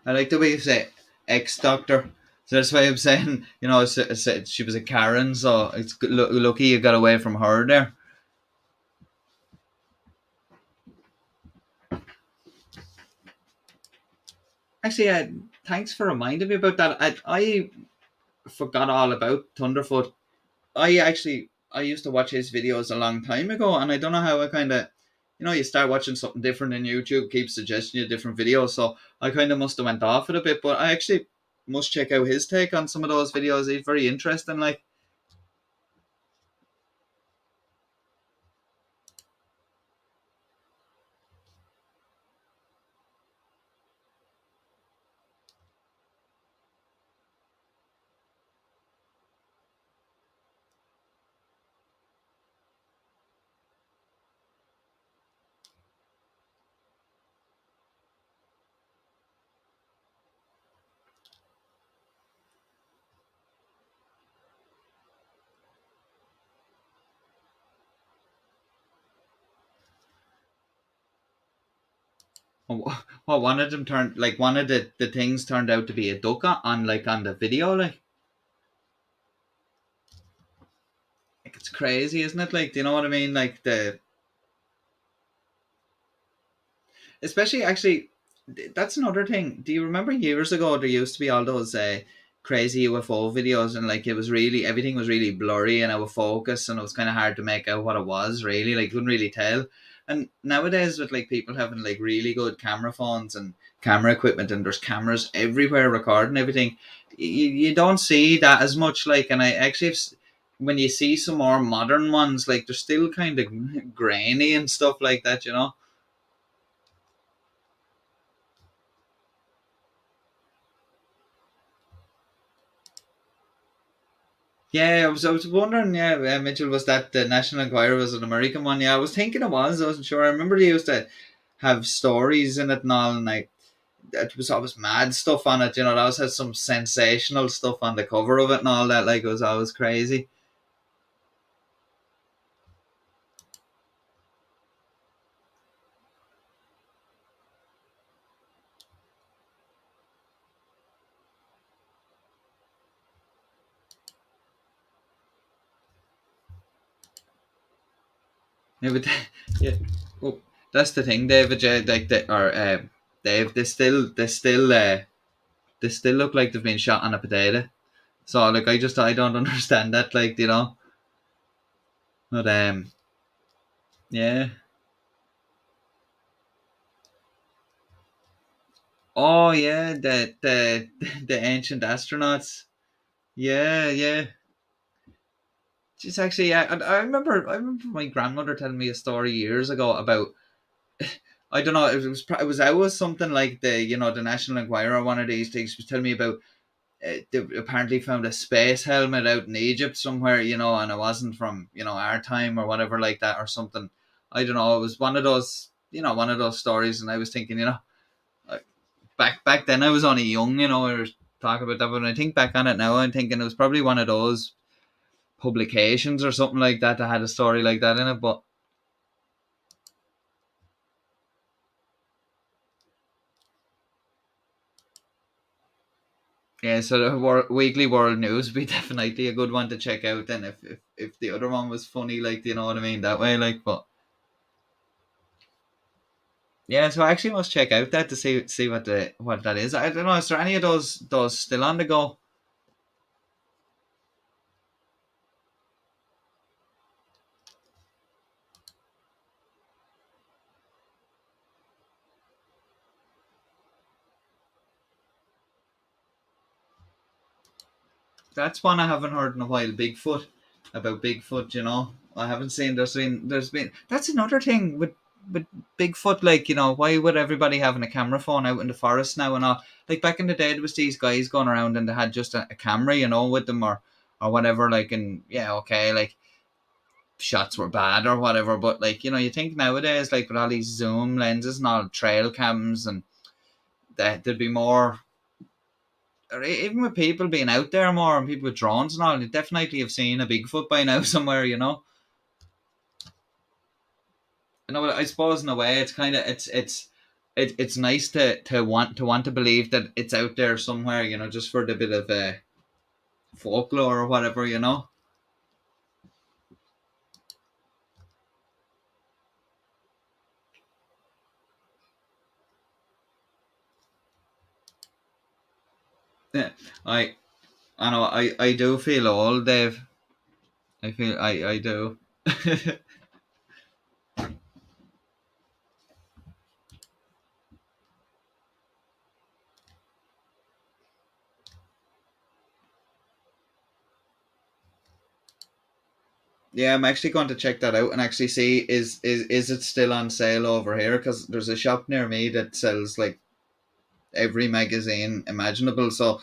I like the way you say ex-doctor. So that's why I'm saying, she was a Karen, so it's lucky you got away from her there. Actually, thanks for reminding me about that. I forgot all about Thunderfoot. I used to watch his videos a long time ago, and I don't know how I kind of, you start watching something different in YouTube, keeps suggesting you different videos, so I kind of must have went off it a bit, but I actually must check out his take on some of those videos. He's very interesting, like. What one of them turned, like, one of the things turned out to be a duck on the video, like it's crazy, isn't it? Like, do you know what I mean? Like especially actually, that's another thing. Do you remember years ago there used to be all those crazy UFO videos, and like it was really, everything was really blurry and out of focus, and it was kind of hard to make out what it was really, like couldn't really tell. And nowadays with like people having like really good camera phones and camera equipment, and there's cameras everywhere recording everything, you don't see that as much. Like, and I actually when you see some more modern ones, like they're still kind of grainy and stuff like that. Yeah, I was wondering. Yeah, Mitchell, was that the National Enquirer was an American one? Yeah, I was thinking it was. I wasn't sure. I remember they used to have stories in it and all, and like it was always mad stuff on it. It always had some sensational stuff on the cover of it and all that. Like it was always crazy. Yeah, but yeah, well, that's the thing, David. Yeah, like Dave, they still look like they've been shot on a potato. So like, I don't understand that. Like, but yeah. Oh yeah, the ancient astronauts. Yeah, yeah. It's actually, yeah. I remember my grandmother telling me a story years ago about I don't know. It was always something like the National Enquirer. One of these things was telling me about. They apparently found a space helmet out in Egypt somewhere, and it wasn't from our time or whatever like that or something. I don't know. It was one of those stories, and I was thinking, like, back then I was only young, we were talking about that. But when I think back on it now, I'm thinking it was probably one of those publications or something like that that had a story like that in it. But yeah, so the weekly world news would be definitely a good one to check out. Then if the other one was funny, like, you know what I mean, that way, like. But yeah, so I actually must check out that to see what that is. I don't know. Is there any of those still on the go? That's one I haven't heard in a while. Bigfoot. I haven't seen. There's been. That's another thing with Bigfoot. Like, why would everybody having a camera phone out in the forest now and all? Like back in the day, there was these guys going around and they had just a camera, with them or whatever. Like, and yeah, okay, like shots were bad or whatever. But like, you think nowadays, like with all these zoom lenses and all trail cams, and that there'd be more, or even with people being out there more and people with drones and all, you definitely have seen a Bigfoot by now somewhere. But I suppose in a way it's kind of it's nice to want to believe that it's out there somewhere, just for the bit of folklore or whatever. Yeah, I know I do feel old, Dave. I do. Yeah, I'm actually going to check that out and actually see is it still on sale over here, because there's a shop near me that sells like every magazine imaginable. So,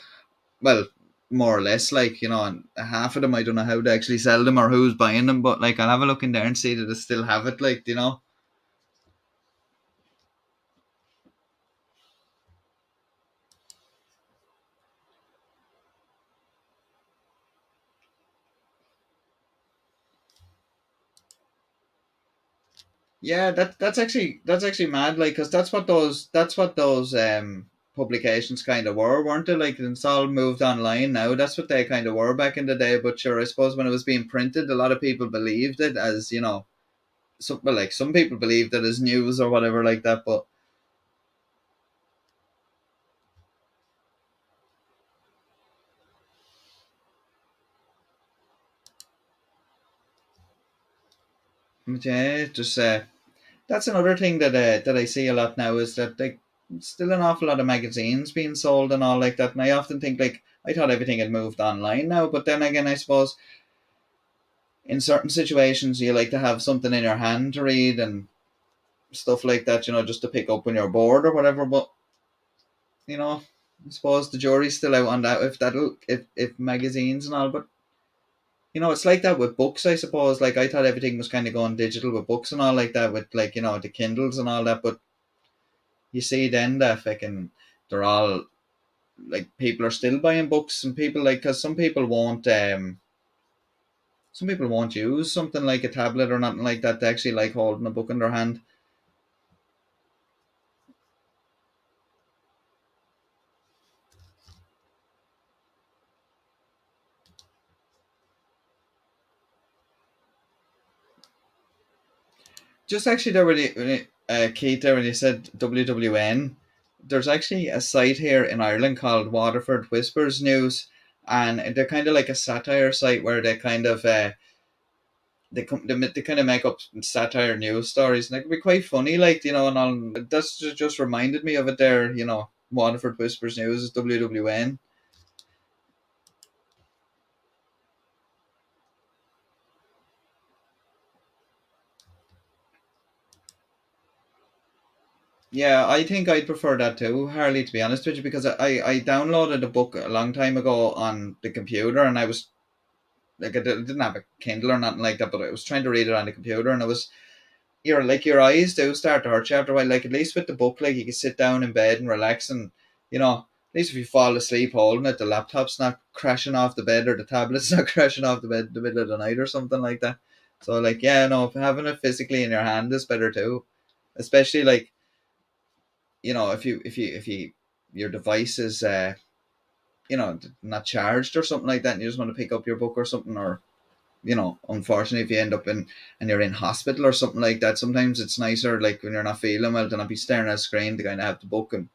well, more or less, like, and half of them I don't know how to actually sell them or who's buying them, but like I'll have a look in there and see that they still have it, like. Yeah, that's actually mad, like, because that's what those publications kind of weren't they? Like, it's all moved online now. That's what they kind of were back in the day. But sure, I suppose when it was being printed, a lot of people believed it as, some people believed it as news or whatever like that. But yeah, just that's another thing that I see a lot now, is that, like, still an awful lot of magazines being sold and all like that. And I often think, like, I thought everything had moved online now, but then again, I suppose in certain situations you like to have something in your hand to read and stuff like that, just to pick up when you're bored or whatever. But I suppose the jury's still out on that, if magazines and all. But it's like that with books, I suppose. Like, I thought everything was kind of going digital with books and all like that, with, like, the Kindles and all that. But you see then that fucking they're all, like, people are still buying books, and people, like, because some people won't use something like a tablet or nothing like that. They actually like holding a book in their hand. Just actually there, Keith, there, when you said WWN, there's actually a site here in Ireland called Waterford Whispers News, and they're kind of like a satire site where they kind of they kind of make up satire news stories, and it can be quite funny, like, and all. That's just reminded me of it there. Waterford Whispers News is WWN. Yeah, I think I'd prefer that too, Harley, to be honest with you, because I downloaded a book a long time ago on the computer, and I was like, didn't have a Kindle or nothing like that, but I was trying to read it on the computer, and it was your eyes do start to hurt you after a while. Like, at least with the book, like, you can sit down in bed and relax, and at least if you fall asleep holding it, the laptop's not crashing off the bed, or the tablet's not crashing off the bed in the middle of the night or something like that. So, like, yeah, no, having it physically in your hand is better too, especially like, if you your device is not charged or something like that, and you just want to pick up your book or something, or unfortunately, if you end up in and you're in hospital or something like that, sometimes it's nicer, like, when you're not feeling well, to not be staring at a screen, to kind of have the book and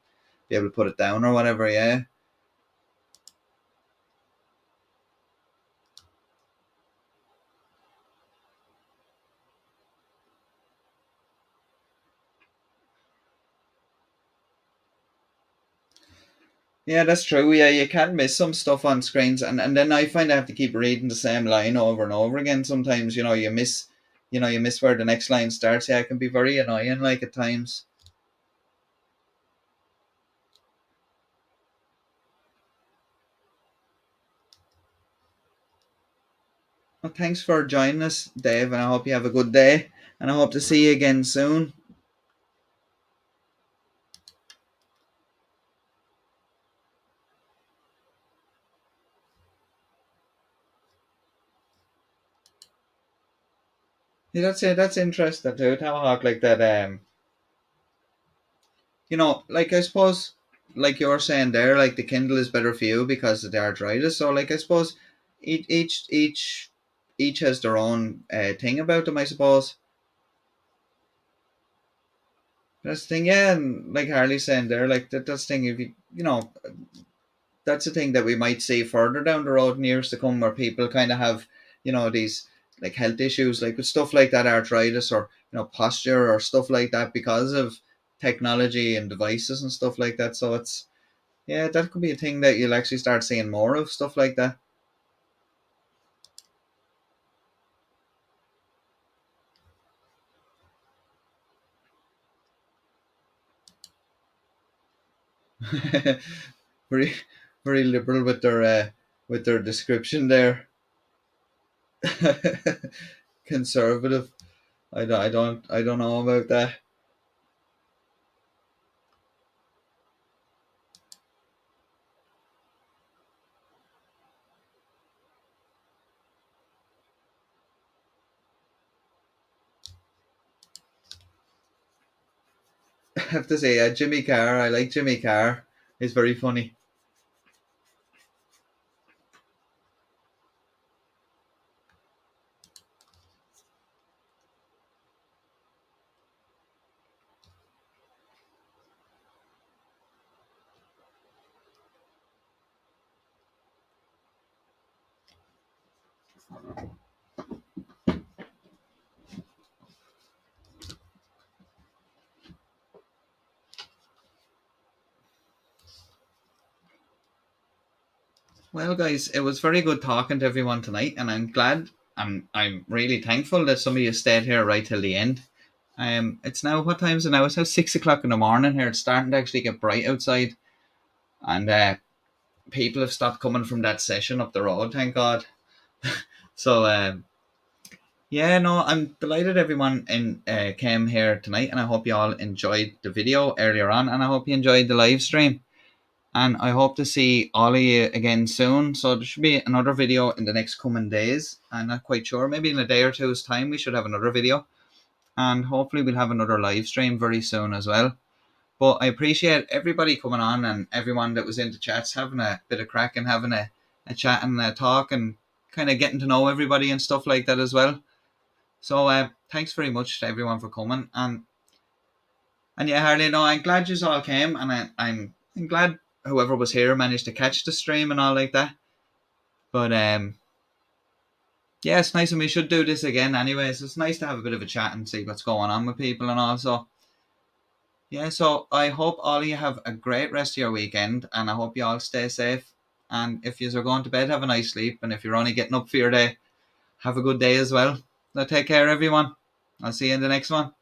be able to put it down or whatever. Yeah. Yeah, that's true. Yeah, you can miss some stuff on screens, and then I find I have to keep reading the same line over and over again. Sometimes, you miss where the next line starts. Yeah, it can be very annoying, like, at times. Well, thanks for joining us, Dave, and I hope you have a good day, and I hope to see you again soon. Yeah, that's it. That's interesting too. Tomahawk, like that. Like, I suppose, like you're saying there, like, the Kindle is better for you because of the arthritis. So, like, I suppose each has their own thing about them, I suppose. That's the thing, yeah. And like Harley's saying there, like, that's the thing. If that's the thing that we might see further down the road in years to come, where people kind of have, these, like, health issues, like with stuff like that, arthritis, or posture or stuff like that, because of technology and devices and stuff like that. So it's, yeah, that could be a thing that you'll actually start seeing more of, stuff like that. very, very liberal with their description there. Conservative. I don't know about that. I have to say, Jimmy Carr. I like Jimmy Carr. He's very funny. Well, guys, it was very good talking to everyone tonight, and I'm glad. I'm really thankful that some of you stayed here right till the end. It's now, what time is it now? It's now 6 o'clock in the morning here. It's starting to actually get bright outside, and people have stopped coming from that session up the road. Thank God. So, yeah, no, I'm delighted everyone came here tonight, and I hope you all enjoyed the video earlier on, and I hope you enjoyed the live stream. And I hope to see all of you again soon. So there should be another video in the next coming days. I'm not quite sure. Maybe in a day or two's time we should have another video. And hopefully we'll have another live stream very soon as well. But I appreciate everybody coming on, and everyone that was in the chats, having a bit of crack and having a chat and a talk, and kind of getting to know everybody and stuff like that as well. So thanks very much to everyone for coming. And yeah, Harley, no, I'm glad you all came, and I'm glad whoever was here managed to catch the stream and all like that. But yeah, it's nice, and we should do this again anyway. So it's nice to have a bit of a chat and see what's going on with people and all. So yeah, so I hope all of you have a great rest of your weekend, and I hope you all stay safe. And if you are going to bed, have a nice sleep. And if you're only getting up for your day, have a good day as well. So take care, everyone. I'll see you in the next one.